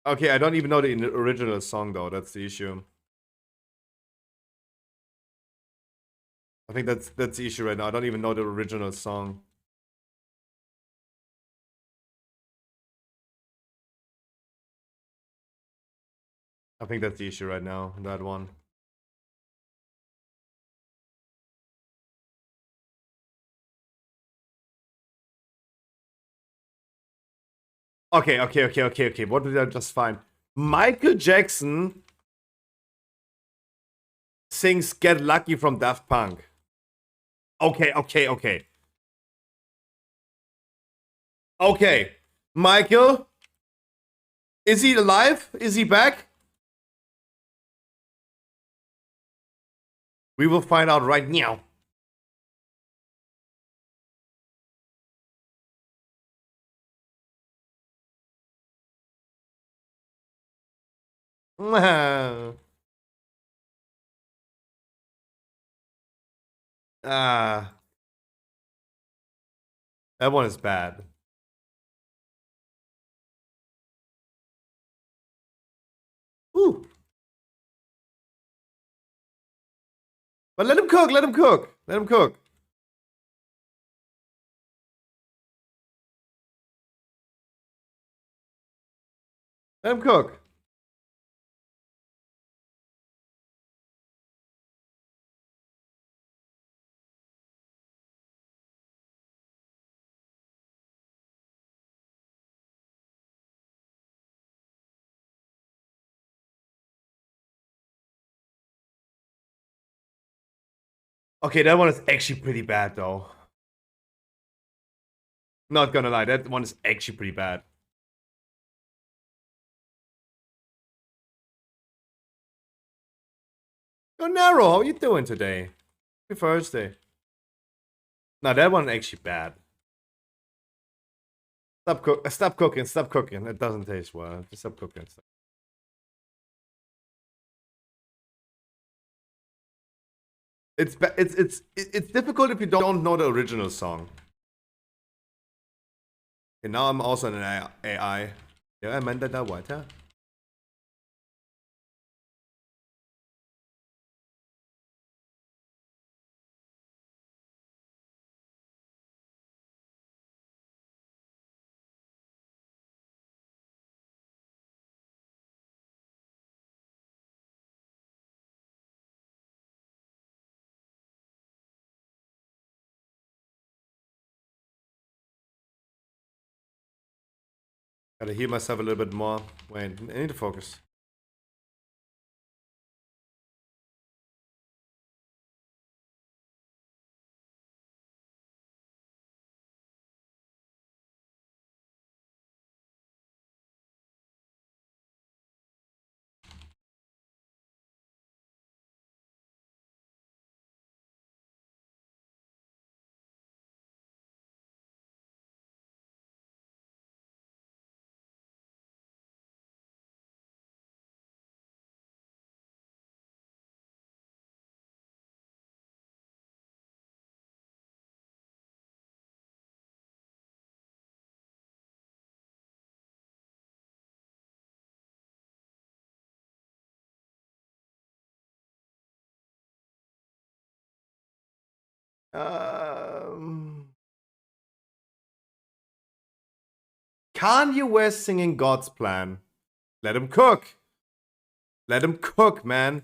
[SPEAKER 3] Okay, I don't even know the original song though. That's the issue. I think that's the issue right now. I don't even know the original song. I think that's the issue right now. That one. Okay. What did I just find? Michael Jackson sings Get Lucky from Daft Punk. Okay. Okay. Michael, is he alive? Is he back? We will find out right now. Ah, that one is bad. Ooh. But let him cook, let him cook. Let him cook. Let him cook. Okay, that one is actually pretty bad though. Not gonna lie, that one is actually pretty bad. Yo, Nero, how you doing today? Happy Thursday. No, that one actually bad. Stop cooking. It doesn't taste well. Just stop cooking. It's difficult if you don't know the original song. And now I'm also an AI. Ja, er meinte da weiter. Gotta heal myself a little bit more. Wait, I need to focus. Kanye West singing God's Plan. Let him cook. Let him cook, man.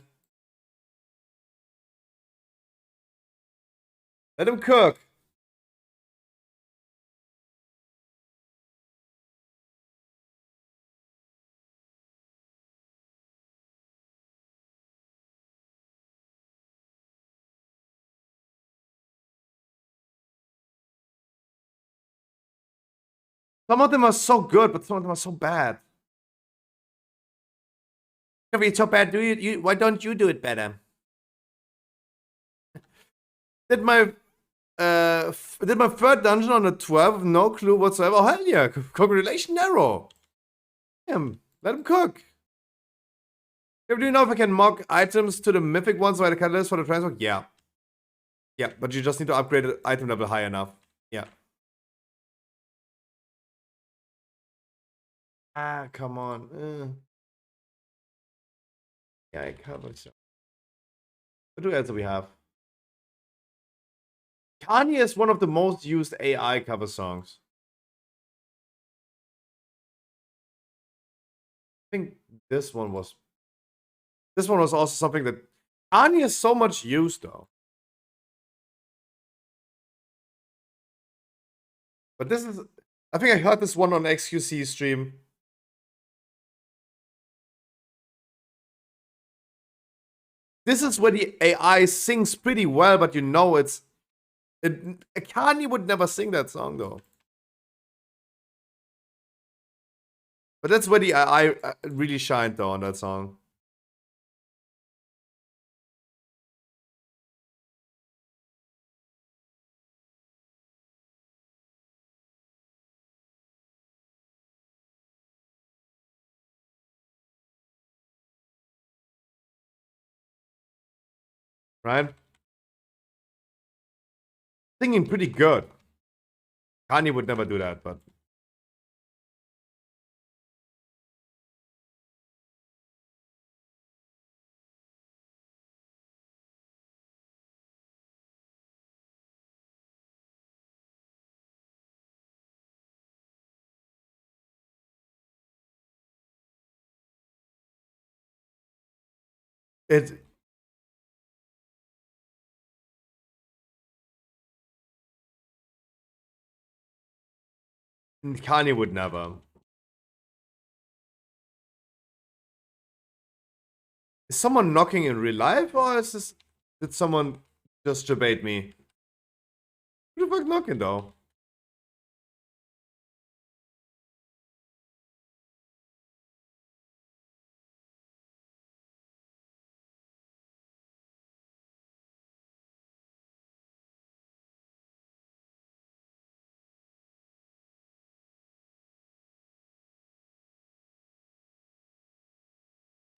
[SPEAKER 3] Let him cook. Some of them are so good, but some of them are so bad. If it's so bad, why don't you do it better? Did my third dungeon on a 12 with no clue whatsoever. Oh, hell yeah. Congratulations, Nero. Damn, let him cook. Do you know if I can mock items to the mythic ones by the catalyst for the transfer? Yeah. Yeah, but you just need to upgrade the item level high enough. Yeah. Ah, come on. Yeah, I covered so. What else do we have? Kanye is one of the most used AI cover songs. I think this one was also something that Kanye is so much used though. But this is, I think I heard this one on XQC stream. This is where the AI sings pretty well, but you know Kanye would never sing that song though. But that's where the AI really shined though on that song. Right? Singing pretty good. Kanye would never do that, but it Kanye would never. Is someone knocking in real life, or did someone just debate me? Who the fuck knocking though?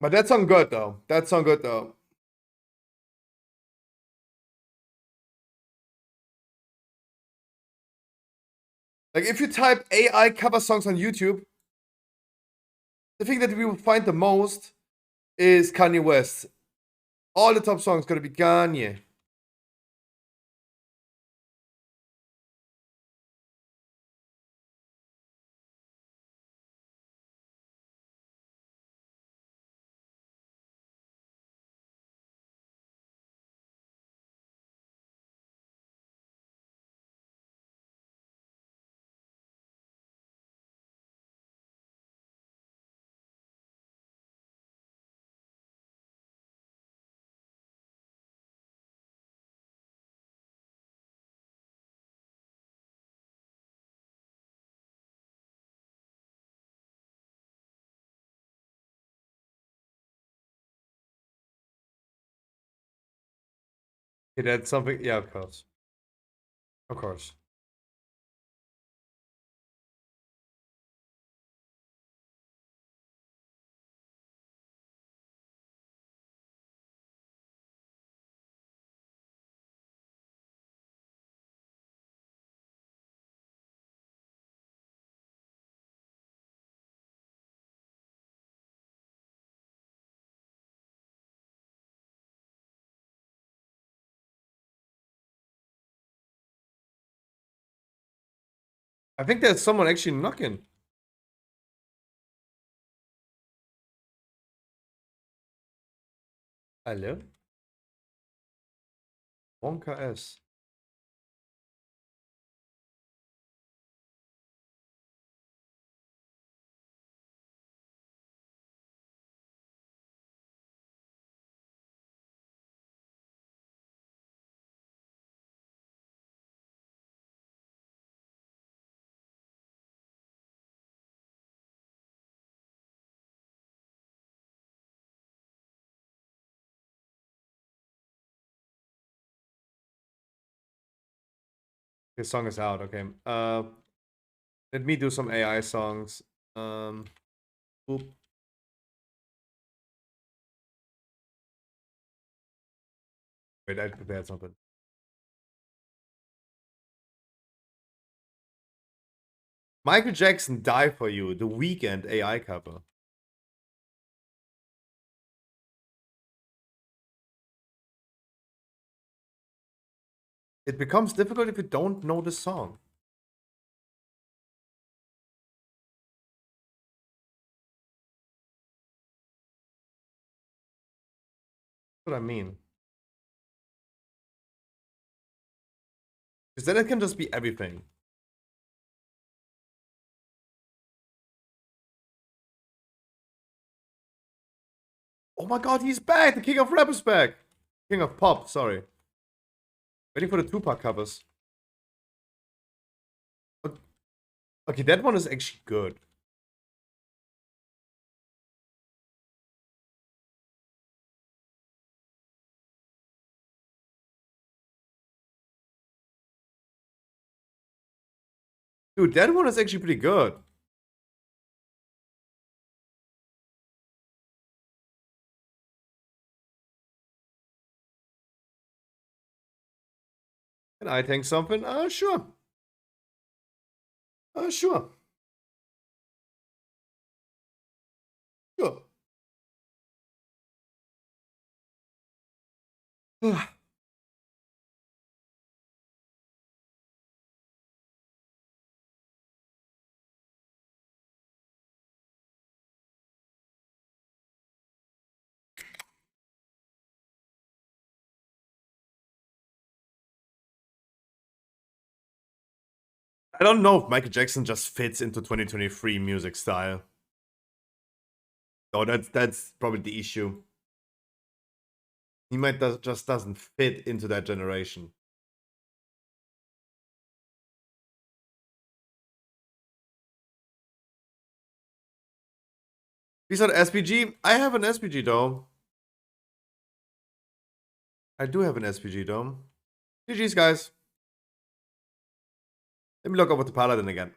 [SPEAKER 3] But that song good though. That song good though. Like if you type AI cover songs on YouTube, the thing that we will find the most is Kanye West. All the top songs gonna be Kanye. Okay, that's something. Yeah, of course. Of course. I think there's someone actually knocking. Hello? Wonka S. His song is out. Okay. Let me do some AI songs. Oop. Wait, I prepared something. Michael Jackson, Die For You, The Weeknd AI cover. It becomes difficult if you don't know the song. That's what I mean. Because then it can just be everything. Oh my god, he's back! The king of rap is back! King of pop, sorry. Waiting for the Tupac covers. Okay, that one is actually good. Dude, that one is actually pretty good. Can I think something? Sure. Sure. Sure. I don't know if Michael Jackson just fits into 2023 music style. Oh, that's probably the issue. He might just doesn't fit into that generation. We said SPG. I have an SPG though. I do have an SPG though. GG's, guys. Let me look over the Paladin again.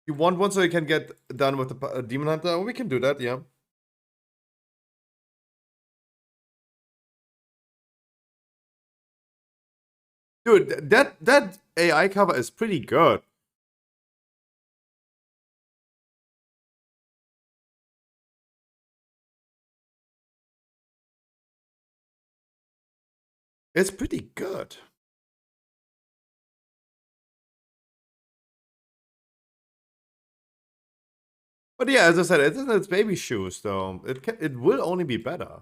[SPEAKER 3] You want one so you can get done with the Demon Hunter? Oh, we can do that, yeah. Dude, that AI cover is pretty good. It's pretty good. But yeah, as I said, it's baby shoes though. It will only be better.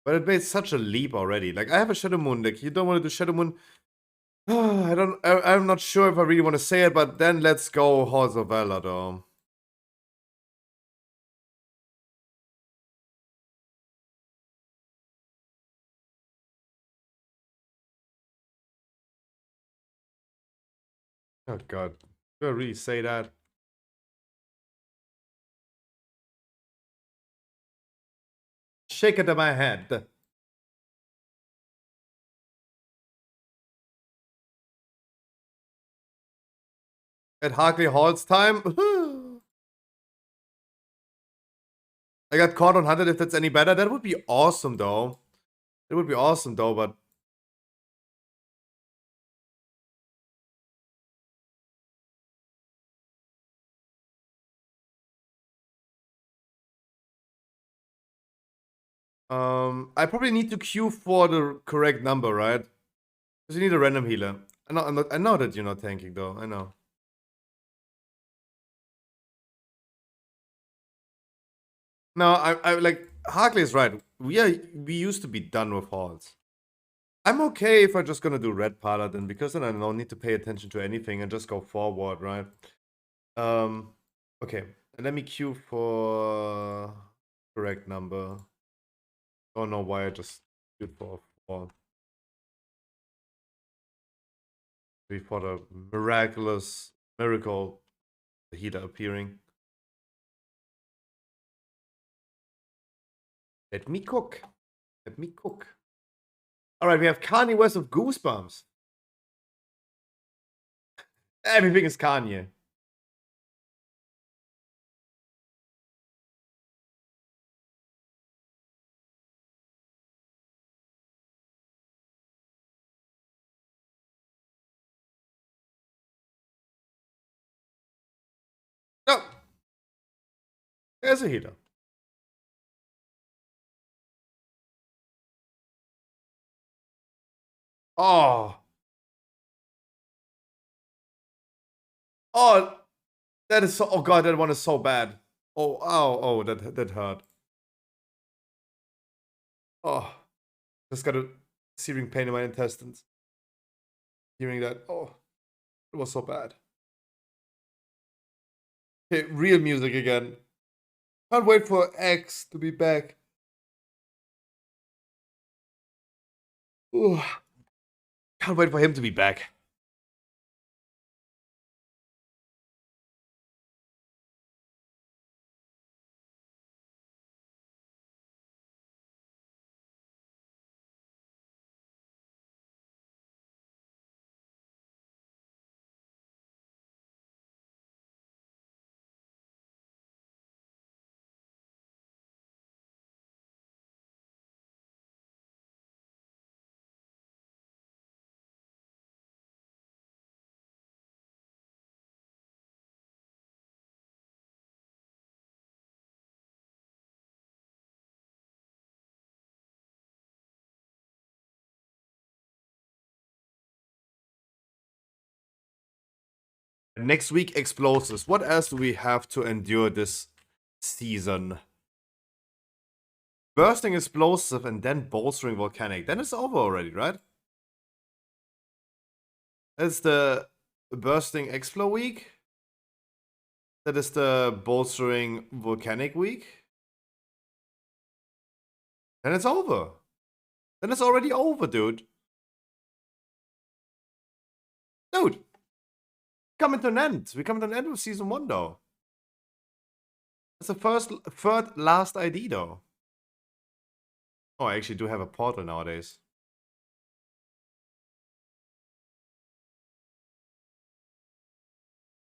[SPEAKER 3] But it made such a leap already. Like I have a Shadow Moon deck. You don't want to do Shadow Moon. I'm not sure if I really want to say it, but then let's go Halls of Valor though. Oh god. Do I really say that? Shake it in my head. At Harkley Hall's time. I got caught on 100 if that's any better. That would be awesome though. It would be awesome though, but I probably need to queue for the correct number, right? Because you need a random healer. I know that you're not tanking though. I know. No, I like Harkley is right. We used to be done with halls. I'm okay if I'm just gonna do red paladin because then I don't need to pay attention to anything and just go forward, right? Okay. Let me queue for correct number. Don't know why I just queued for 4. Before the miracle, the healer appearing. Let me cook. Let me cook. All right, we have Kanye West of Goosebumps. Everything is Kanye. No, there's a heater. Oh, oh, that is so. Oh god, that one is so bad. Oh, that hurt. Oh, just got a searing pain in my intestines. Hearing that, oh, it was so bad. Okay, real music again. Can't wait for X to be back. Ooh, can't wait for him to be back. Next week, explosives. What else do we have to endure this season? Bursting explosive and then bolstering volcanic. Then it's over already, right? That's the bursting explo week. That is the bolstering volcanic week. Then it's over. Then it's already over, dude. Dude. Coming to an end. We come to an end with season 1 though. It's the third last ID though. Oh, I actually do have a portal nowadays.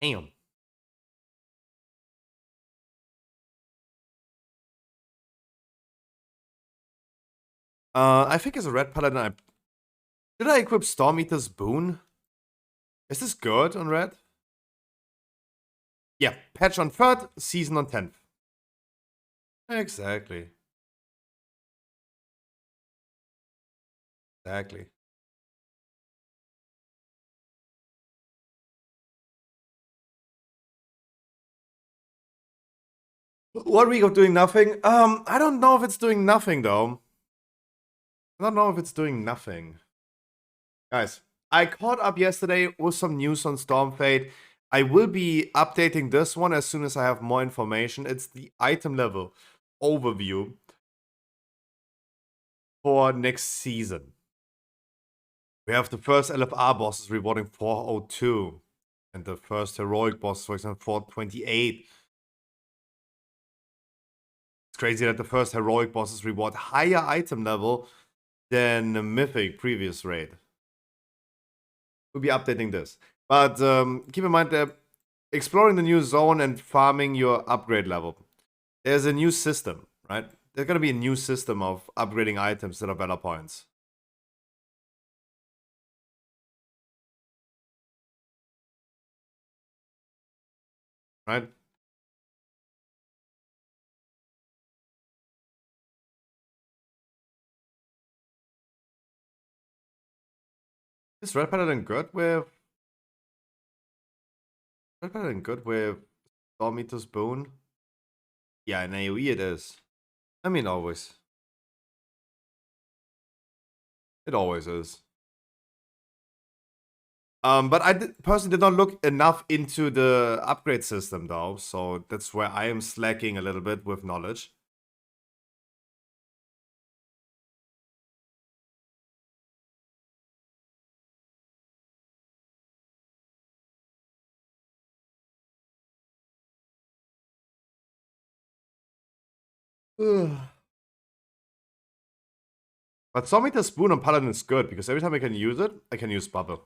[SPEAKER 3] Damn. I think as a red paladin, did I equip Storm Eater's boon? Is this good on red? Yeah, patch on 3rd, season on 10th. Exactly. Exactly. One week of doing nothing. I don't know if it's doing nothing though. I don't know if it's doing nothing. Guys, I caught up yesterday with some news on Stormfade. I will be updating this one as soon as I have more information. It's the item level overview for next season. We have the first LFR bosses rewarding 402. And the first heroic boss, for example, 428. It's crazy that the first heroic bosses reward higher item level than the mythic previous raid. We'll be updating this. But keep in mind that exploring the new zone and farming your upgrade level. There's a new system, right? There's going to be a new system of upgrading items that are Valor points. Right? Is Red Paladin good with... Red Paladin good with Storm Eater's Boon? Yeah, in AoE it is. I mean, always. It always is. But I personally did not look enough into the upgrade system though, so that's where I am slacking a little bit with knowledge. But Zombie Spoon on Paladin is good, because every time I can use it, I can use Bubble.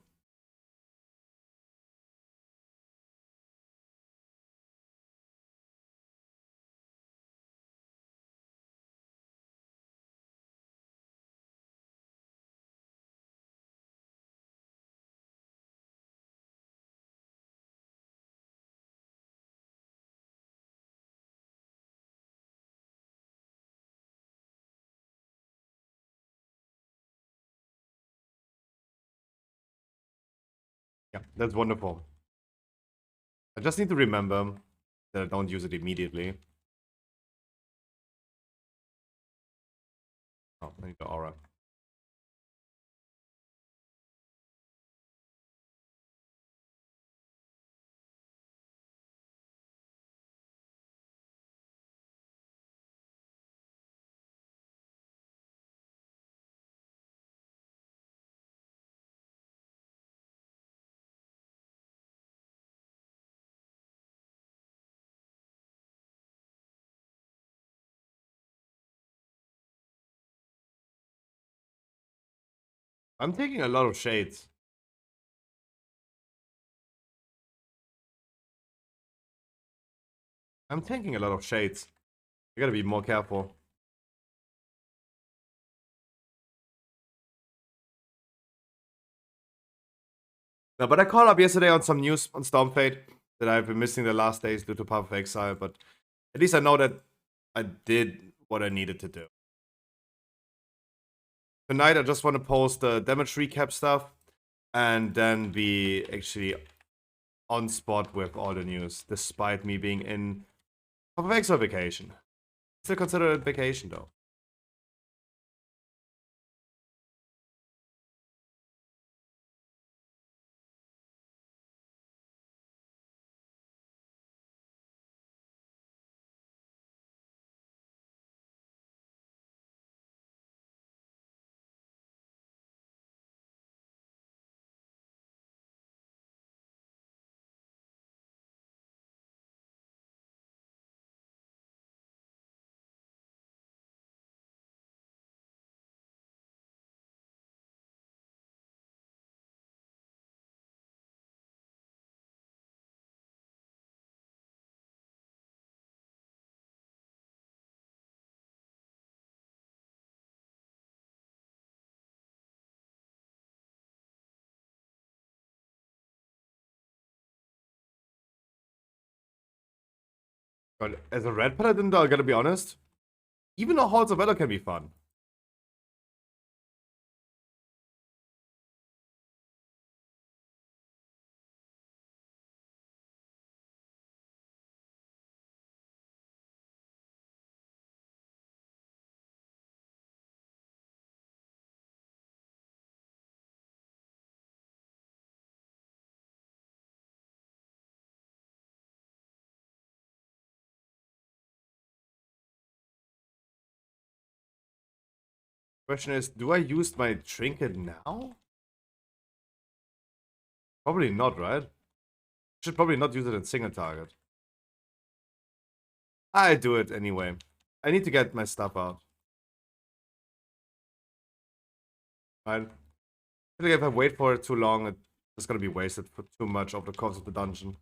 [SPEAKER 3] Yeah, that's wonderful. I just need to remember that I don't use it immediately. Oh, I need the aura. I'm taking a lot of shades. I'm taking a lot of shades. I gotta be more careful. No, but I called up yesterday on some news on Stormfade that I've been missing the last days due to Path of Exile, but at least I know that I did what I needed to do. Tonight I just want to post the damage recap stuff, and then be actually on spot with all the news, despite me being in Path of Exile vacation. Still consider it vacation though. But as a red paladin though, I gotta be honest, even a Halls of Valor can be fun. Question is, do I use my trinket now? Probably not, right? Should probably not use it in single target. I do it anyway. I need to get my stuff out. Right? I feel like if I wait for it too long, it's gonna be wasted for too much of the course of the dungeon.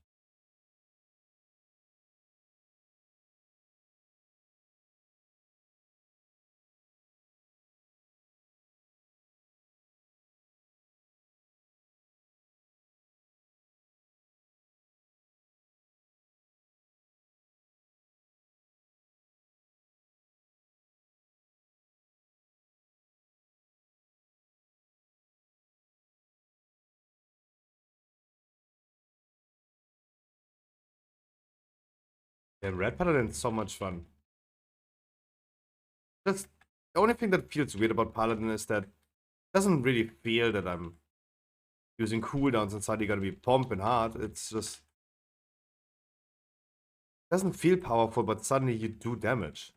[SPEAKER 3] Yeah, Red Paladin is so much fun. That's the only thing that feels weird about Paladin is that it doesn't really feel that I'm using cooldowns and suddenly gonna be pumping hard. It's just doesn't feel powerful, but suddenly you do damage.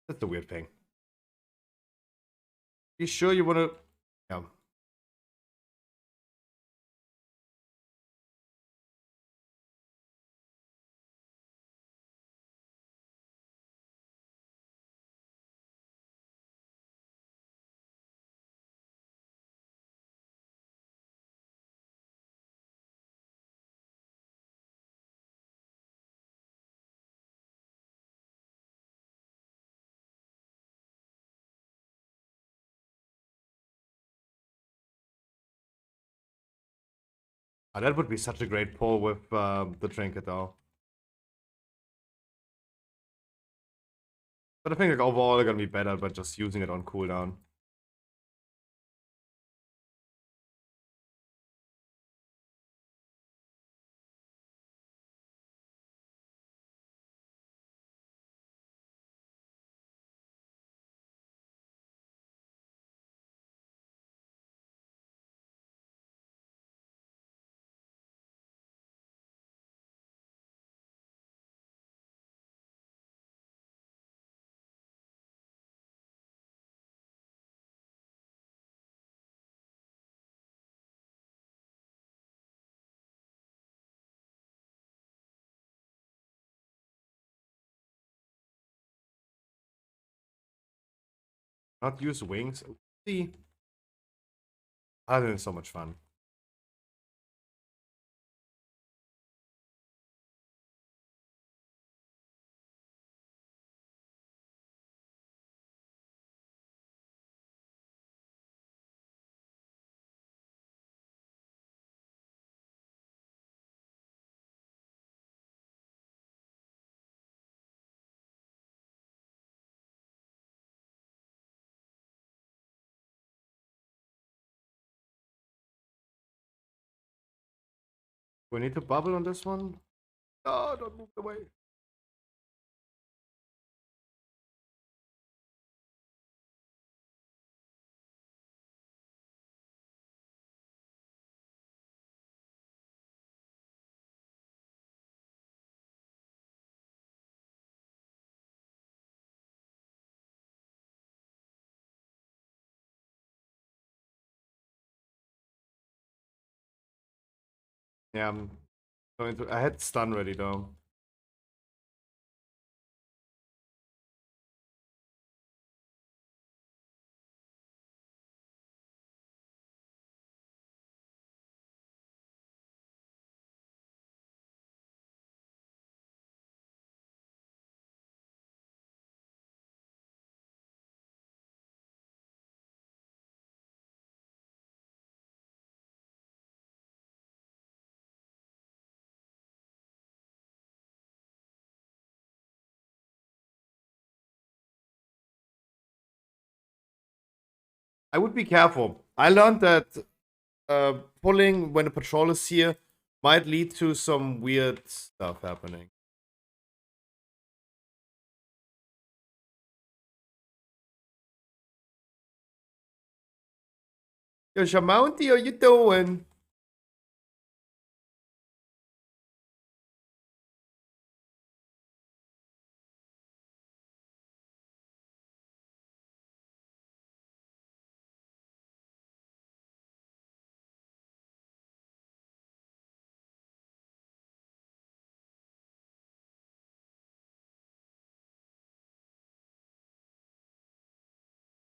[SPEAKER 3] That's the weird thing. You sure you wanna? Yeah. That would be such a great pull with the trinket, though. But I think like overall they're gonna be better, but just using it on cooldown. Not use wings. See, that is so much fun. We need to bubble on this one. Oh, don't move away. Yeah, I'm going to. I had stun ready though. I would be careful. I learned that pulling when a patrol is here might lead to some weird stuff happening. Yo, Shamounty, how you doing?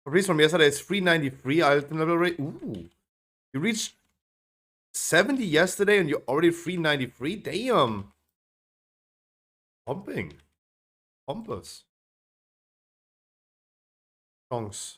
[SPEAKER 3] Reach from yesterday is 393 item level rate. Ooh. You reached 70 yesterday and you're already 393? Damn. Pumping. Pompous. Songs.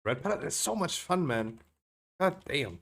[SPEAKER 3] Red palette is so much fun, man. God damn.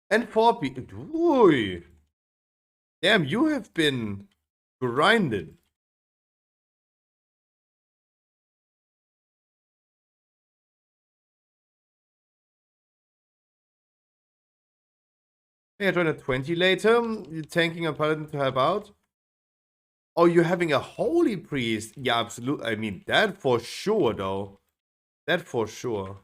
[SPEAKER 3] And 4 Ui. Damn, you have been grinding. Yeah, join a 20 later. You're tanking a paladin to help out. Oh, you're having a holy priest. Yeah, absolutely. I mean, that for sure, though. That for sure.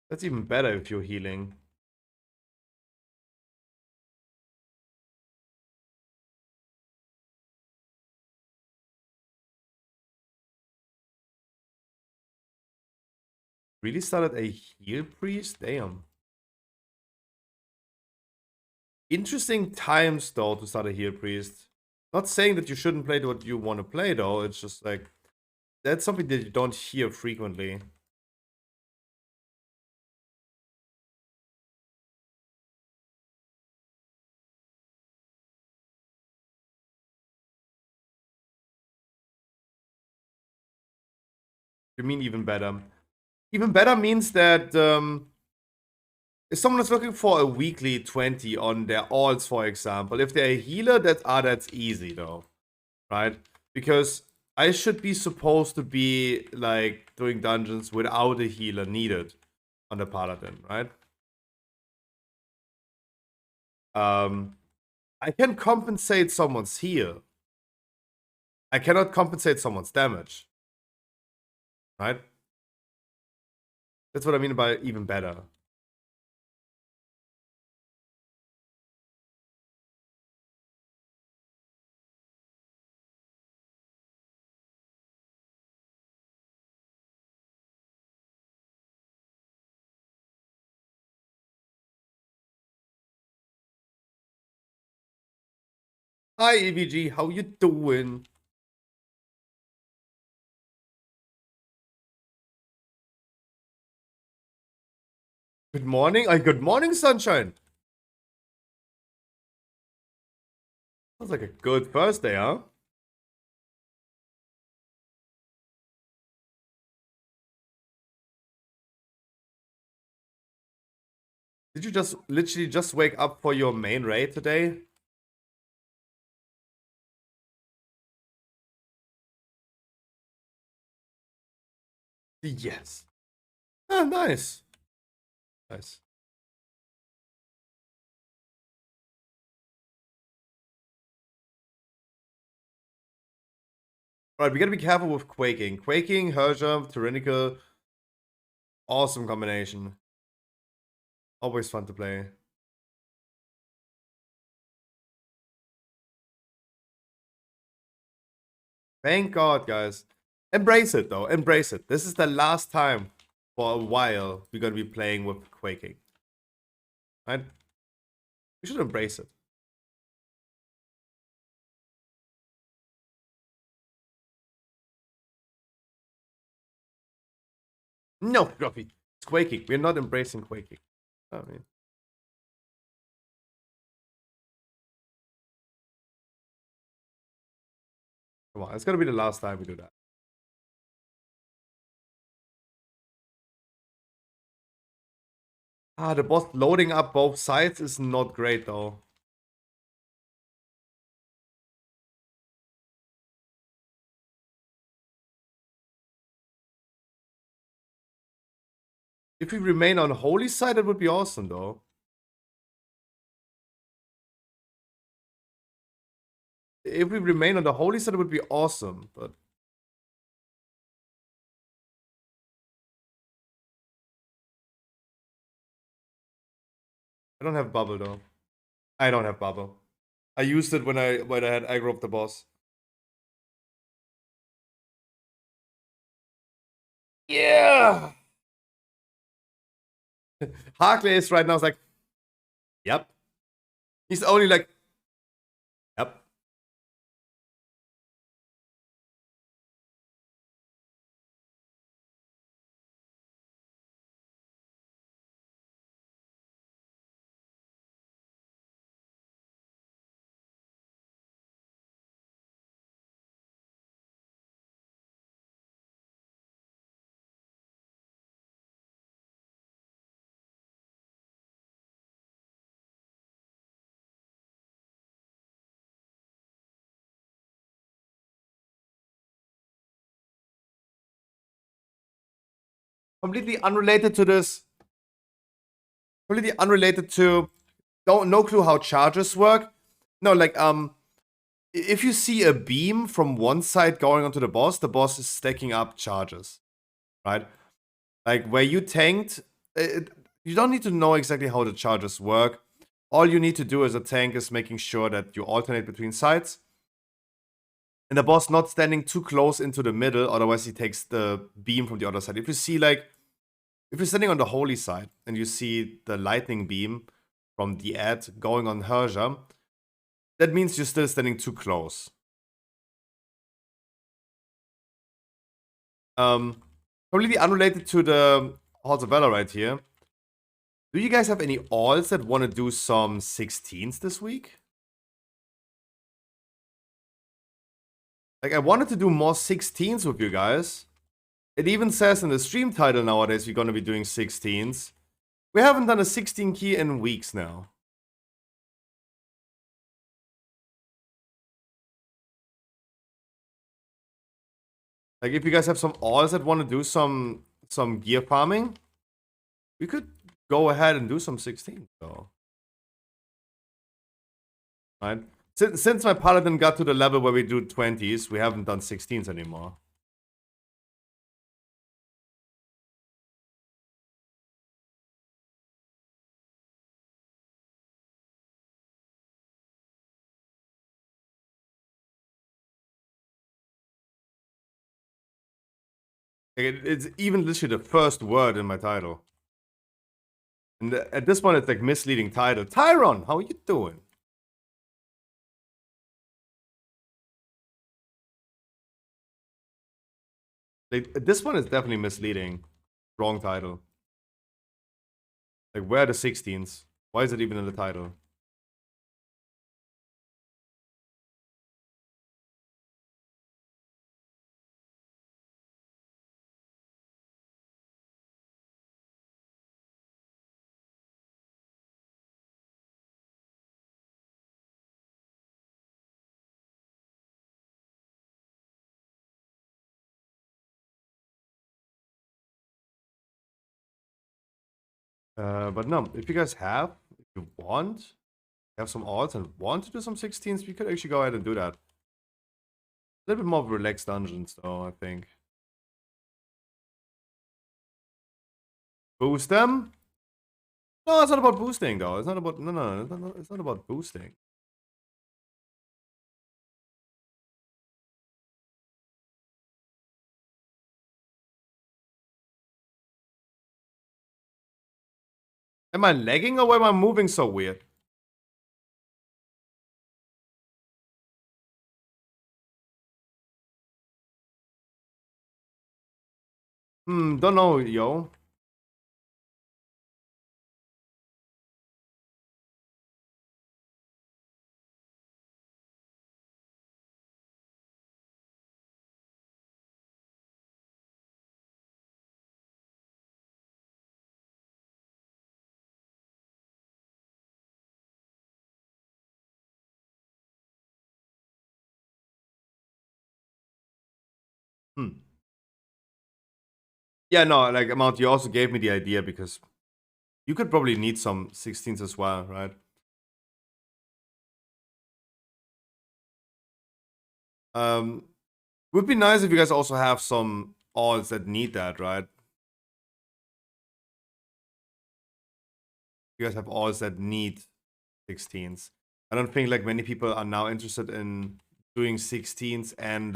[SPEAKER 3] That's even better if you're healing. Really started a heal priest? Damn. Interesting times, though, to start a heal priest. Not saying that you shouldn't play what you want to play, though. It's just like, that's something that you don't hear frequently. You mean even better? Even better means that if someone is looking for a weekly 20 on their alts, for example, if they're a healer, that's easy though, right? Because I should be supposed to be like doing dungeons without a healer needed on the paladin, right? I can compensate someone's heal. I cannot compensate someone's damage, right? That's what I mean by even better. Hi EVG, how you doing? Good morning. Good morning, sunshine. Sounds like a good first day, huh? Did you just literally just wake up for your main raid today? Yes. Ah, nice. Nice. Alright, we gotta be careful with Quaking. Quaking, Herja, Tyrannical. Awesome combination. Always fun to play. Thank God, guys. Embrace it, though. Embrace it. This is the last time for a while we're gonna be playing with Quaking. Right? We should embrace it. No, Fluffy. It's Quaking. We're not embracing Quaking. I mean. Come on, it's gonna be the last time we do that. Ah, the boss loading up both sides is not great, though. If we remain on holy side, that would be awesome, though. If we remain on the holy side, it would be awesome, but... I don't have bubble, though. I don't have bubble. I used it when I had aggro of the boss. Yeah! Harkley is right now is like, yep. He's only like, yep. completely unrelated to this. Completely unrelated to. No clue how charges work. No, like if you see a beam from one side going onto the boss is stacking up charges, right? Like where you tanked, you don't need to know exactly how the charges work. All you need to do as a tank is making sure that you alternate between sides. And the boss not standing too close into the middle, otherwise he takes the beam from the other side. If you see like, if you're standing on the holy side and you see the lightning beam from the ad going on Herja, that means you're still standing too close. Completely unrelated to the Halls of Valor right here. Do you guys have any alls that want to do some 16s this week? Like, I wanted to do more 16s with you guys. It even says in the stream title nowadays we're going to be doing 16s. We haven't done a 16 key in weeks now. Like, if you guys have some alls that want to do some gear farming, we could go ahead and do some 16s though. Right? Since my paladin got to the level where we do 20s, we haven't done 16s anymore. Like, it's even literally the first word in my title. And at this point, it's like misleading title. Tyron, how are you doing? Like, this one is definitely misleading. Wrong title. Like, where are the 16s? Why is it even in the title? But no, if you guys have, if you want, have some alts and want to do some 16s, we could actually go ahead and do that. A little bit more relaxed dungeons, though, I think. Boost them? No, it's not about boosting, though. It's not about... No, it's not about boosting. Am I lagging or am I moving so weird? Don't know, yo. Yeah, no, like, Amount, you also gave me the idea because you could probably need some 16s as well, right? Would be nice if you guys also have some alls that need that, right? You guys have alls that need 16s. I don't think like many people are now interested in doing 16s, and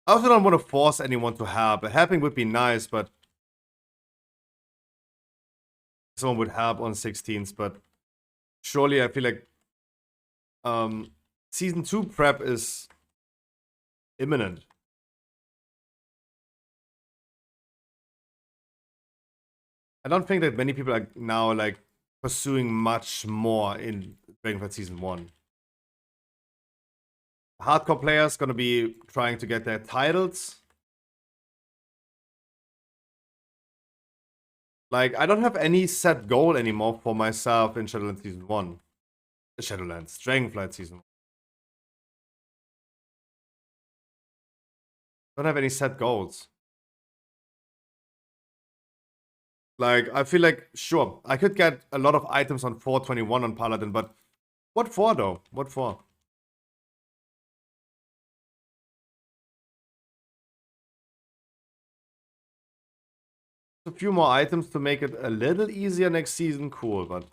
[SPEAKER 3] I also don't want to force anyone to help. Helping would be nice, but someone would help on 16s, but surely I feel like season 2 prep is imminent. I don't think that many people are now like pursuing much more in Dragonflight Season 1. Hardcore players gonna be trying to get their titles. Like, I don't have any set goal anymore for myself in Shadowlands Season 1. Shadowlands, Dragonflight Season 1. Don't have any set goals. Like, I feel like, sure, I could get a lot of items on 421 on Paladin, but what for though? What for? A few more items to make it a little easier next season, cool, but...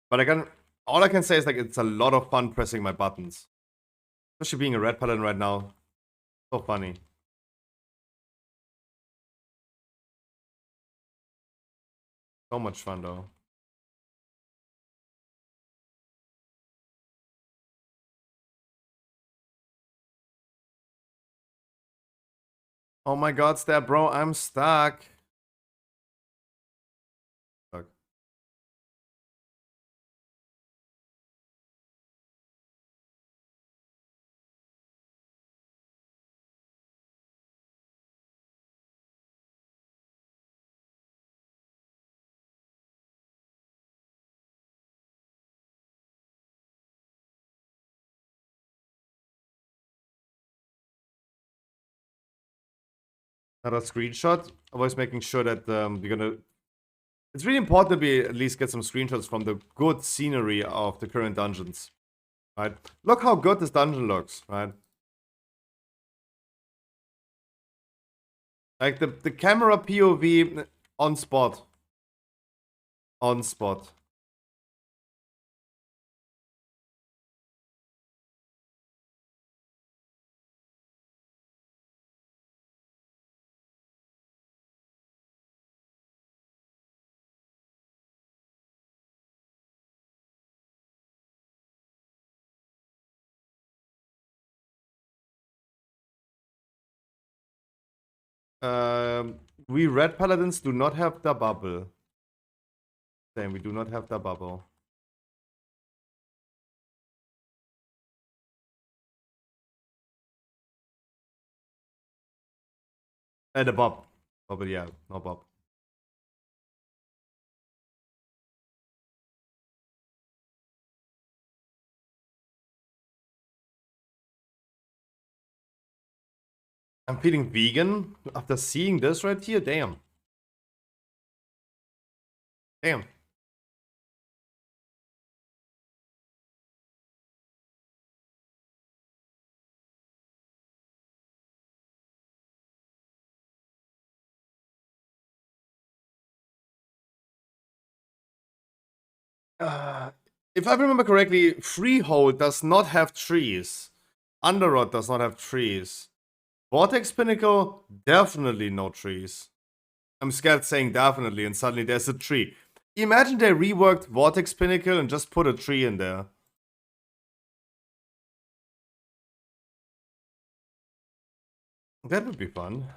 [SPEAKER 3] But all I can say is like, it's a lot of fun pressing my buttons. Especially being a red paladin right now. So funny. So much fun though. Oh my god, Stab, bro, I'm stuck. Fuck. Another screenshot. Always making sure that we're gonna... It's really important that we at least get some screenshots from the good scenery of the current dungeons. Right? Look how good this dungeon looks, right? Like the camera POV on spot. On spot. We red paladins do not have the bubble. Same, we do not have the bubble. The bob. Bubble, yeah, no bob. I'm feeling vegan after seeing this right here. Damn. Damn. If I remember correctly, Freehold does not have trees. Underrot does not have trees. Vortex Pinnacle, definitely no trees. I'm scared saying definitely, and suddenly there's a tree. Imagine they reworked Vortex Pinnacle and just put a tree in there. That would be fun.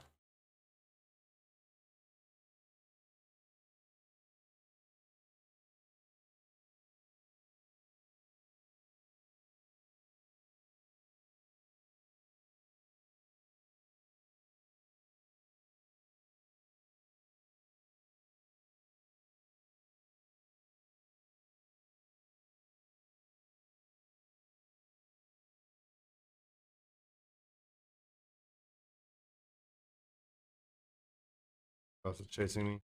[SPEAKER 3] Also chasing me.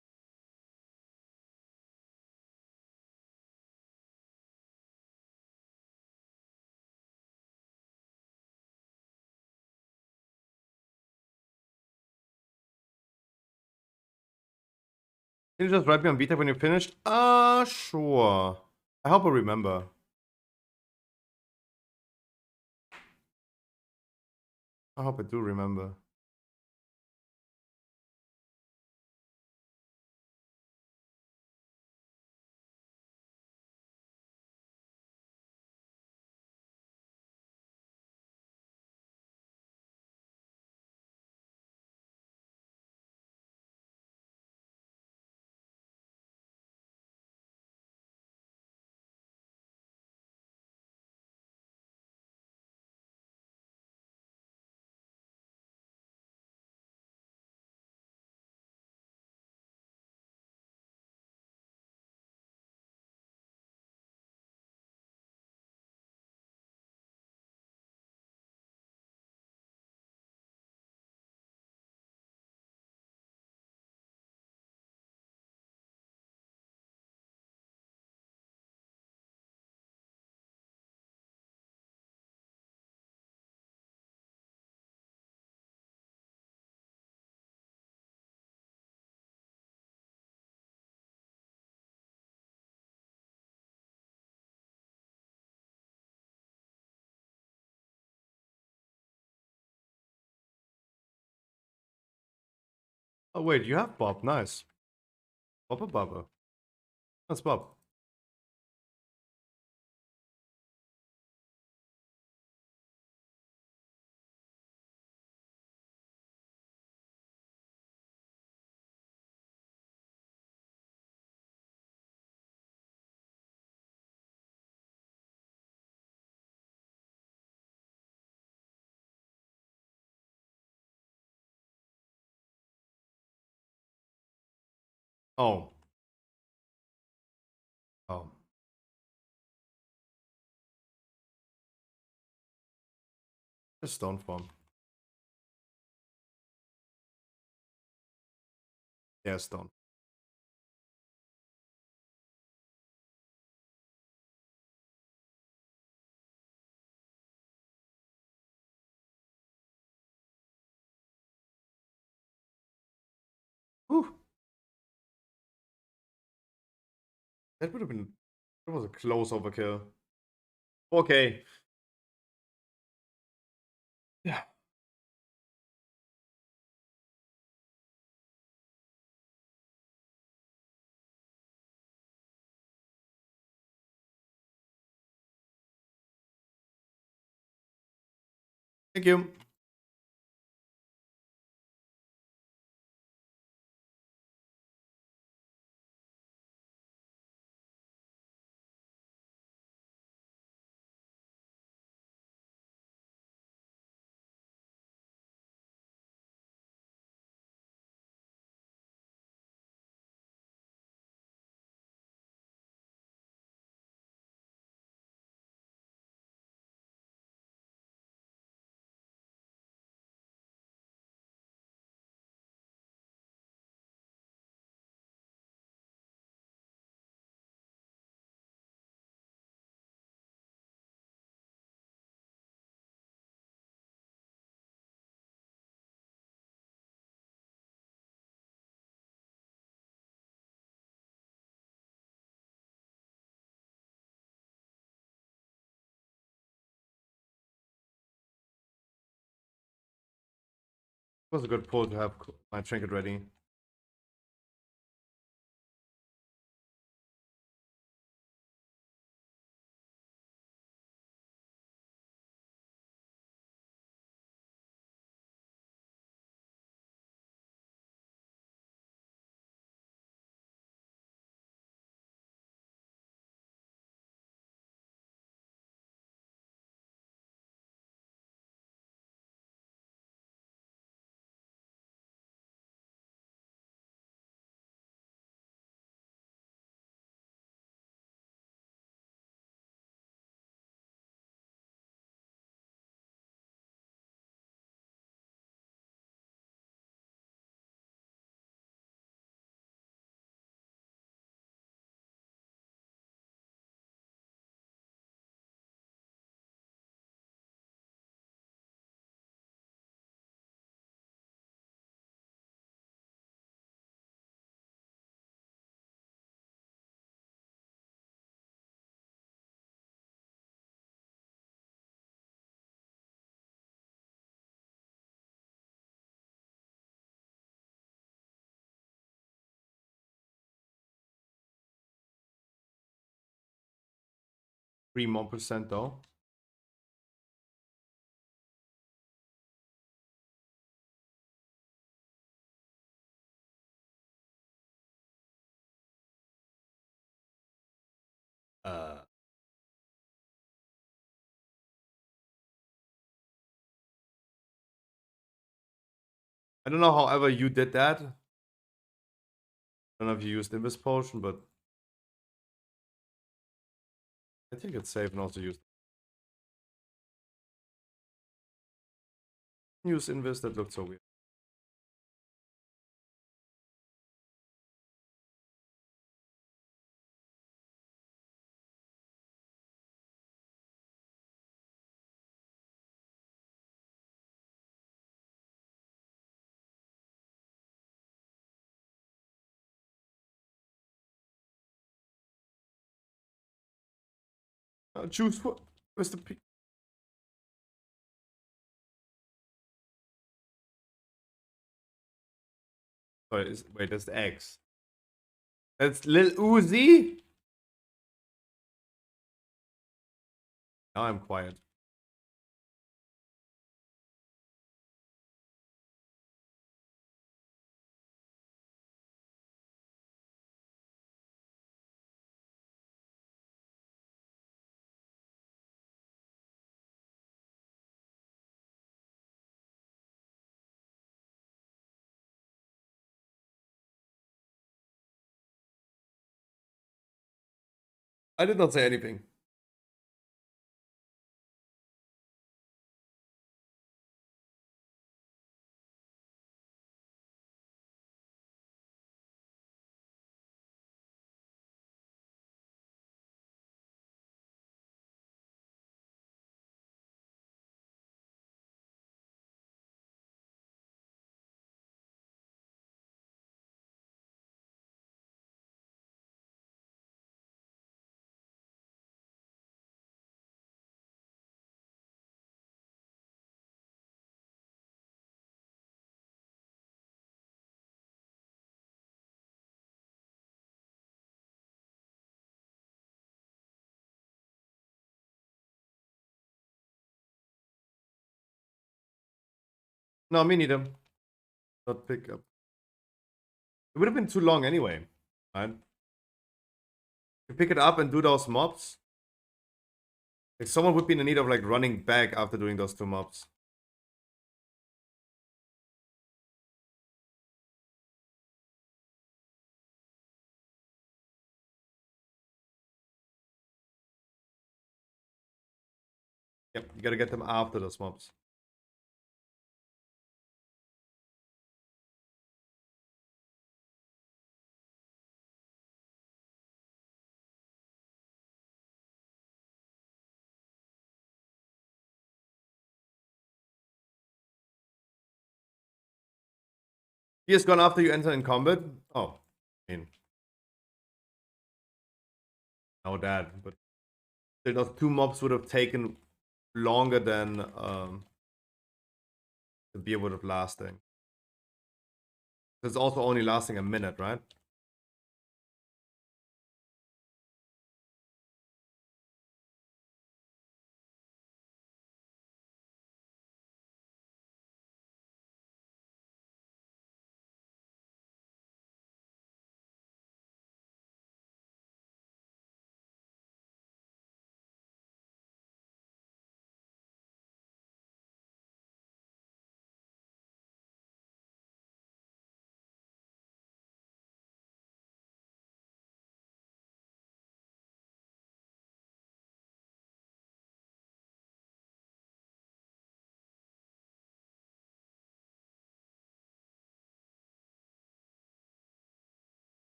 [SPEAKER 3] Can you just write me on VTech when you're finished? Sure. I hope I remember. I hope I do remember. Oh, wait, you have Bob. Nice. Bobba Bubba. That's Bob. Oh. Oh. A stone form. Yeah, stone. Whew. That would have been. That was a close overkill. Okay. Yeah. Thank you. It was a good pull to have my trinket ready. Three more percent though. I don't know however you did that. I don't know if you used Invis Potion, but I think it's safe not to use Invis. That looked so weird. Choose for Mr. P. Wait, that's the X. That's Lil Uzi? Now I'm quiet. I did not say anything. No, me neither. Not pick up. It would have been too long anyway, right? You pick it up and do those mobs. Like someone would be in the need of like running back after doing those 2 mobs. Yep, you gotta get them after those mobs. He has gone after you enter in combat. Oh, I mean, no that, but still those 2 mobs would have taken longer than the beer would have lasting. It's also only lasting a minute, right?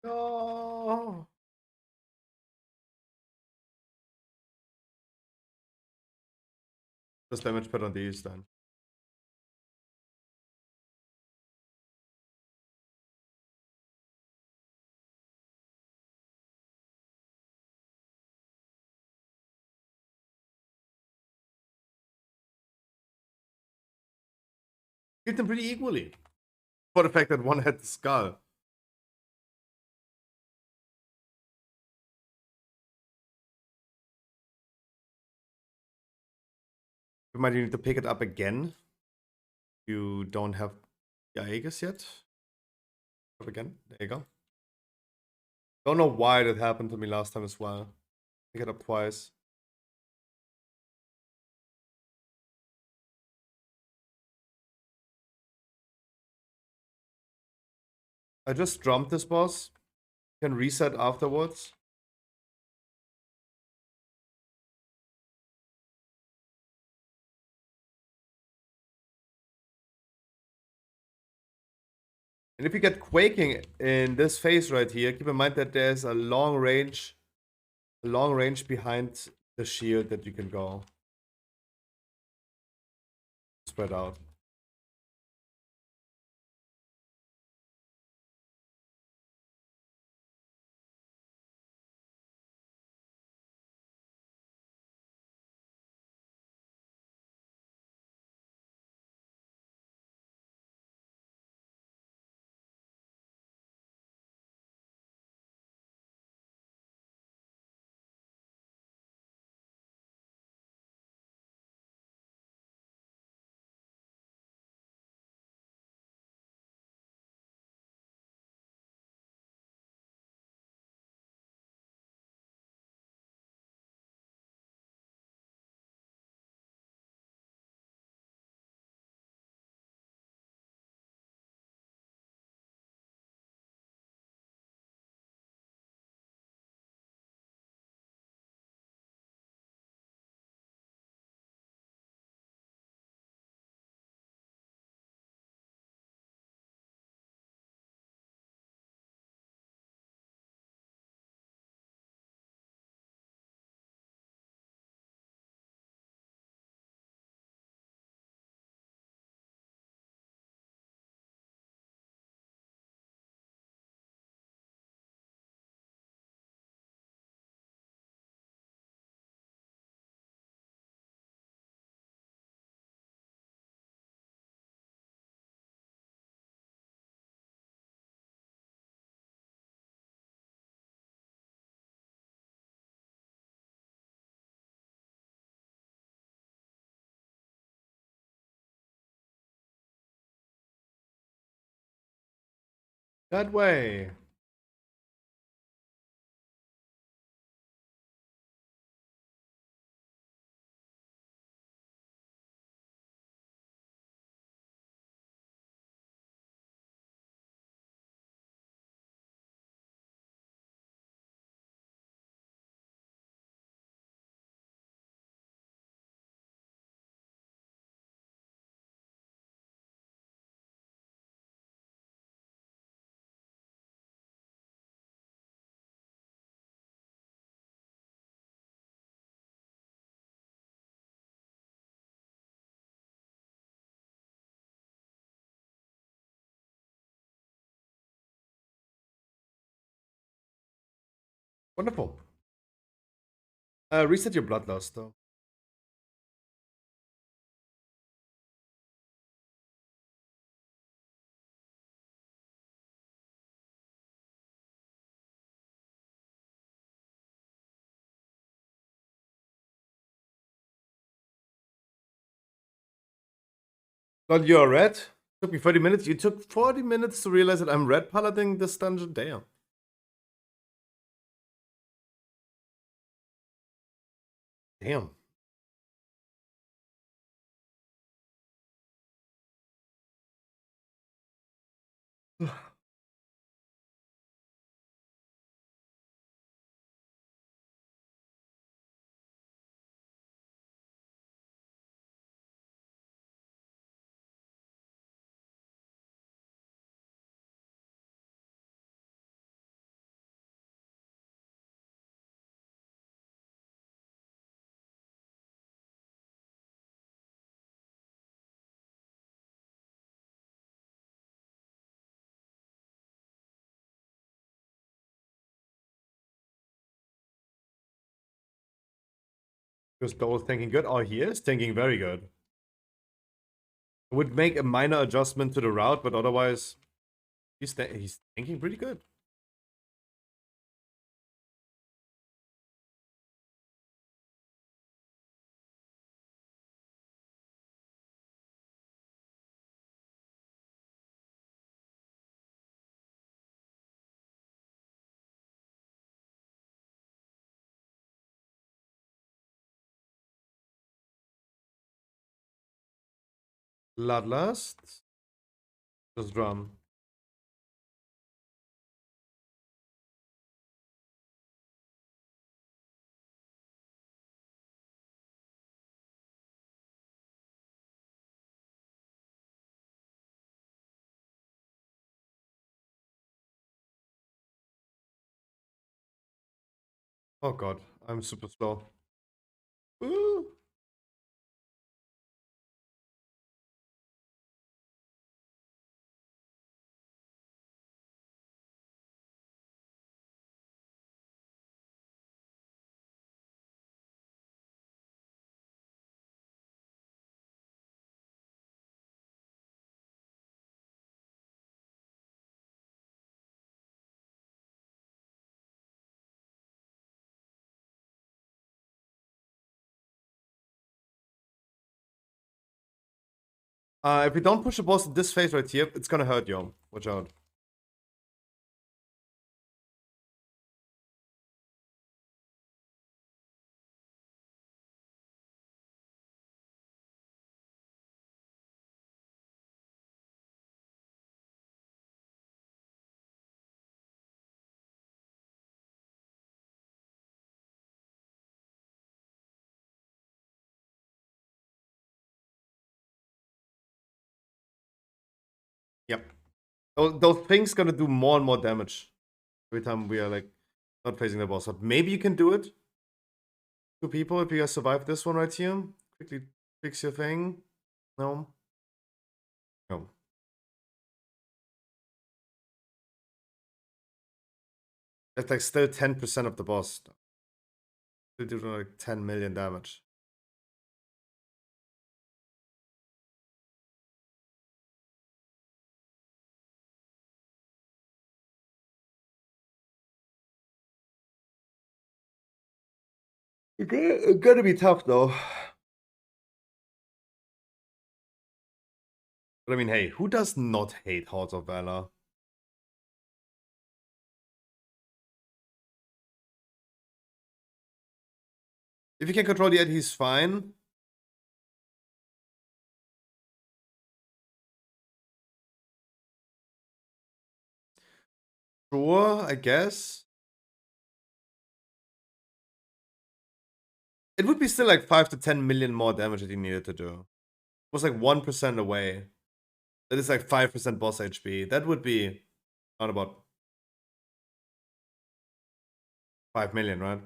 [SPEAKER 3] No. Just damage put on these then. Hit them pretty equally. For the fact that one had the skull. You might need to pick it up again. You don't have Aegis yet. Up again. There you go. Don't know why that happened to me last time as well. Pick it up twice. I just drumped this boss. Can reset afterwards. And if you get quaking in this phase right here, keep in mind that there's a long range behind the shield that you can go. spread out. That way. Wonderful. Reset your bloodlust though. But you're red. Took me 30 minutes. You took 40 minutes to realize that I'm red piloting this dungeon. Damn. Damn. Because Dole's tanking good. Oh, he is tanking very good. I would make a minor adjustment to the route, but otherwise, he's tanking pretty good. Bloodlust. Just drum. Oh god, I'm super slow. Ooh. If we don't push the boss in this phase right here, it's gonna hurt you. Watch out. Yep. Those things gonna do more and more damage every time we are like not facing the boss. But maybe you can do it. 2 people if you guys survive this one right here. Quickly fix your thing. No. No. That's like still 10% of the boss. Still do like 10 million damage. It's gonna be tough though. But I mean, hey, who does not hate Hordes of Valor? If you can control the end, he's fine. Sure, I guess. It would be still like 5 to 10 million more damage that he needed to do. It was like 1% away. That is like 5% boss HP. That would be around about 5 million, right?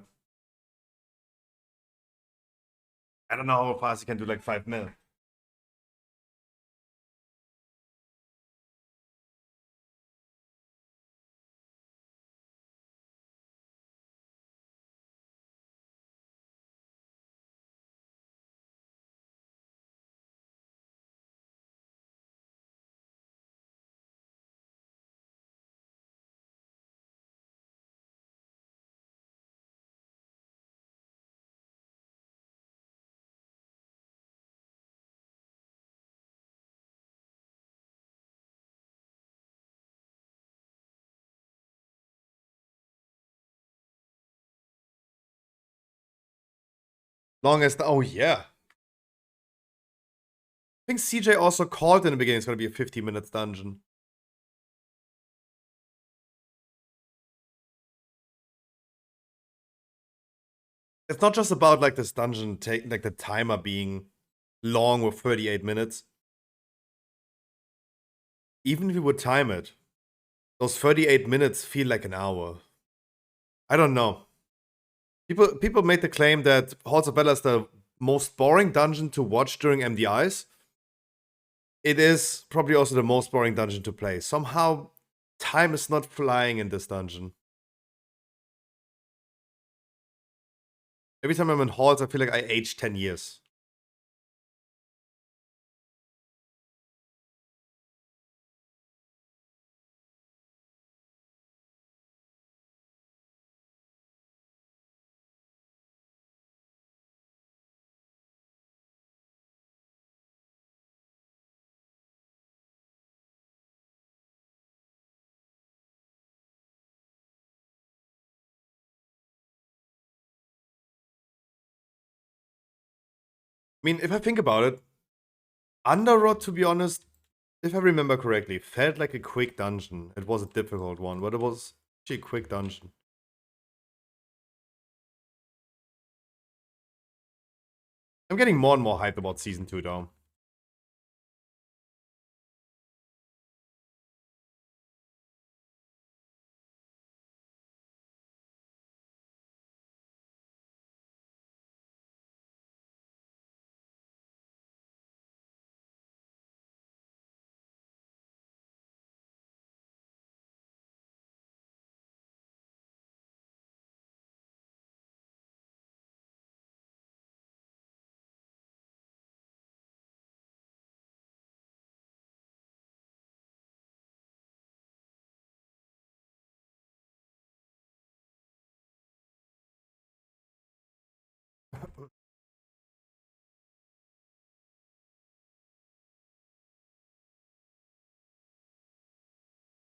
[SPEAKER 3] I don't know how fast he can do like 5 mil. Longest. Oh, yeah. I think CJ also called in the beginning it's going to be a 50 minutes dungeon. It's not just about like this dungeon take like the timer being long with 38 minutes. Even if you would time it, those 38 minutes feel like an hour. I don't know. People made the claim that Halls of Valor is the most boring dungeon to watch during MDIs. It is probably also the most boring dungeon to play. Somehow, time is not flying in this dungeon. Every time I'm in halls, I feel like I aged 10 years. I mean, if I think about it, Underrot, to be honest, if I remember correctly, felt like a quick dungeon. It was a difficult one, but it was actually a quick dungeon. I'm getting more and more hyped about Season 2, though.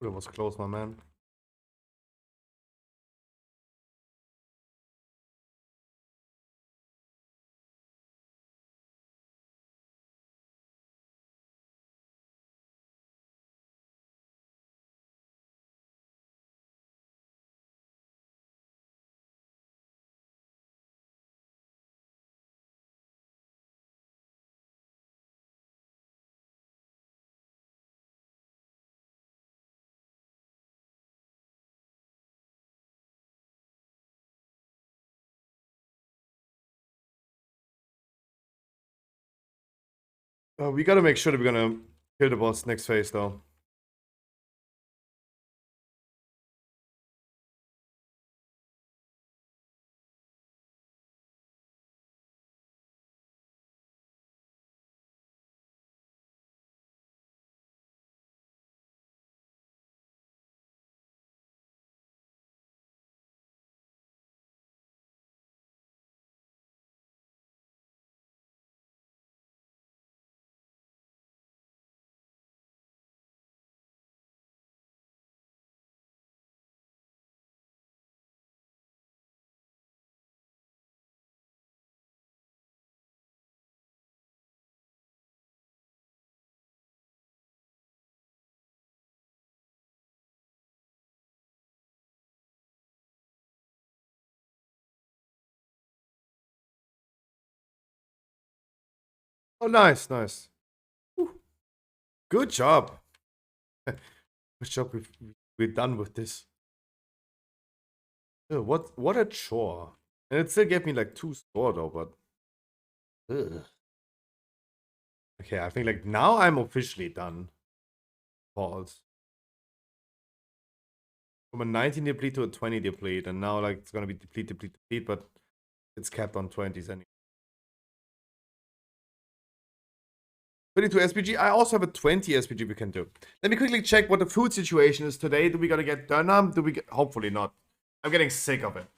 [SPEAKER 3] That was close, my man. We gotta make sure that we're gonna kill the boss next phase, though. Oh, nice, nice. Whew. Good job. Good job. We're done with this. What a chore. And it still gave me like 2 score though, but. Ugh. Okay, I think like now I'm officially done. Pause. From a 19 deplete to a 20 deplete, and now like it's gonna be deplete, deplete, deplete, but it's capped on 20s anyway. 22 SPG. I also have a 20 SPG we can do. Let me quickly check what the food situation is today. Do we gotta get Dönam? Do we get... Hopefully not. I'm getting sick of it.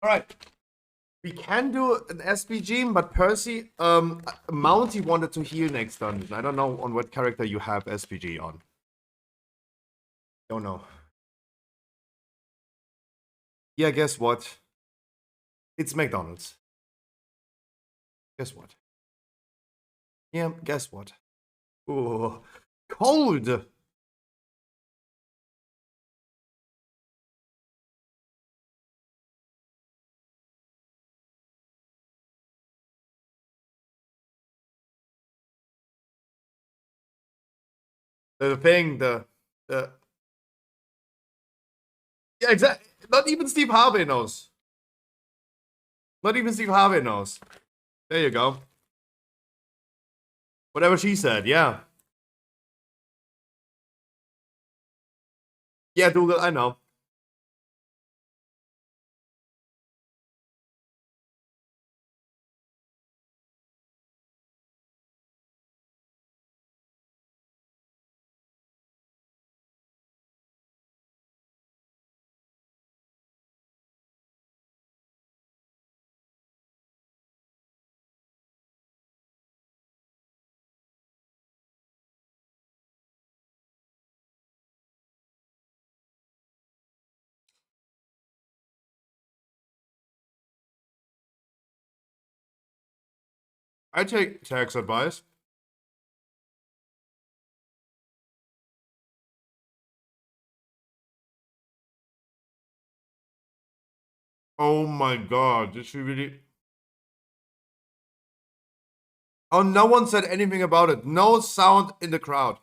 [SPEAKER 3] Alright. We can do an SPG, but Percy, Mounty wanted to heal next dungeon. I don't know on what character you have SPG on. Don't know. Yeah, guess what? It's McDonald's. Guess what? Yeah, guess what? Oh, cold! The thing, the... Yeah, exactly. Not even Steve Harvey knows. Not even Steve Harvey knows. There you go. Whatever she said, yeah. Yeah, Dougal, I know. I take tax advice. Oh my god, did she really? Oh, no one said anything about it. No sound in the crowd.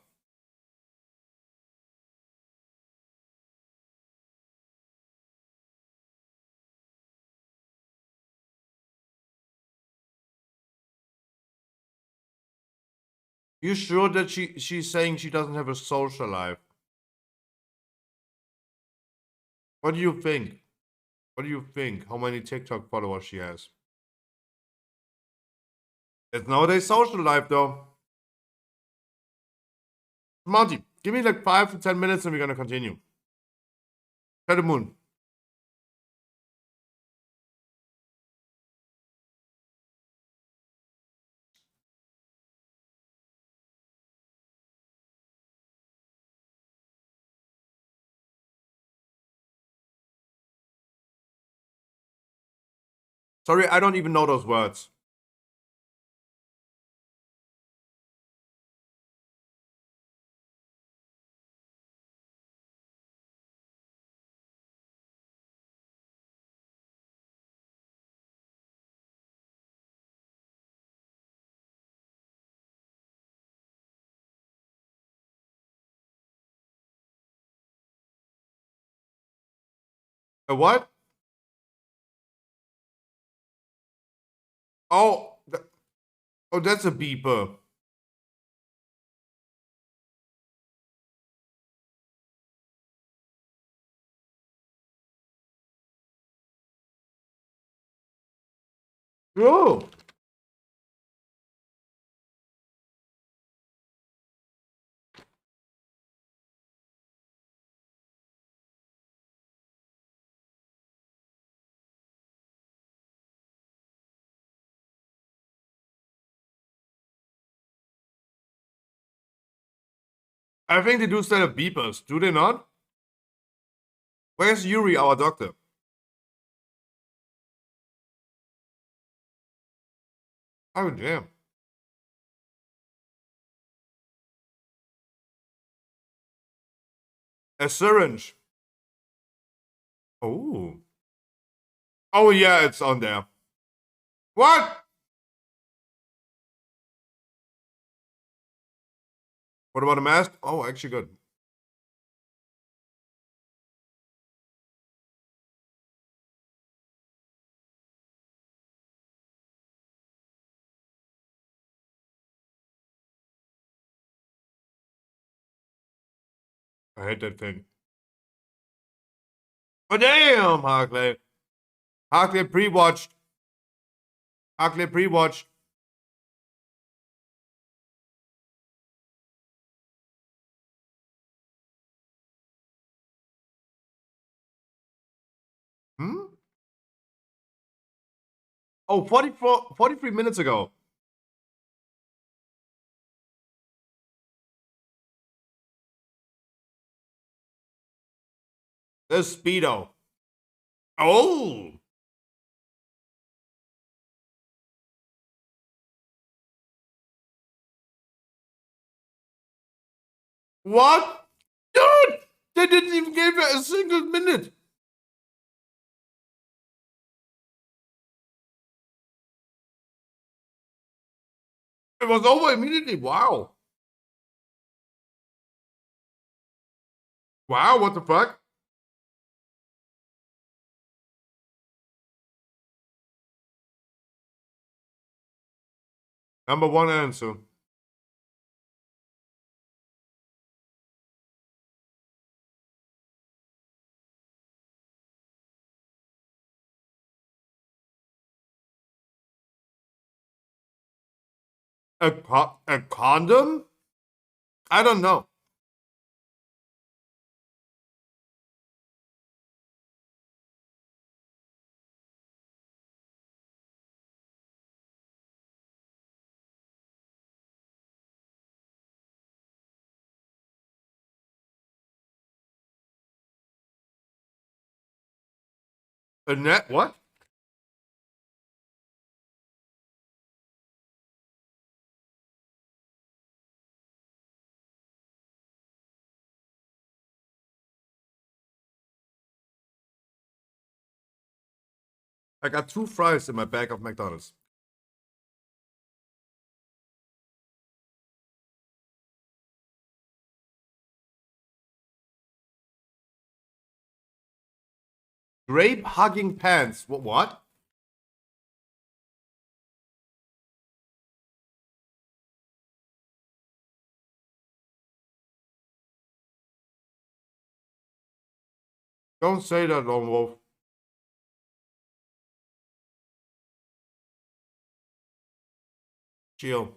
[SPEAKER 3] You sure that she's saying she doesn't have a social life? What do you think? What do you think? How many TikTok followers she has? It's nowadays social life though. Monty, give me like 5 to 10 minutes and we're gonna continue. Try the moon. Sorry, I don't even know those words. A what? Oh, oh, that's a beeper. Oh. I think they do still have beepers, do they not? Where's Yuri, our doctor? Oh, damn. A syringe. Oh. Oh, yeah, it's on there. What? What about a mask? Oh, actually good. I hate that thing. Oh, damn, Harkley. Harkley pre-watched. Harkley pre-watched. Hmm? Oh, 43 minutes ago. There's Speedo. Oh. What? Dude! They didn't even give her a single minute. It was over immediately. Wow. Wow, what the fuck? Number one answer. A condom? I don't know. A net? What? I got 2 fries in my bag of McDonald's. Grape hugging pants. What? Don't say that, Lone Wolf. Chill.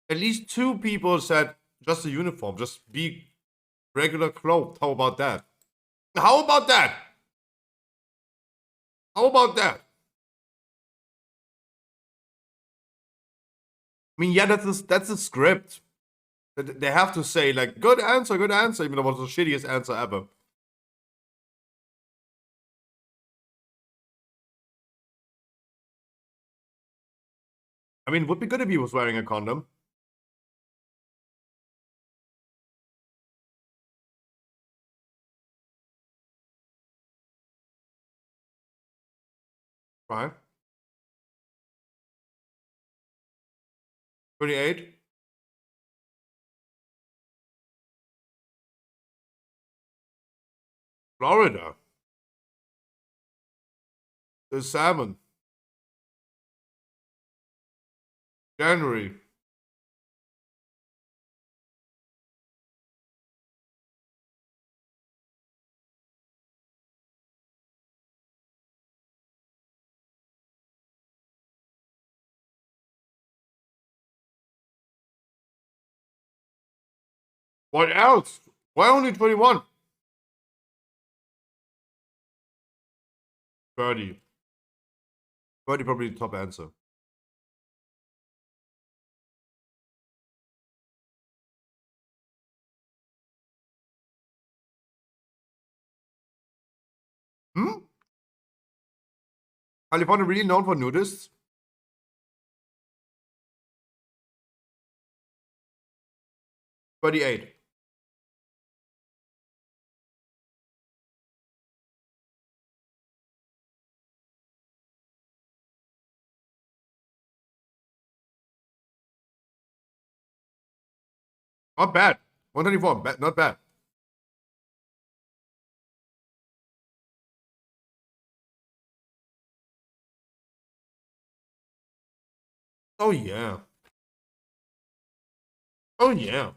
[SPEAKER 3] At least 2 people said just a uniform. Just be regular clothes. How about that? How about that? How about that? I mean, yeah, that's a script. They have to say, like, good answer, even though it was the shittiest answer ever. I mean, it would be good if he was wearing a condom. Right? 28. Florida. The salmon. January. What else? Why only 21? 30. 30 probably the top answer. Hmm? California really known for nudists? $38. Not bad. 124. Not bad. Oh, yeah. Oh, yeah.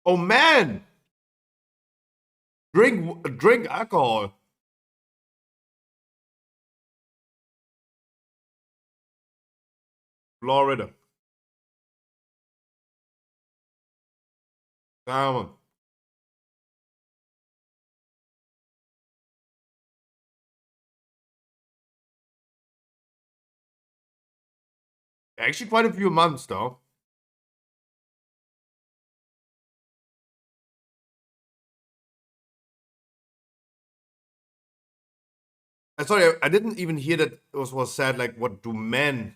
[SPEAKER 3] Oh, man. Drink alcohol. Florida. Salmon. Actually, quite a few months, though. Sorry, I didn't even hear that it was said, like, what do men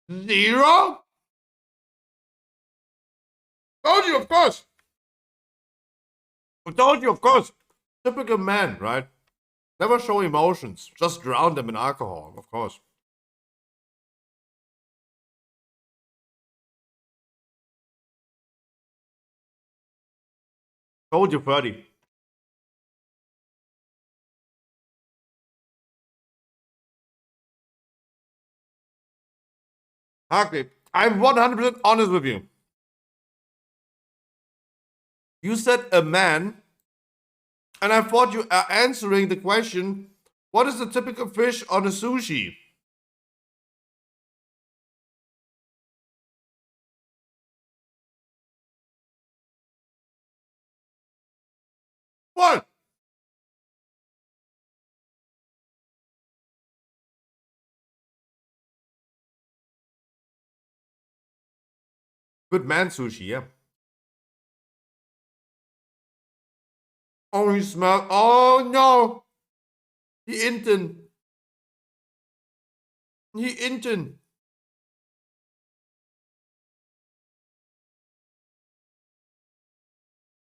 [SPEAKER 3] do? 0? Told you, of course. I told you, of course. Typical man, right? Never show emotions. Just drown them in alcohol, of course. Told you, 30. Okay, I'm 100% honest with you. You said a man, and I thought you are answering the question, what is the typical fish on a sushi? What? Good man sushi, yeah. Oh, he smell. Oh no. He inten. He inten.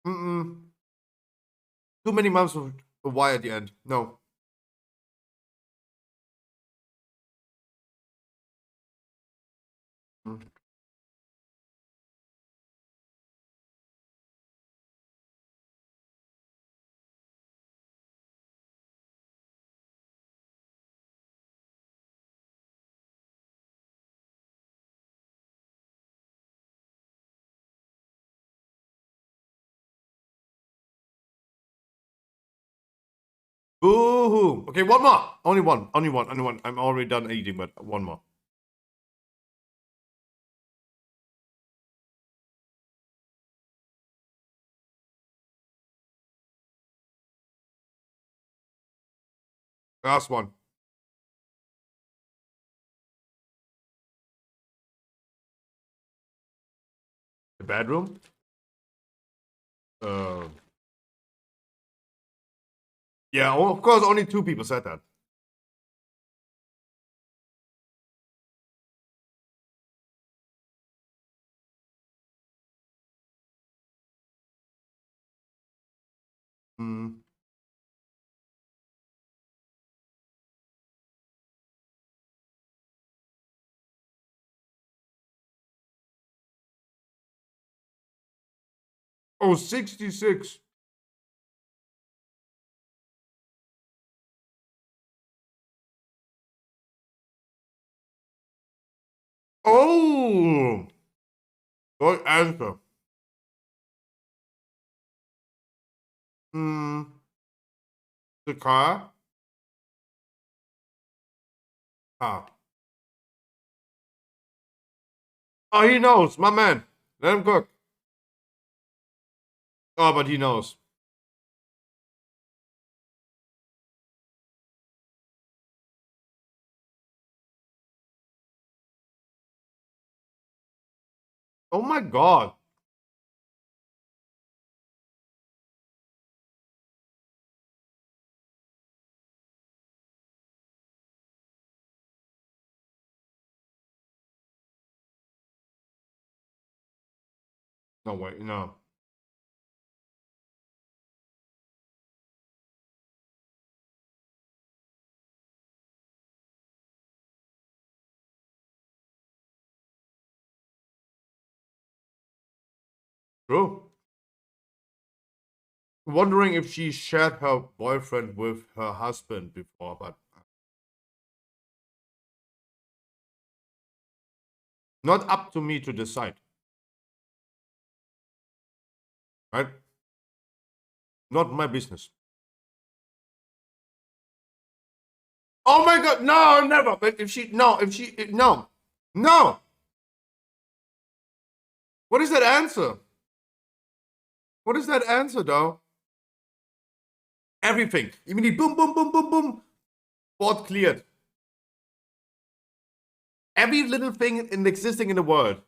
[SPEAKER 3] Mm-mm. Too many months of Y at the end. No. Mm. Boo-hoo. Okay, one more. Only one. Only one. Only one. I'm already done eating, but one more. Last one. The bedroom? Yeah, of course, only 2 people said that. Hmm. Oh, 66. Oh! Good answer. Hmm. The car? Ah. Oh, he knows, my man. Let him cook. Oh, but he knows. Oh my god. No way, no. True. Wondering if she shared her boyfriend with her husband before, but not up to me to decide. Right? Not my business. Oh my god, no, never. But if she, no, if she, no, no. What is that answer? What is that answer, though? Everything. You mean boom, boom, boom, boom, boom. Board cleared. Every little thing existing in the world.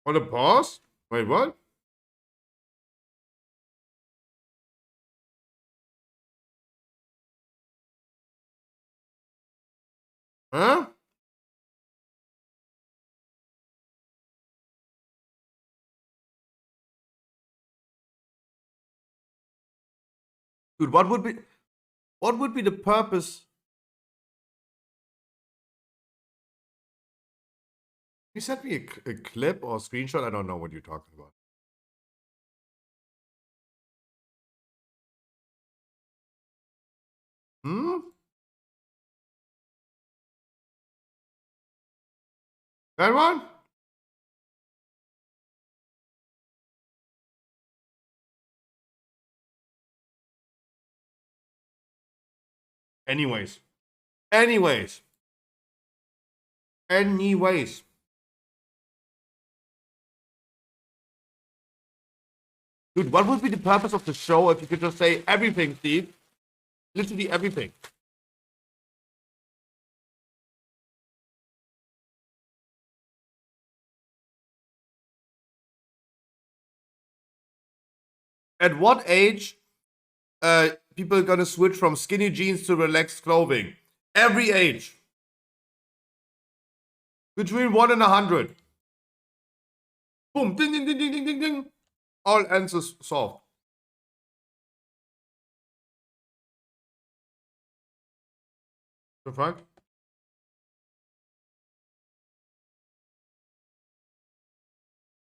[SPEAKER 3] On a pause? Wait, what? Huh? Dude, what would be the purpose? You sent me a clip or a screenshot. I don't know what you're talking about. That one? Anyways. Anyways. Anyways. Dude, what would be the purpose of the show if you could just say everything, Steve? Literally everything. At what age people are gonna switch from skinny jeans to relaxed clothing? Every age. Between 1 and 100. Boom. Ding, ding, ding, ding, ding, ding, ding. All answers solved. The fuck?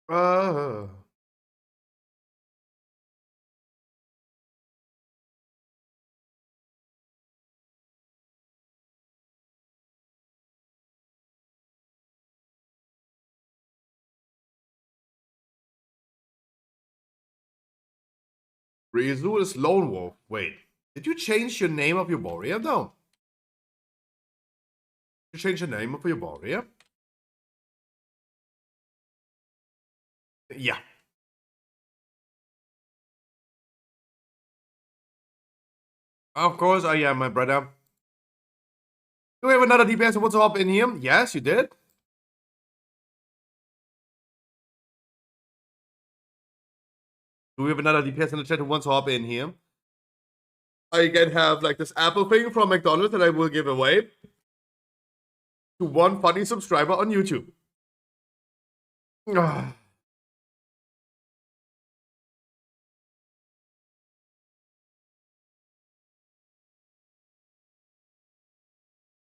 [SPEAKER 3] Uh, Ryuzu is Lone Wolf. Wait. Did you change your name of your warrior? No. You change the name of your warrior? Yeah. Of course I am, my brother. Do we have another DPS who wants to hop in here? Yes, you did. Do we have another DPS in the chat who wants to hop in here? I can have like this Apple thing from McDonald's that I will give away to one funny subscriber on YouTube.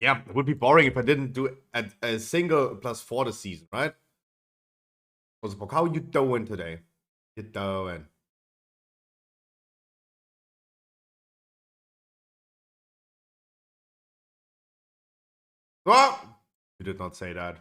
[SPEAKER 3] Yeah, it would be boring if I didn't do a single +4 this season, right? How you doing today? You doing? Oh! You did not say that.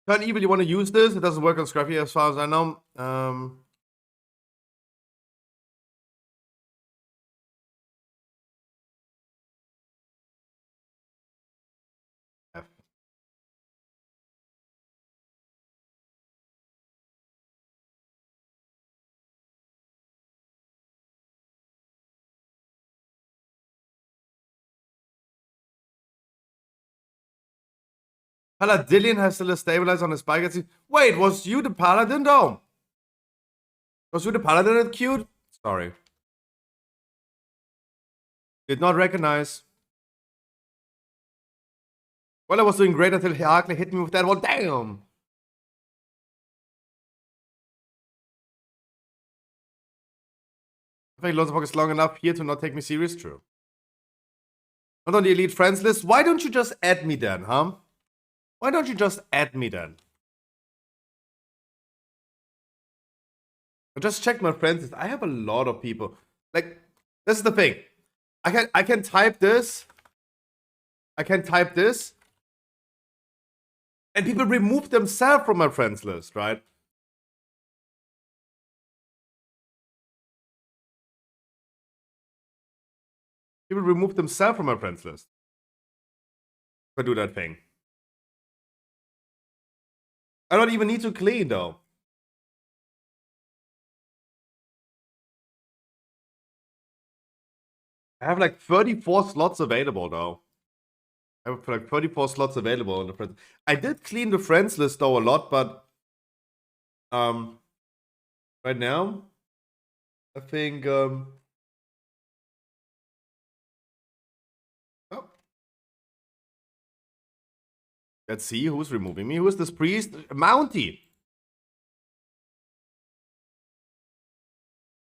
[SPEAKER 3] Turn evil, you want to use this? It doesn't work on Scruffy as far as I know. F. Paladillion has still a stabilizer on his bike. Wait, was you the Paladin though? Was you the Paladin that cute? Sorry. Did not recognize. Well, I was doing great until Harkley hit me with that one. Damn! I think Lonzabok is long enough here to not take me serious. True. Not on the elite friends list. Why don't you just add me then, huh? Why don't you just add me then? I just checked my friends list. I have a lot of people. Like, this is the thing. I can type this. I can type this. And people remove themselves from my friends list, right? People remove themselves from my friends list. If I do that thing. I don't even need to clean though. I have like 34 slots available though. I have like 34 slots available on the friends. I did clean the friends list though a lot, but right now I think oh. Let's see who's removing me. Who is this priest? Mountie.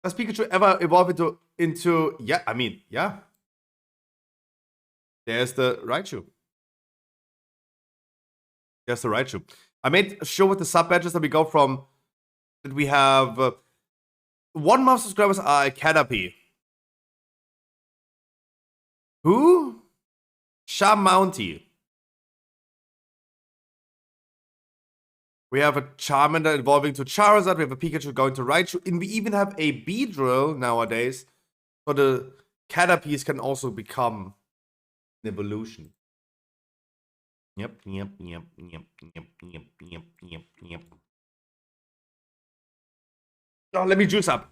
[SPEAKER 3] Does Pikachu ever evolve into yeah, I mean, yeah. There's the Raichu. Yes, the Raichu. I made sure with the sub badges that we go from that we have 1 month subscribers are a Caterpie. Who? Charmounty. We have a Charmander evolving to Charizard. We have a Pikachu going to Raichu. And we even have a Beedrill nowadays. So the Caterpies can also become an evolution. Yep. Oh, let me juice up.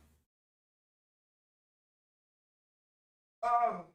[SPEAKER 3] Oh.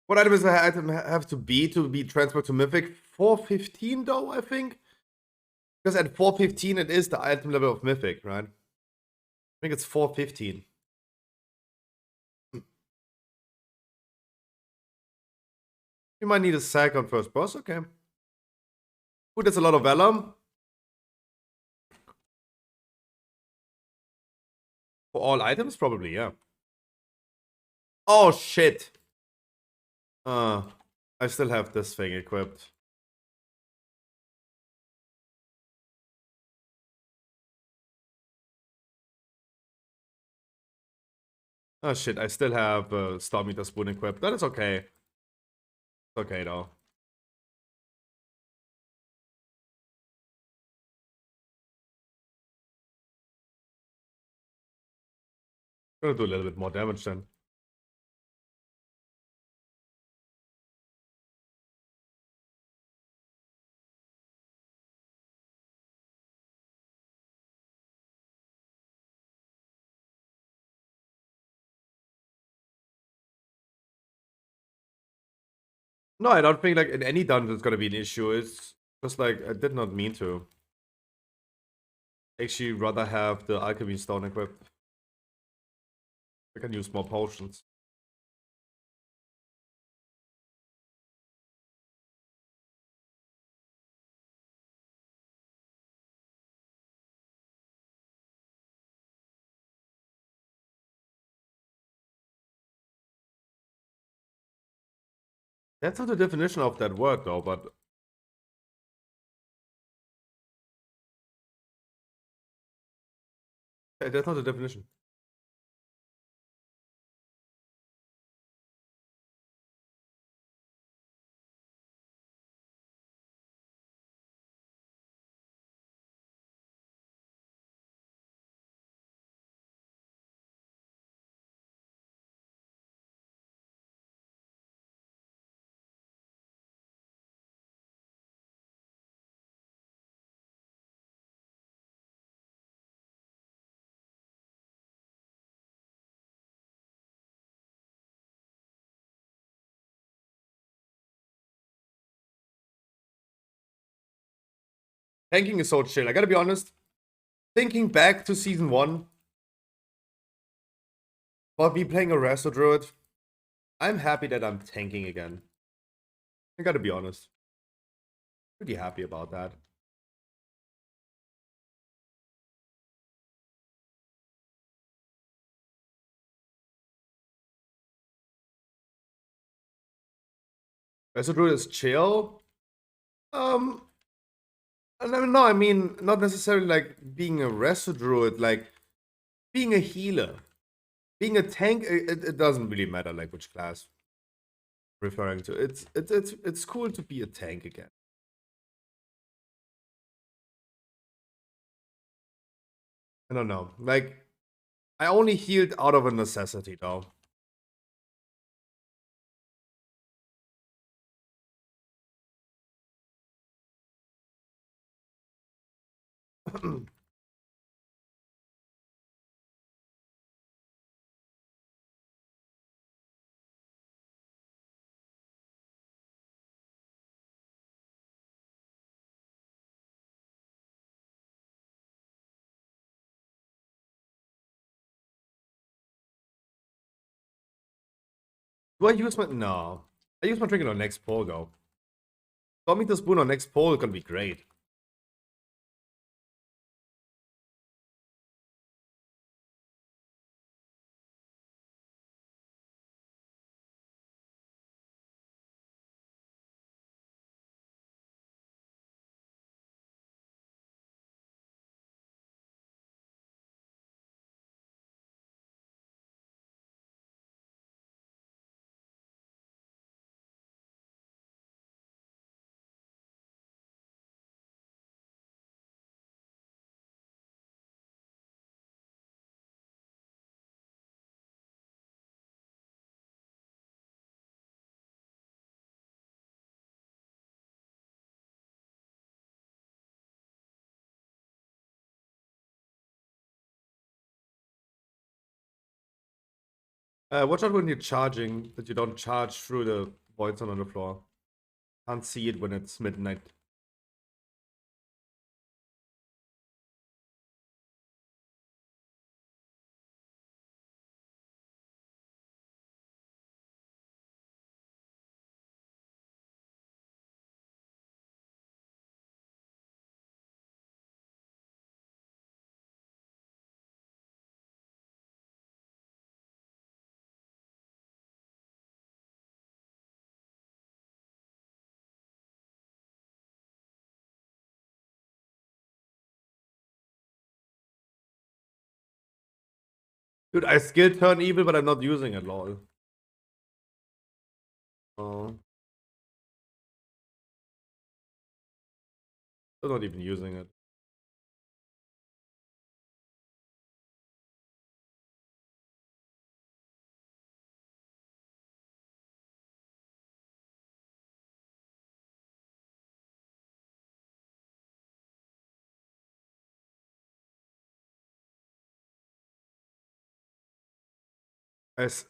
[SPEAKER 3] What item does the item have to be transferred to Mythic? 415 though, I think? Because at 415 it is the item level of Mythic, right? I think it's 415. You might need a sack on first boss, okay. Ooh, that's a lot of Vellum. For all items, probably, yeah. Oh, shit. I still have this thing equipped. Oh shit, I still have Star Meter Spoon equipped. That is okay. It's okay though. Gonna do a little bit more damage then. No, I don't think like in any dungeon it's gonna be an issue. It's just like I did not mean to. Actually, rather have the Alchemy Stone equipped. I can use more potions. That's not the definition of that word though, but that's not the definition. Tanking is so chill. I gotta be honest. Thinking back to season 1, but me playing a Resto Druid, I'm happy that I'm tanking again. I gotta be honest. Pretty happy about that. Resto Druid is chill. No, I mean, not necessarily like being a Resto Druid, like being a healer. Being a tank, it doesn't really matter like which class referring to. It's cool to be a tank again. I don't know. Like I only healed out of a necessity, though. Do I use my... No. I use my trinket on next pole, though. Storming the spoon on next pole is gonna be great. Watch out when you're charging, that you don't charge through the void zone on the floor. Can't see it when it's midnight. Dude, I skill turn evil, but I'm not using it, lol. Oh. I'm not even using it.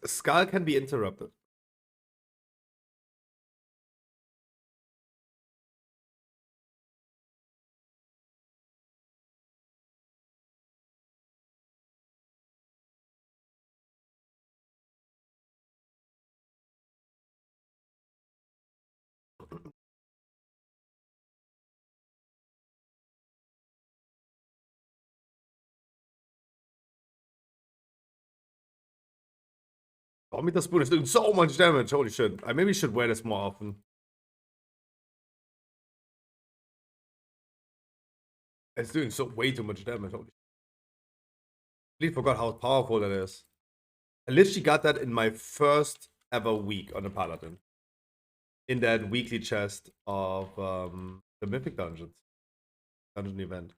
[SPEAKER 3] Skull can be interrupted. Oh, me the spoon is doing so much damage. Holy shit. I maybe should wear this more often. It's doing so way too much damage. Holy shit. I really forgot how powerful that is. I literally got that in my first ever week on the Paladin. In that weekly chest of the Mythic Dungeon event.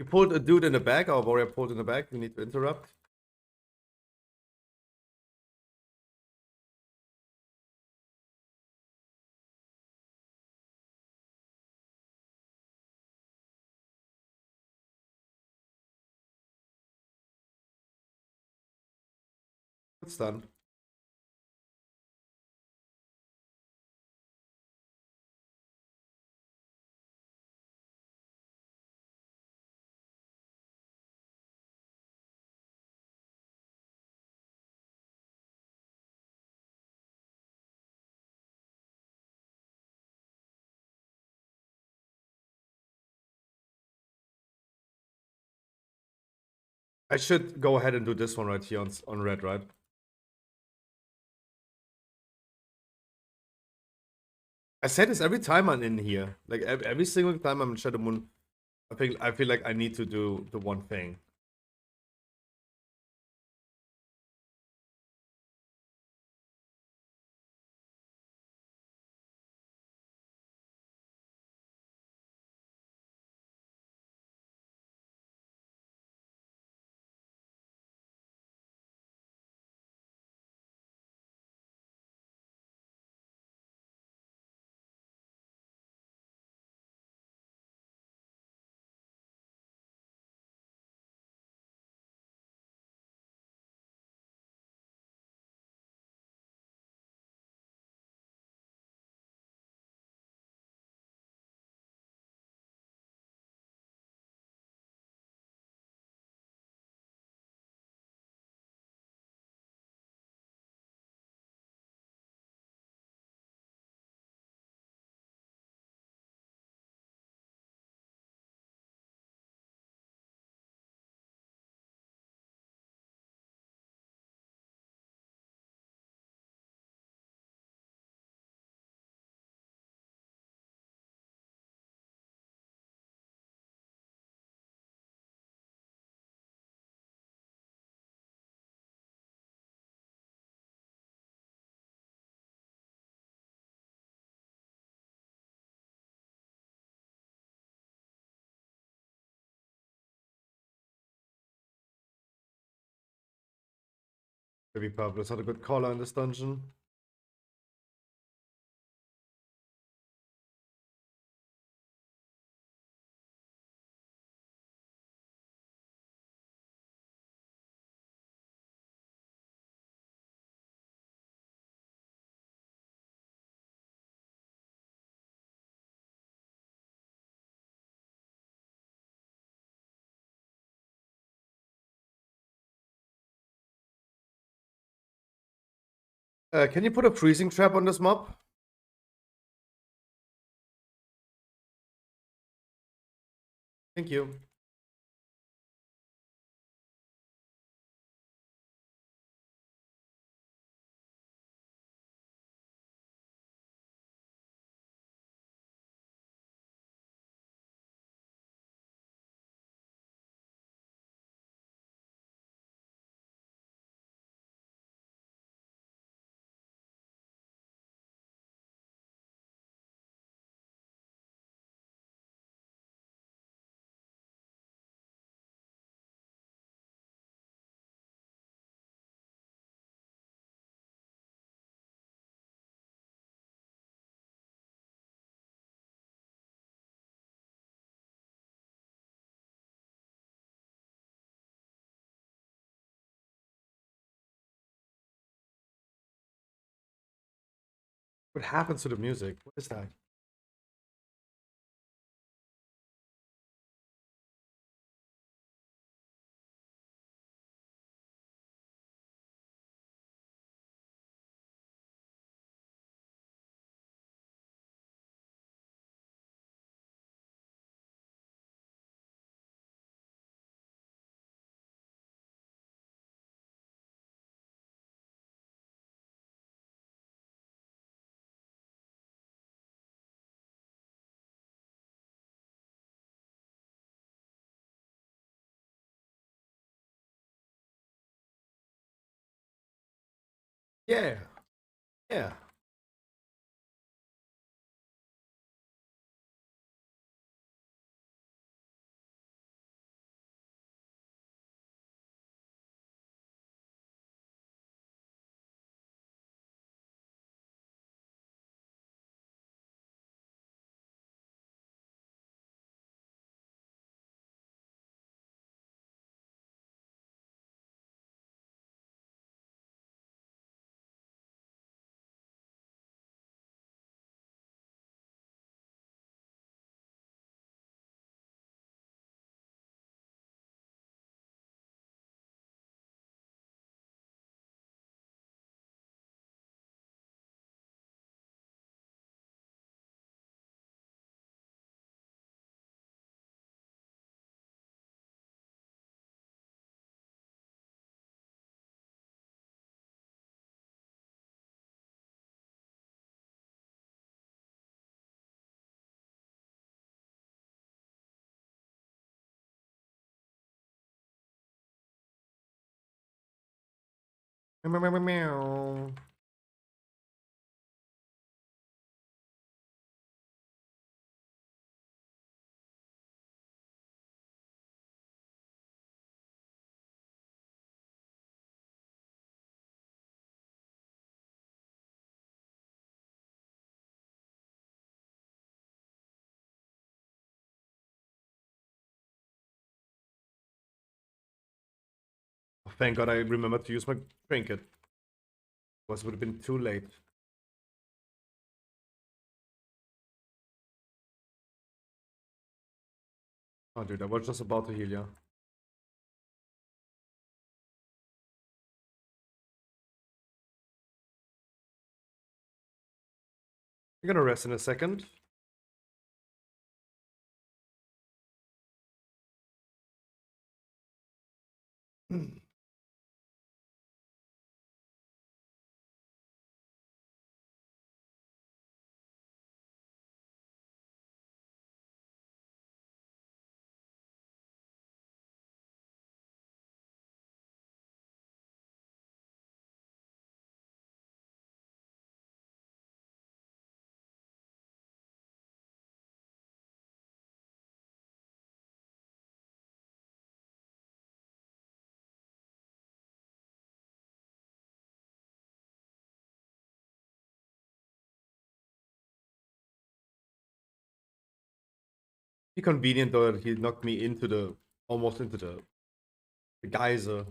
[SPEAKER 3] You pulled a dude in the back, our warrior pulled in the back. We need to interrupt. It's done. I should go ahead and do this one right here on red, right? I say this every time I'm in here. Like every single time I'm in Shadow Moon, I feel like I need to do the one thing. Maybe purple is not a good color in this dungeon. Can you put a freezing trap on this mob? Thank you. What happens to the music? What is that? Yeah. Yeah. Meow, meow, meow, meow. Oh, thank God I remembered to use my trinket. Otherwise, it would have been too late. Oh, dude, I was just about to heal you. You're gonna rest in a second. Be convenient though that he knocked me into the almost into the geyser.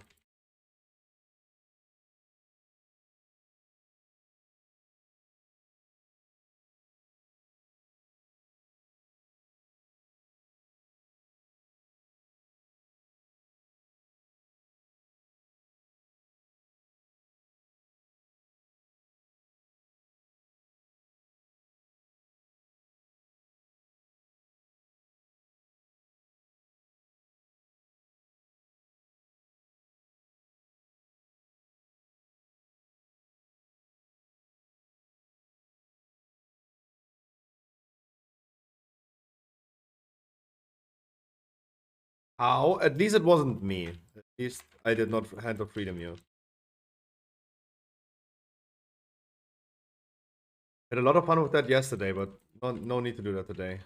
[SPEAKER 3] How? At least it wasn't me. At least I did not hand of freedom you. Had a lot of fun with that yesterday, but no need to do that today.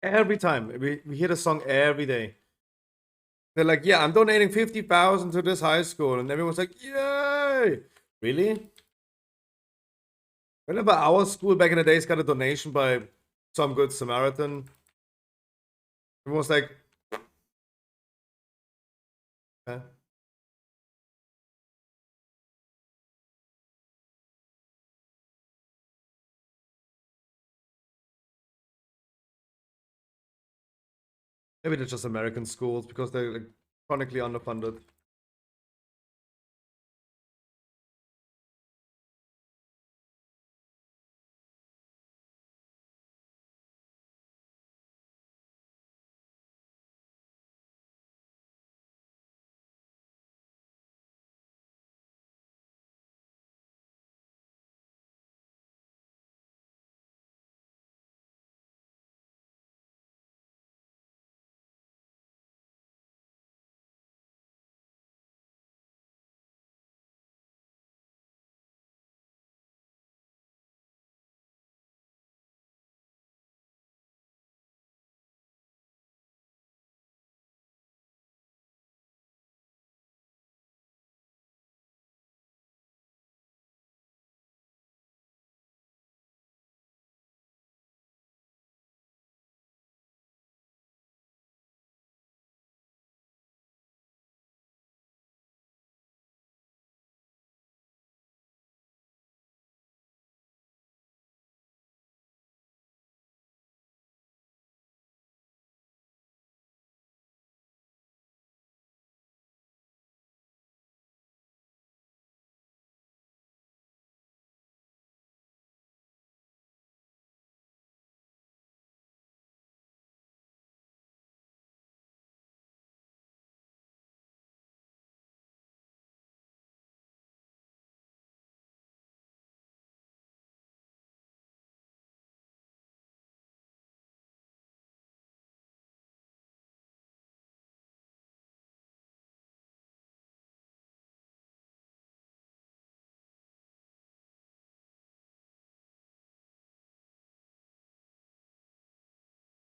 [SPEAKER 3] Every time we hear the song every day. They're like, yeah, I'm donating 50,000 to this high school, and everyone's like, yay! Really? Whenever our school back in the days got a donation by some good Samaritan, everyone's like, huh? Maybe they're just American schools because they're like chronically underfunded.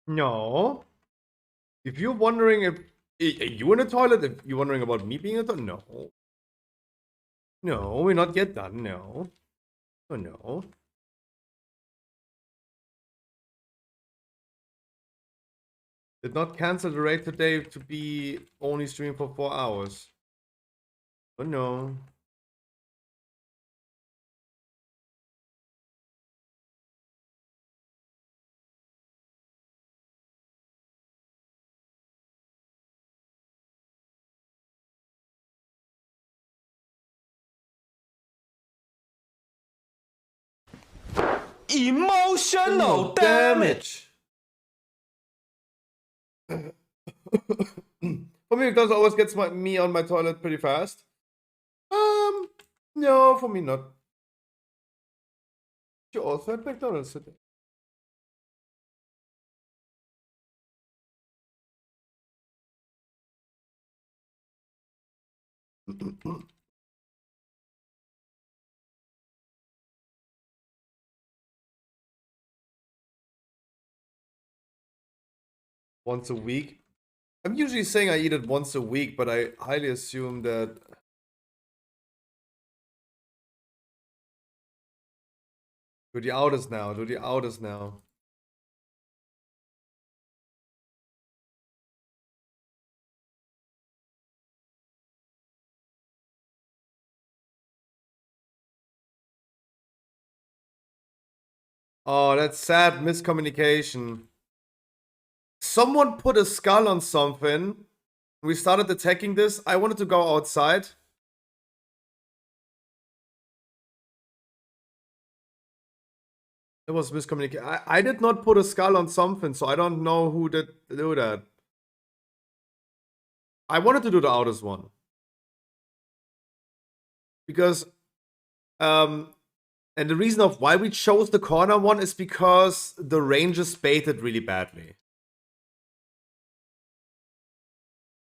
[SPEAKER 3] No. If you're wondering if are you in a toilet, if you're wondering about me being in a toilet, no. No, we're not yet done, no. Oh no. Did not cancel the raid today to be only streaming for 4 hours. Oh no.
[SPEAKER 1] Emotional damage.
[SPEAKER 3] For me, because it always gets me on my toilet pretty fast. No, for me not. You also had McDonald's today. Once a week. I'm usually saying I eat it once a week, but I highly assume that. Do the outers now. Do the outers now. Oh, that's sad miscommunication. Someone put a skull on something. We started attacking this. I wanted to go outside. It was miscommunication. I did not put a skull on something, so I don't know who did do that. I wanted to do the outers one. Because, and the reason of why we chose the corner one is because the ranges baited really badly.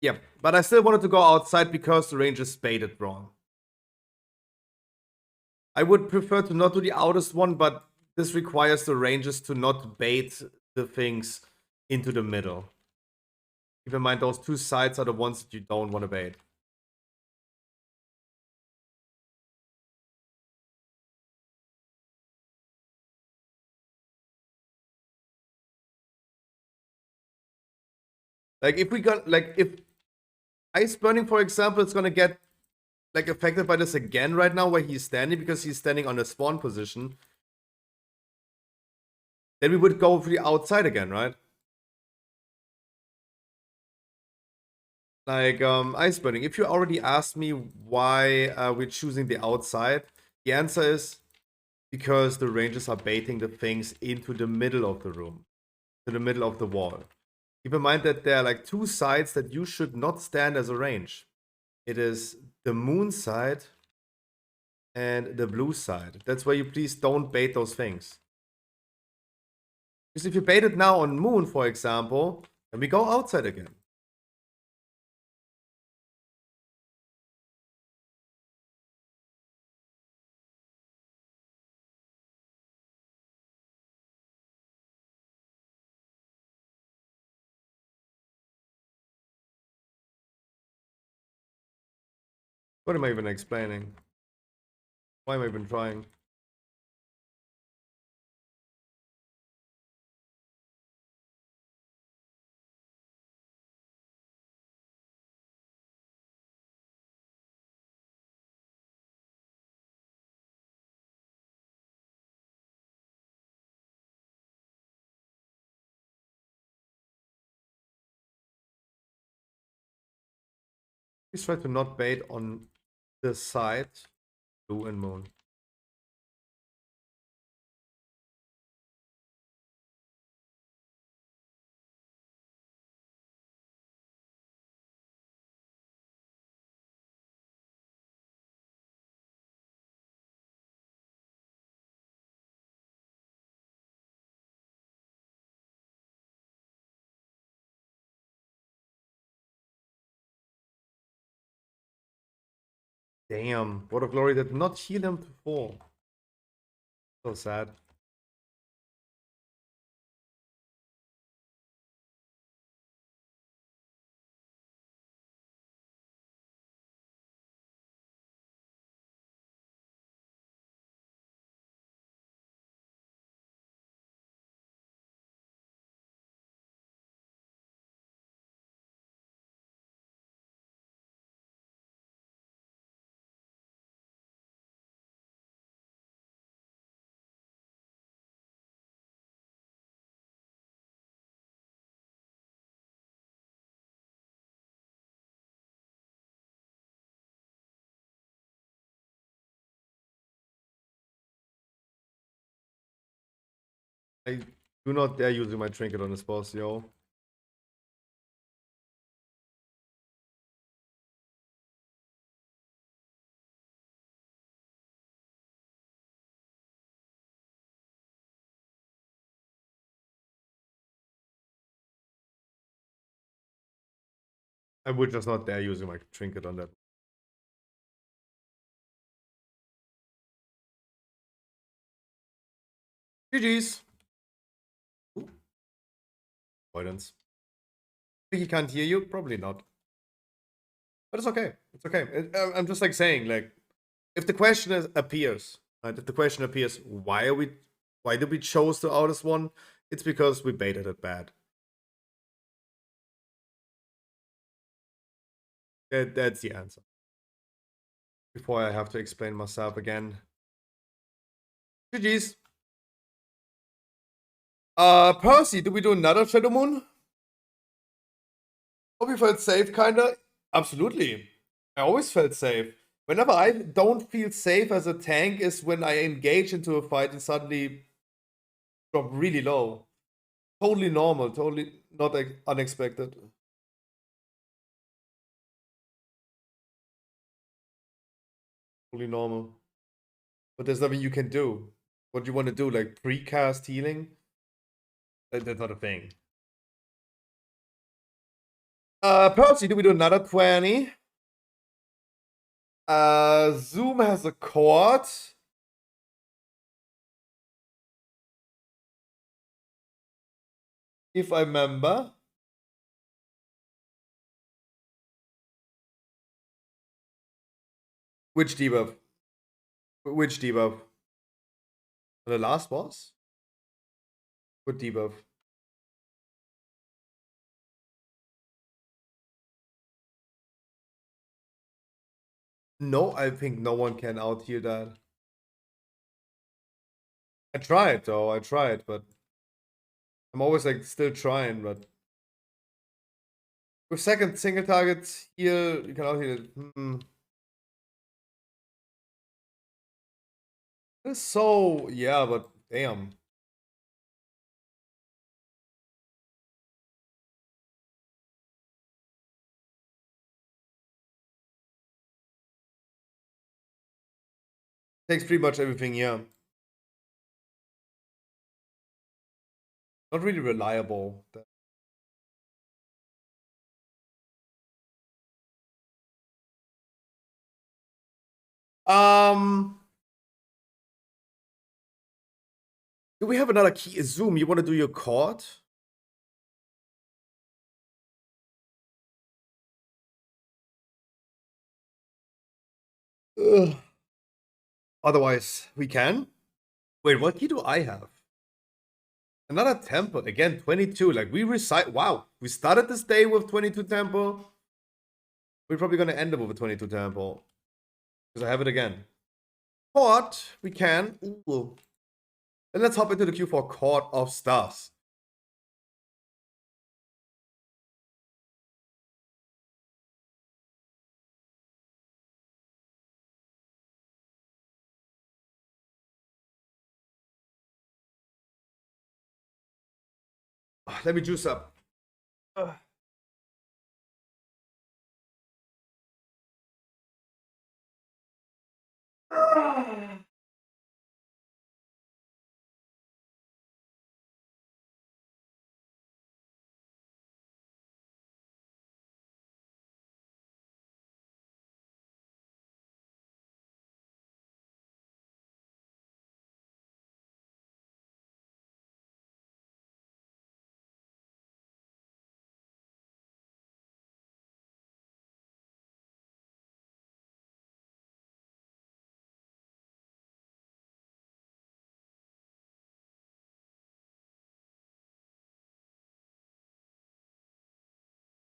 [SPEAKER 3] Yeah, but I still wanted to go outside because the ranges baited wrong. I would prefer to not do the outest one, but this requires the ranges to not bait the things into the middle. Keep in mind, those two sides are the ones that you don't want to bait. Like, if we got, like, if Ice Burning, for example, is gonna get, like, affected by this again right now where he's standing, because he's standing on a spawn position, then we would go for the outside again, right? Like, Ice Burning, if you already asked me why we're choosing the outside, the answer is because the ranges are baiting the things into the middle of the room, to the middle of the wall. Keep in mind that there are like two sides that you should not stand as a range. It is the moon side and the blue side. That's why you please don't bait those things. Because if you bait it now on moon, for example, then we go outside again. What am I even explaining? Why am I even trying? Please try to not bait on the side, blue and moon. Damn, Word of Glory did not heal him to 4. So sad. I do not dare using my trinket on this boss, yo. I would just not dare using my trinket on that. GG's. Avoidance. Think he can't hear you? Probably not. But it's okay. It's okay. I'm just like saying, like, if the question appears, right? If the question appears, why did we chose to out this one? It's because we baited it bad. That's the answer. Before I have to explain myself again. GG's. Percy, do we do another Shadow Moon? Hope you felt safe, kinda. Absolutely. I always felt safe. Whenever I don't feel safe as a tank is when I engage into a fight and suddenly drop really low. Totally normal, totally not unexpected. Totally normal. But there's nothing you can do. What do you want to do? Like precast healing? That's not a thing. Percy, do we do another 20? Zoom has a cord. If I remember. Which debuff? Which debuff? The last boss? What debuff? No, I think no one can out heal that. I tried though, but I'm always like still trying, but with second single target here, you can out heal it. It's so yeah, but damn. Takes pretty much everything, yeah. Not really reliable. Do we have another key? Zoom, you want to do your chord? Ugh. Otherwise, we can. Wait, what key do I have? Another tempo. Again, 22. Like, we recite. Wow. We started this day with 22 tempo. We're probably going to end up with a 22 tempo. Because I have it again. Chord, we can. Ooh. Then let's hop into the queue for Chord of Stars. Let me juice up.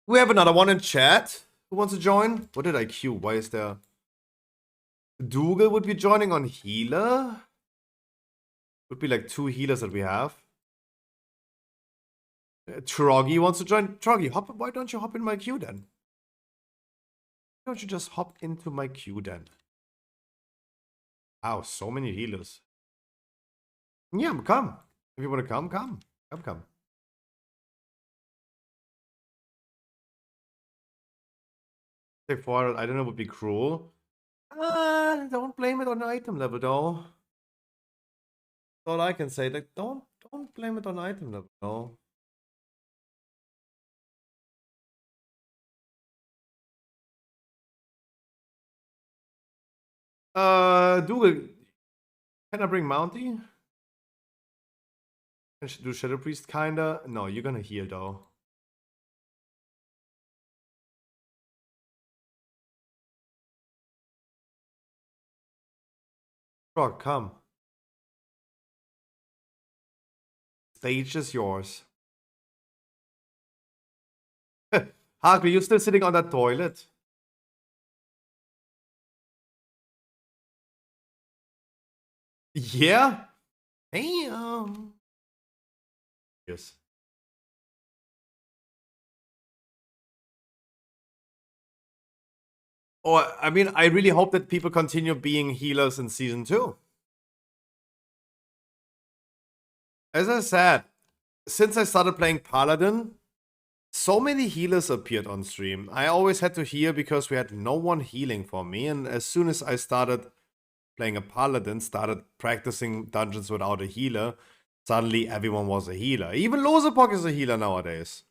[SPEAKER 3] We have another one in chat. Who wants to join? What did I queue? Why is there... Dougal would be joining on healer? Would be like 2 healers that we have. Troggy wants to join. Troggy, why don't you hop in my queue then? Why don't you just hop into my queue then? Wow, so many healers. Yeah, come. If you want to come, come. Come. Take 400, I don't know, would be cruel. Don't blame it on the item level, though. That's all I can say. Like, don't blame it on item level, though. Dougal, can I bring Mounty? Can do Shadow Priest, kinda? No, you're gonna heal, though. Rock, come. Stage is yours. Harkley, you're still sitting on that toilet. Yeah? Hey, yes. Oh, I mean, I really hope that people continue being healers in Season 2. As I said, since I started playing Paladin, so many healers appeared on stream. I always had to heal because we had no one healing for me. And as soon as I started playing a Paladin, started practicing dungeons without a healer, suddenly everyone was a healer. Even Losepok is a healer nowadays.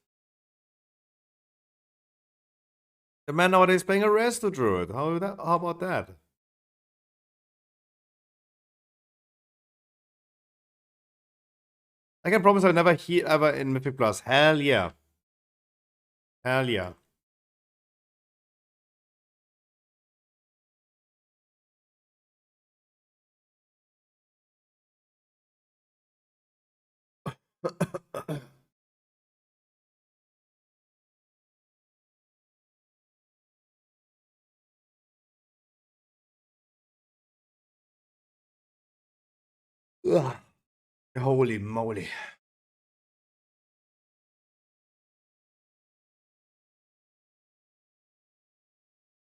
[SPEAKER 3] The man nowadays playing a Resto Druid. How about that? I can promise I'll never heal ever in Mythic Plus. Hell yeah. Hell yeah. Ugh. Holy moly.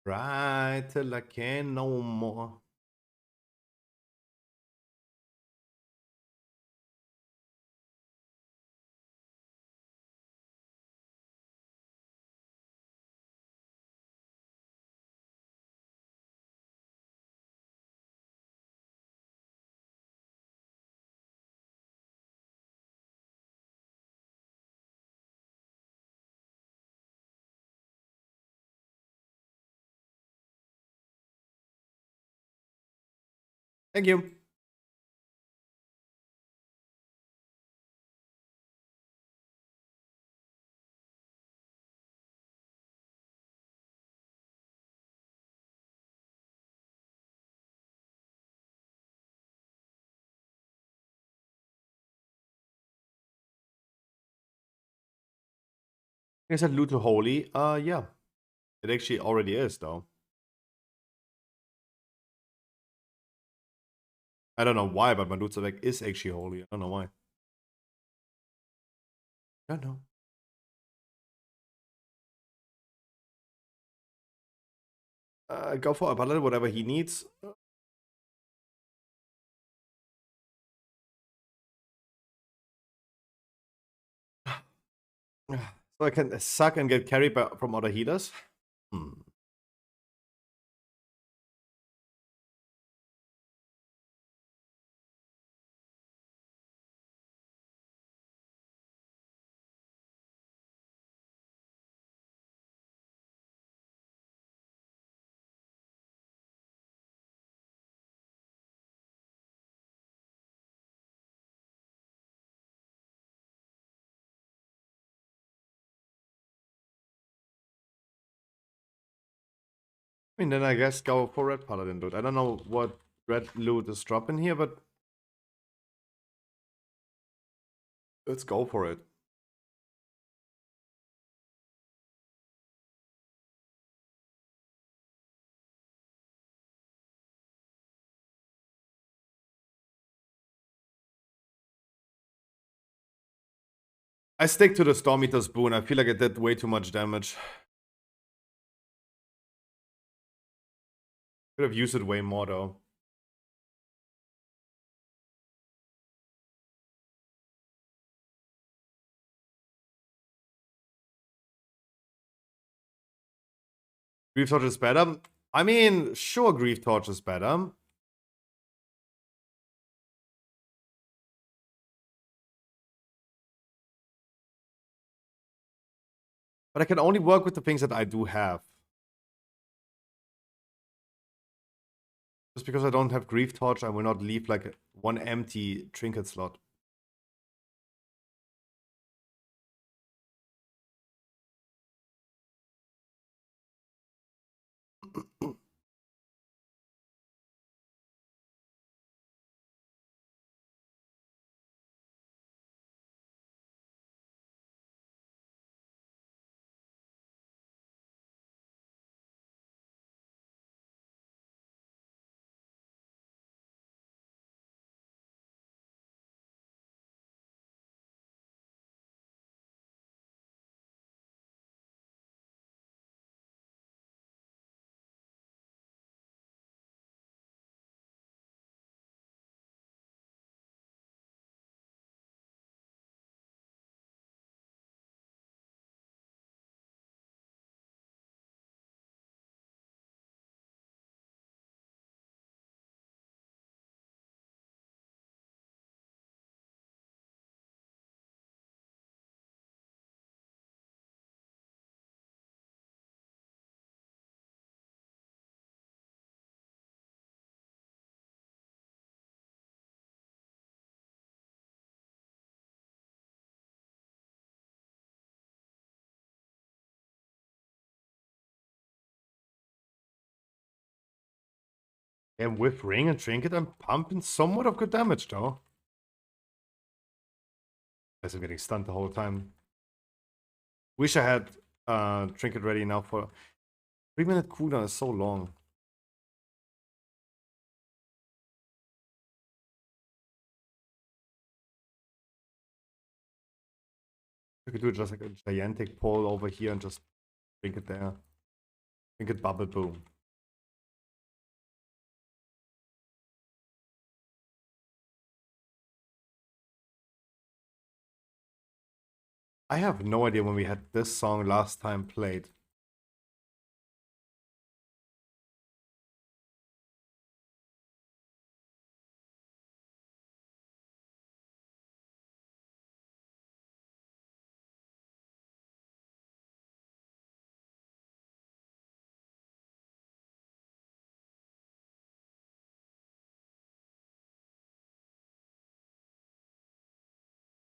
[SPEAKER 3] Right till I can no more. Thank you. I said loot to holy. Yeah. It actually already is, though. I don't know why, but my loot select is actually holy. I don't know why. I don't know. Go for a paladin, whatever he needs. So I can suck and get carried from other healers. I mean, then I guess go for red paladin loot. I don't know what red loot is dropping here, but let's go for it. I stick to the Storm Eater's Boon. I feel like it did way too much damage. Could have used it way more, though. Grief Torch is better. I mean, sure, Grief Torch is better. But I can only work with the things that I do have. Just because I don't have Grief Torch, I will not leave like one empty trinket slot. And with Ring and Trinket, I'm pumping somewhat of good damage, though. As I'm getting stunned the whole time. Wish I had Trinket ready now for... 3-minute cooldown is so long. I could do just like a gigantic pull over here and just Trinket there. Trinket bubble boom. I have no idea when we had this song last time played.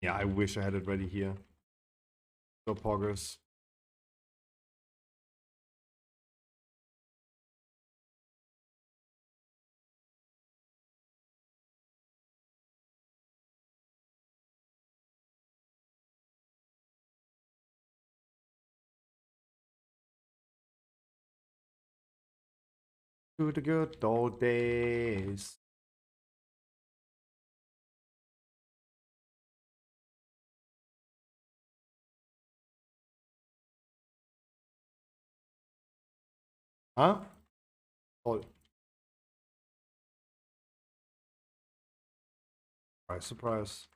[SPEAKER 3] Yeah, I wish I had it ready here. So poggers. To the good old days. Huh? Oh. Surprise, surprise.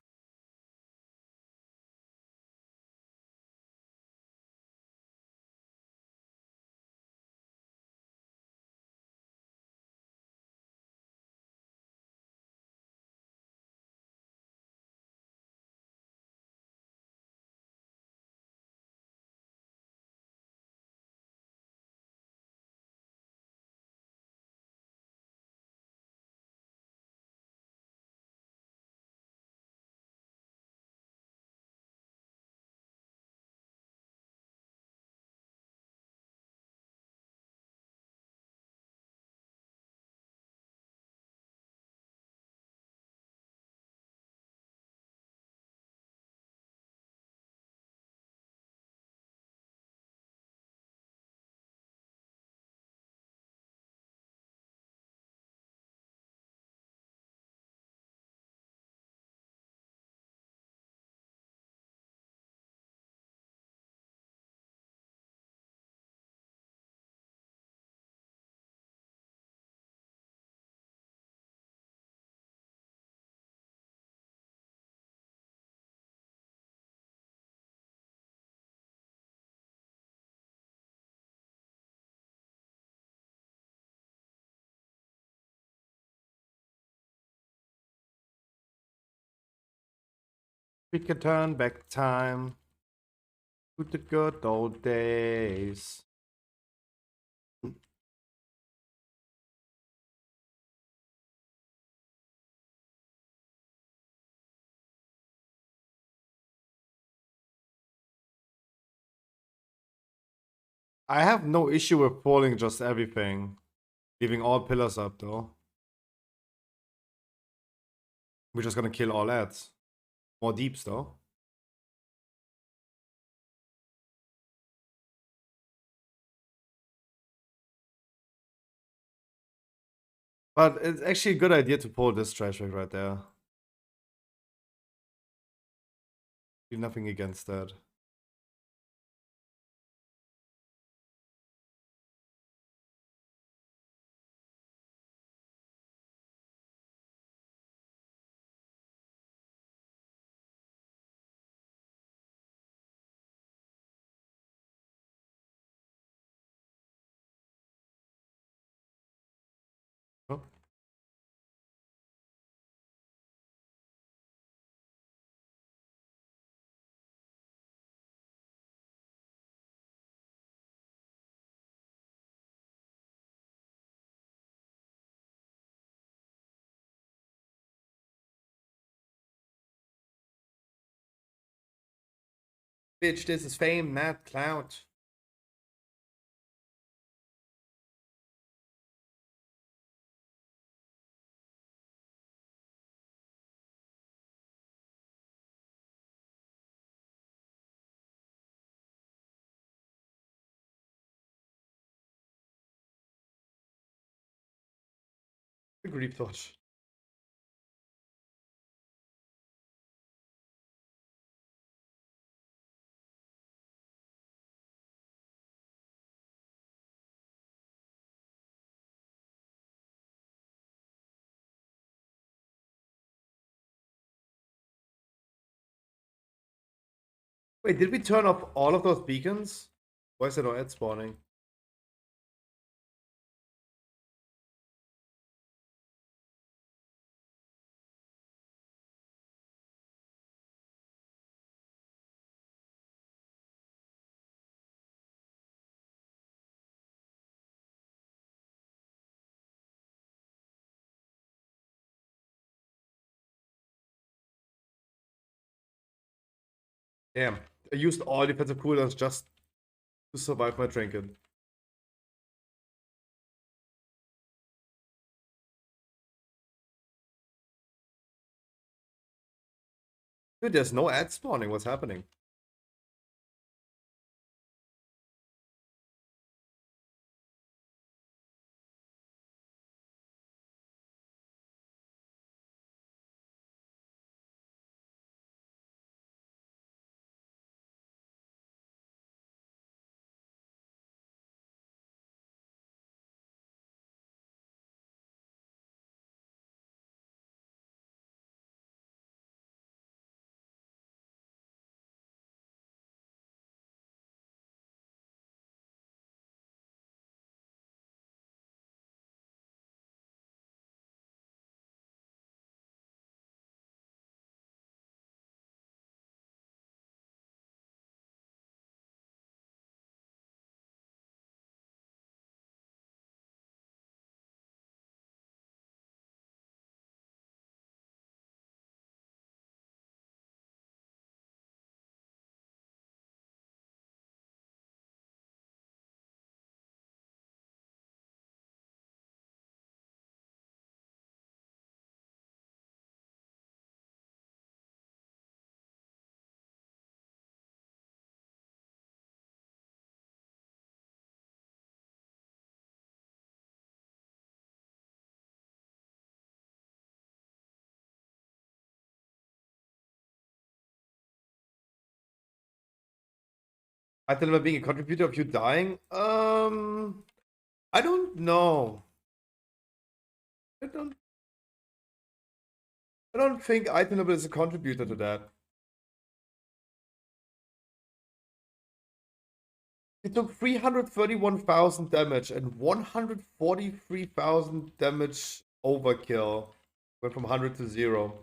[SPEAKER 3] We can turn back time to the good old days. I have no issue with pulling just everything. Leaving all pillars up though. We're just gonna kill all ads. More deeps though. But it's actually a good idea to pull this trash bag right there. Do nothing against that. Oh. Bitch, this is fame, not clout. The grief touch. Wait, did we turn off all of those beacons? Why is there no ad spawning? Damn, I used all defensive cooldowns just to survive my trinket. Dude, there's no ad spawning. What's happening? I thought about being a contributor of you dying. I don't know. I don't. I don't think Item is a contributor to that. It took 331,000 damage and 143,000 damage overkill. Went from 100 to 0.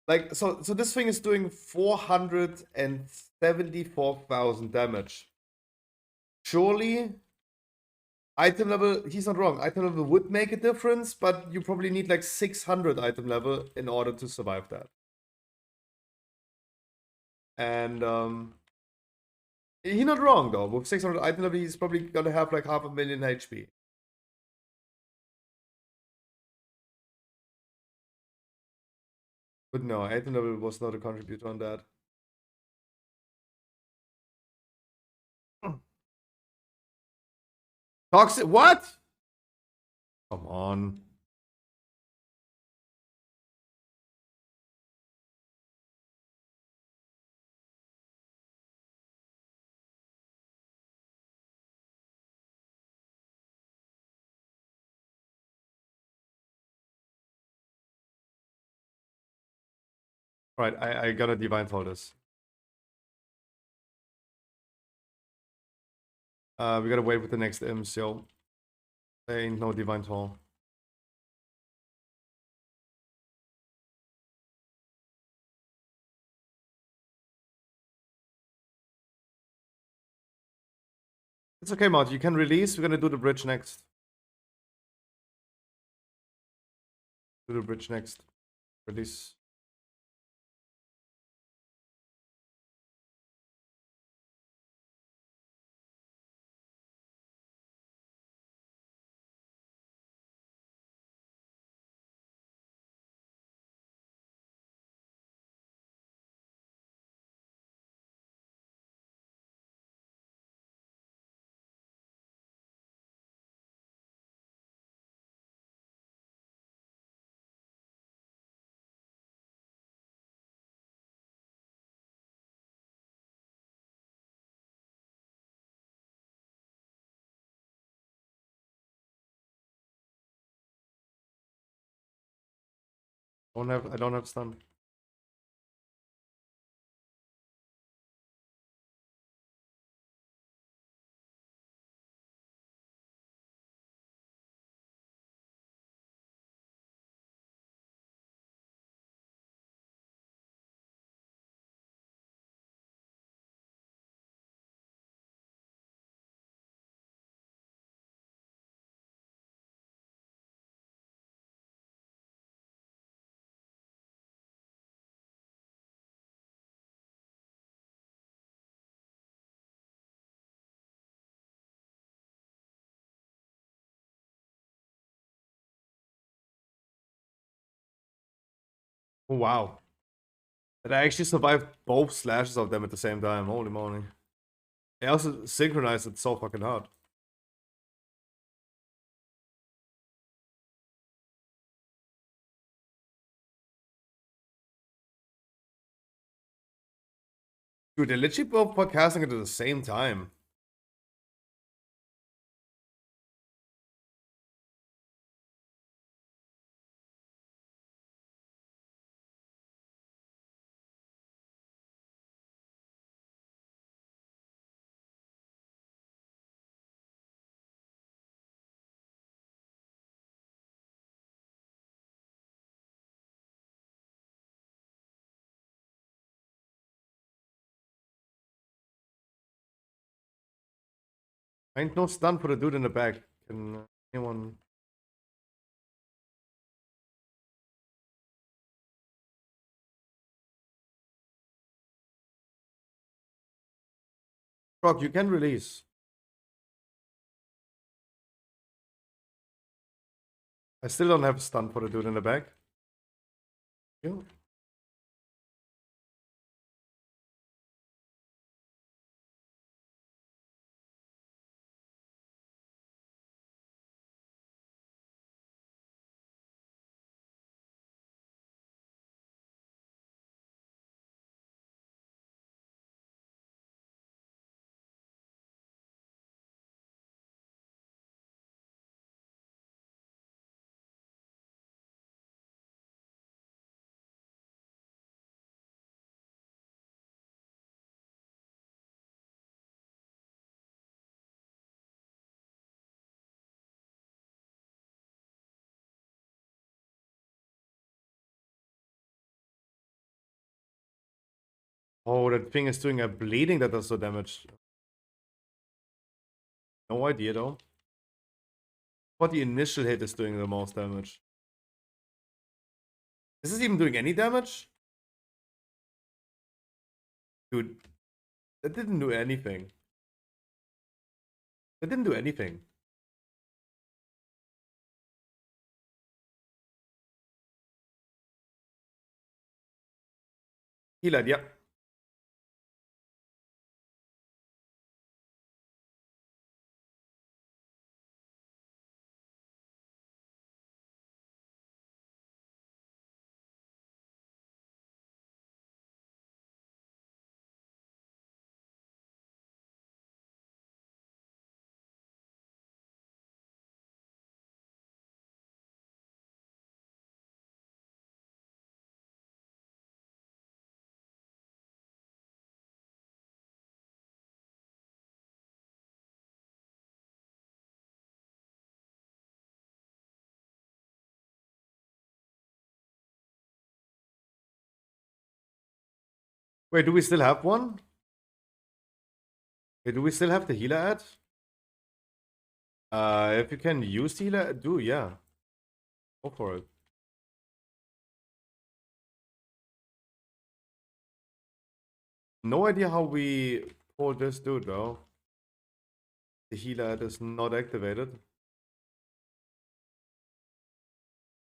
[SPEAKER 3] Like, so this thing is doing 474,000 damage. Surely, item level, he's not wrong. Item level would make a difference, but you probably need like 600 item level in order to survive that. And he's not wrong though. With 600 item level, he's probably gonna have like 500,000 HP. But no, item level was not a contributor on that. Toxic, what? Come on. Right, I gotta divine fall this. We gotta wait with the next imps, yo. There ain't no divine fall. It's okay, Mod. You can release. We're gonna do the bridge next. Do the bridge next. Release. I don't have stun. Oh, wow. That I actually survived both slashes of them at the same time. Holy moly. I also synchronized it so fucking hard. Dude, they're literally both podcasting it at the same time. Ain't no stun for the dude in the back. Can anyone... Brock, you can release. I still don't have stun for the dude in the back. You? Oh, that thing is doing a bleeding that does so damage. No idea though. But the initial hit is doing the most damage. Is this even doing any damage? Dude, that didn't do anything. That didn't do anything. Healer, yeah. Wait, do we still have one? Wait, do we still have the healer ad? If you can use the healer, do, yeah. Go for it. No idea how we pull this dude though. The healer ad is not activated.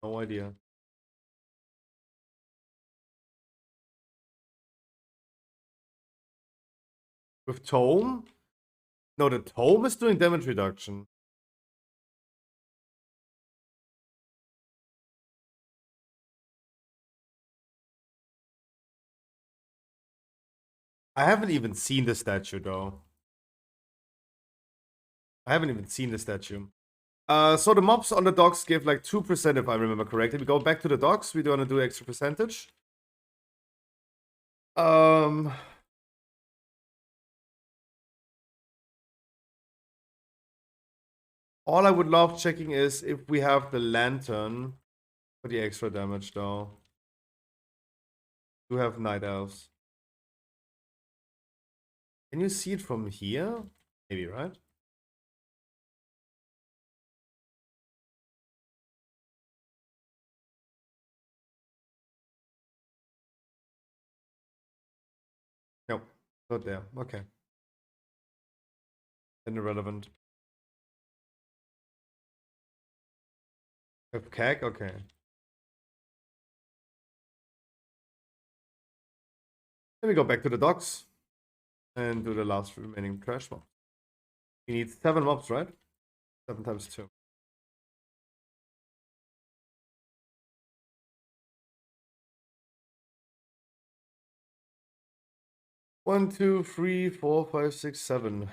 [SPEAKER 3] No idea. With Tome? No, the Tome is doing damage reduction. I haven't even seen the statue though. I haven't even seen the statue. So the mobs on the docks give like 2% if I remember correctly. We go back to the docks, we want to do extra percentage. All I would love checking is if we have the lantern for the extra damage though. Do have night elves. Can you see it from here? Maybe, right? Nope, not there. Okay. Then irrelevant. Have CAG? Okay. Then we go back to the docks and do the last remaining trash mob. We need 7 mobs, right? 7 times 2. One, two, three, four, five, six, 7.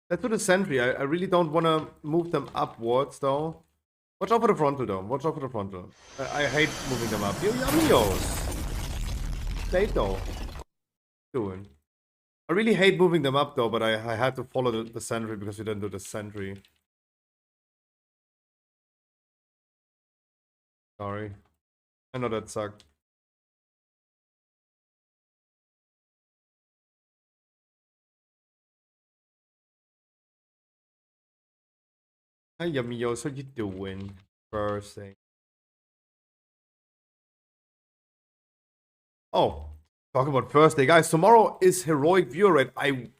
[SPEAKER 3] Let's do the sentry. I really don't want to move them upwards, though. Watch out for the frontal, though. Watch out for the frontal. I hate moving them up. Yo, yummios! Late, though. Doing. I really hate moving them up, though, but I had to follow the sentry because we didn't do the sentry. Sorry. I know that sucked. Hi, yummios. How you doing? Thursday. Oh, talk about Thursday, guys. Tomorrow is heroic viewer rate.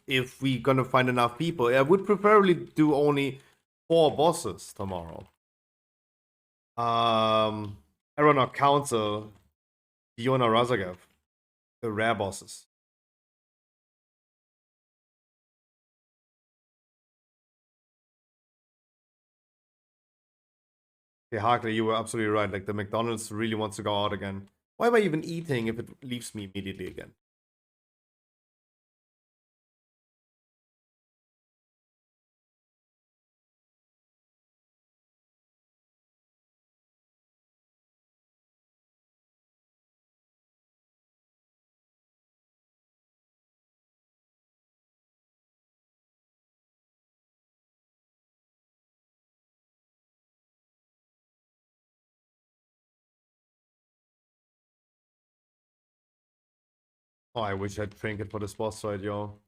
[SPEAKER 3] If we gonna find enough people, I would preferably do only 4 bosses tomorrow. Aeronaut Council, Diona Razagav, the rare bosses. Okay, Harkley, you were absolutely right. Like the McDonald's really wants to go out again. Why am I even eating if it leaves me immediately again? Oh, I wish I'd trinket for this boss fight, yo.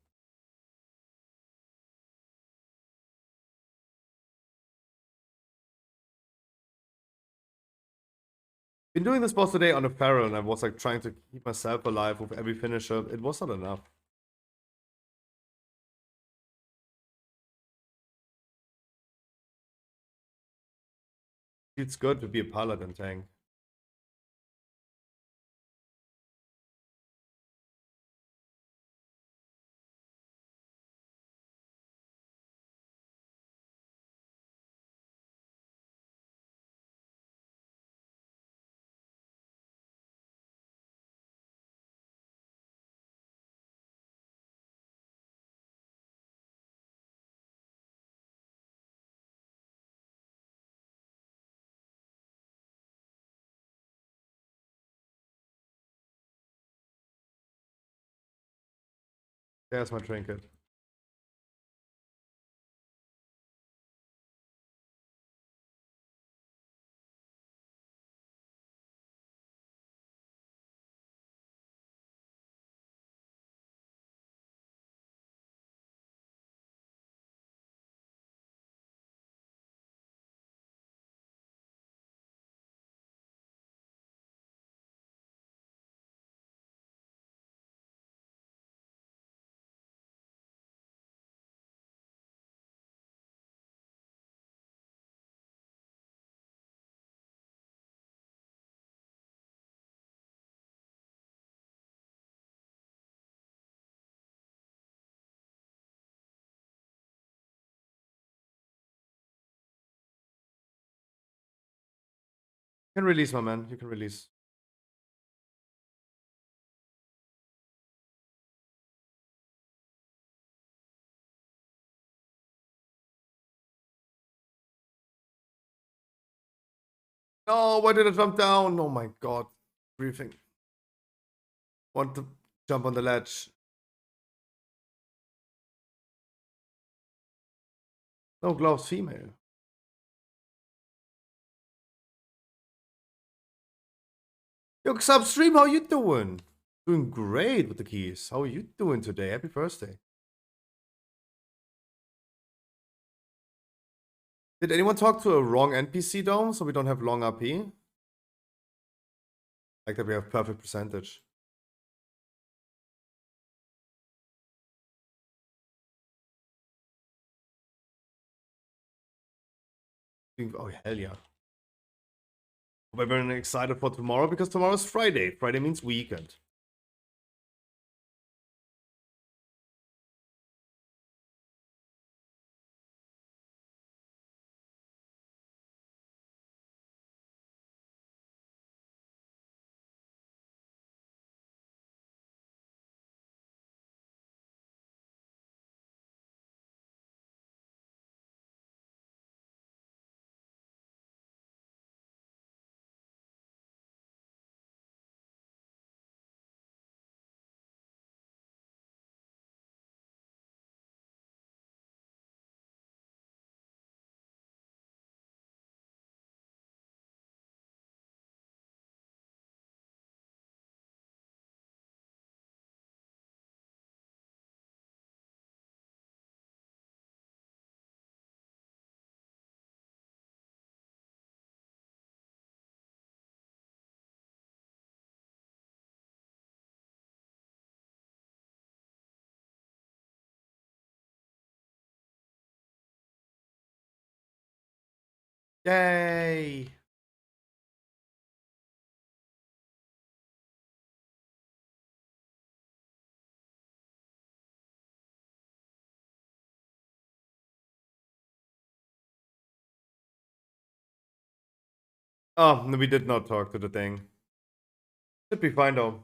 [SPEAKER 3] Been doing this boss today on a Pharaoh, and I was like trying to keep myself alive with every finisher. It was not enough. It's good to be a paladin tank. There's my trinket. You can release, my man. You can release. No, why did I jump down? Oh my god. Briefing. Want to jump on the ledge. No gloves, female. Yo, Substream, how you doing? Doing great with the keys. How are you doing today? Happy birthday. Did anyone talk to a wrong NPC though, so we don't have long RP? Like that we have perfect percentage. Oh, hell yeah. We're very excited for tomorrow because tomorrow's Friday. Friday means weekend. Yay! Oh, no, we did not talk to the thing. Should be fine though.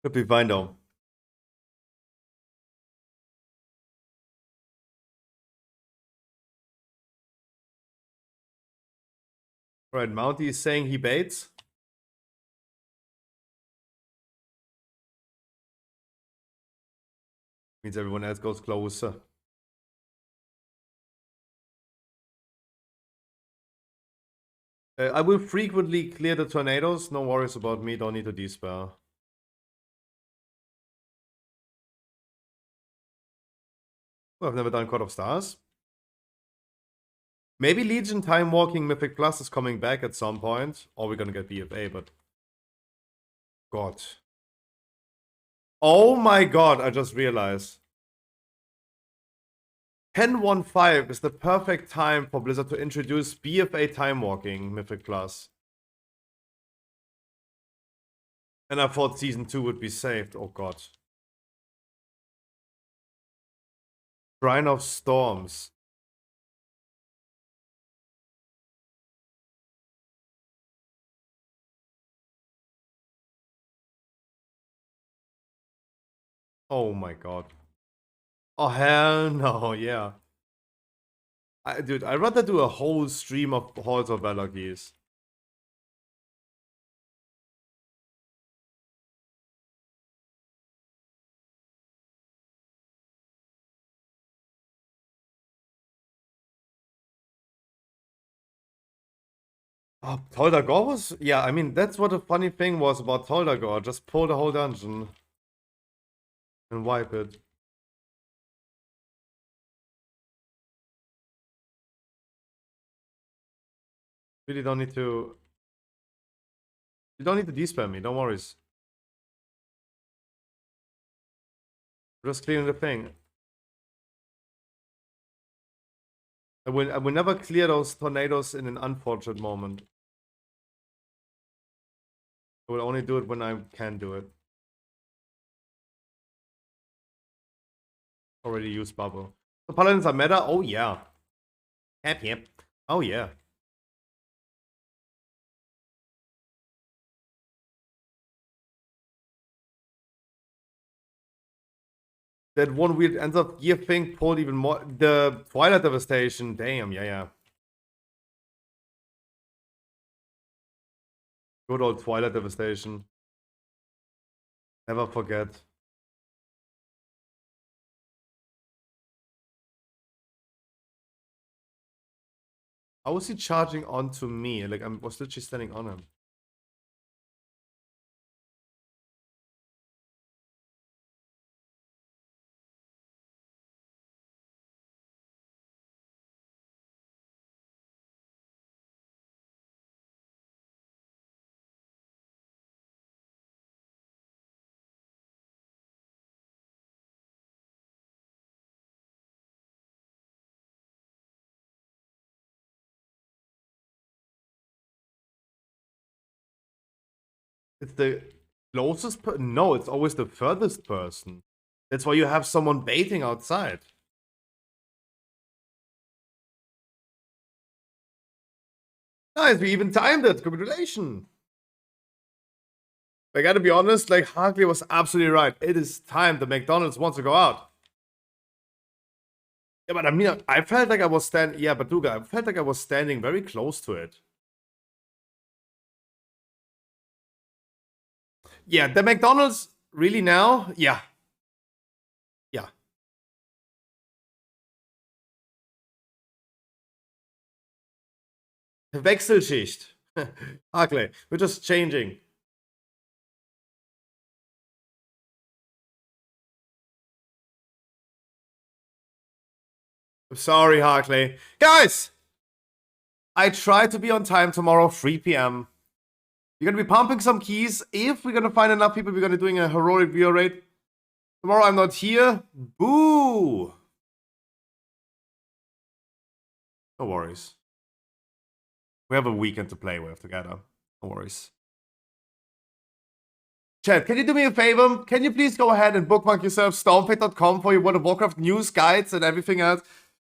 [SPEAKER 3] Should be fine though. Right, Mounty is saying he baits. Means everyone else goes closer. I will frequently clear the tornadoes. No worries about me. Don't need to despair. Well, I've never done Court of Stars. Maybe Legion Time Walking Mythic Plus is coming back at some point. Or we're gonna get BFA, but... God. Oh my god, I just realized. 10.15 is the perfect time for Blizzard to introduce BFA Time Walking Mythic Plus. And I thought Season 2 would be saved. Oh god. Shrine of Storms. Oh my god. Oh hell no, yeah. Dude, I'd rather do a whole stream of Halls of Valor keys. Oh, Toldagor was... Yeah, I mean, that's what the funny thing was about Toldagor. Just pull the whole dungeon. And wipe it. Really don't need to... You don't need to despam me, don't worry. Just clearing the thing. I will never clear those tornadoes in an unfortunate moment. I will only do it when I can do it. Already used bubble. The paladins are meta? Oh yeah. Yep. Oh yeah. That one weird ends up gear thing pulled even more. The Twilight Devastation. Damn, yeah. Good old Twilight Devastation. Never forget. How was he charging onto me? Like, I was literally standing on him. It's the closest person. No, it's always the furthest person. That's why you have someone baiting outside. Nice, we even timed it. Congratulations. I gotta be honest, like, Harkley was absolutely right. It is time the McDonald's wants to go out. Yeah, but I mean, I felt like I was standing... Yeah, but Duga, I felt like I was standing very close to it. Yeah, the McDonald's really now? Yeah. Yeah. Wechselschicht. Harkley, we're just changing. I'm sorry, Harkley. Guys! I try to be on time tomorrow, 3 p.m. We're gonna be pumping some keys. If we're gonna find enough people, we're gonna be doing a heroic viewer rate. Tomorrow I'm not here. Boo! No worries. We have a weekend to play with together. No worries. Chat, can you do me a favor? Can you please go ahead and bookmark yourself stormfate.com for your World of Warcraft news, guides, and everything else?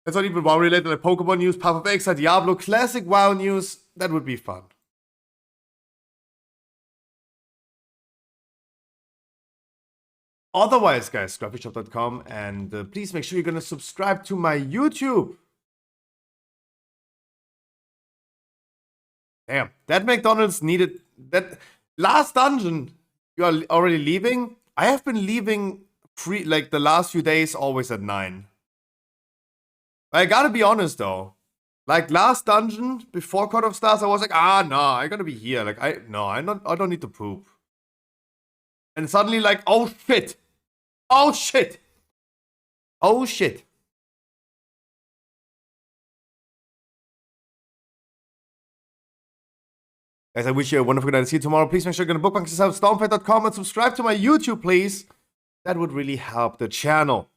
[SPEAKER 3] That's not even WoW related, like Pokemon news, Path of Exile, Diablo, classic WoW news. That would be fun. Otherwise, guys, scruffyshop.com, and please make sure you're gonna subscribe to my YouTube. Damn, that McDonald's needed that last dungeon. You are already leaving. I have been leaving free like the last few days, always at 9. I gotta be honest though, Like last dungeon before Court of Stars, I was like, no, I'm gonna be here. Like I don't need to poop. And suddenly like, oh shit. Oh shit. Oh shit. Guys, I wish you a wonderful night. See you tomorrow. Please make sure you're gonna bookmark yourself stormfed.com and subscribe to my YouTube, please. That would really help the channel.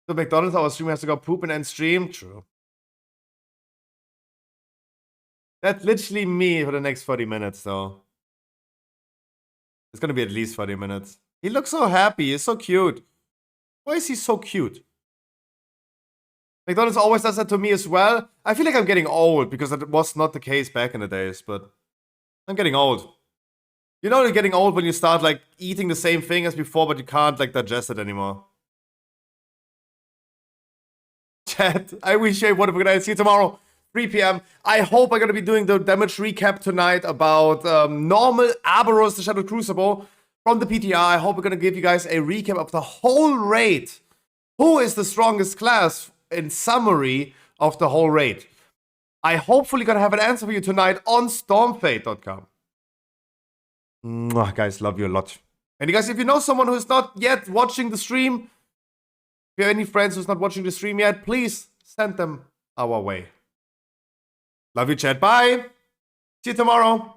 [SPEAKER 3] So McDonald's, our streamer has to go poop and end stream. True. That's literally me for the next 40 minutes, though. It's gonna be at least 40 minutes. He looks so happy. He's so cute. Why is he so cute? McDonald's always does that to me as well. I feel like I'm getting old because that was not the case back in the days, but I'm getting old. You know you're getting old when you start like eating the same thing as before, but you can't like digest it anymore. Chat, I wish you a wonderful night. See you tomorrow, 3 p.m. I hope I'm gonna be doing the damage recap tonight about normal Aberos, the Shadow Crucible from the PTR. I hope we're gonna give you guys a recap of the whole raid. Who is the strongest class in summary of the whole raid? I hopefully gonna have an answer for you tonight on stormfate.com. Guys, love you a lot. And you guys, if you know someone who's not yet watching the stream, if you have any friends who's not watching the stream yet, please send them our way. Love you, chat. Bye. See you tomorrow.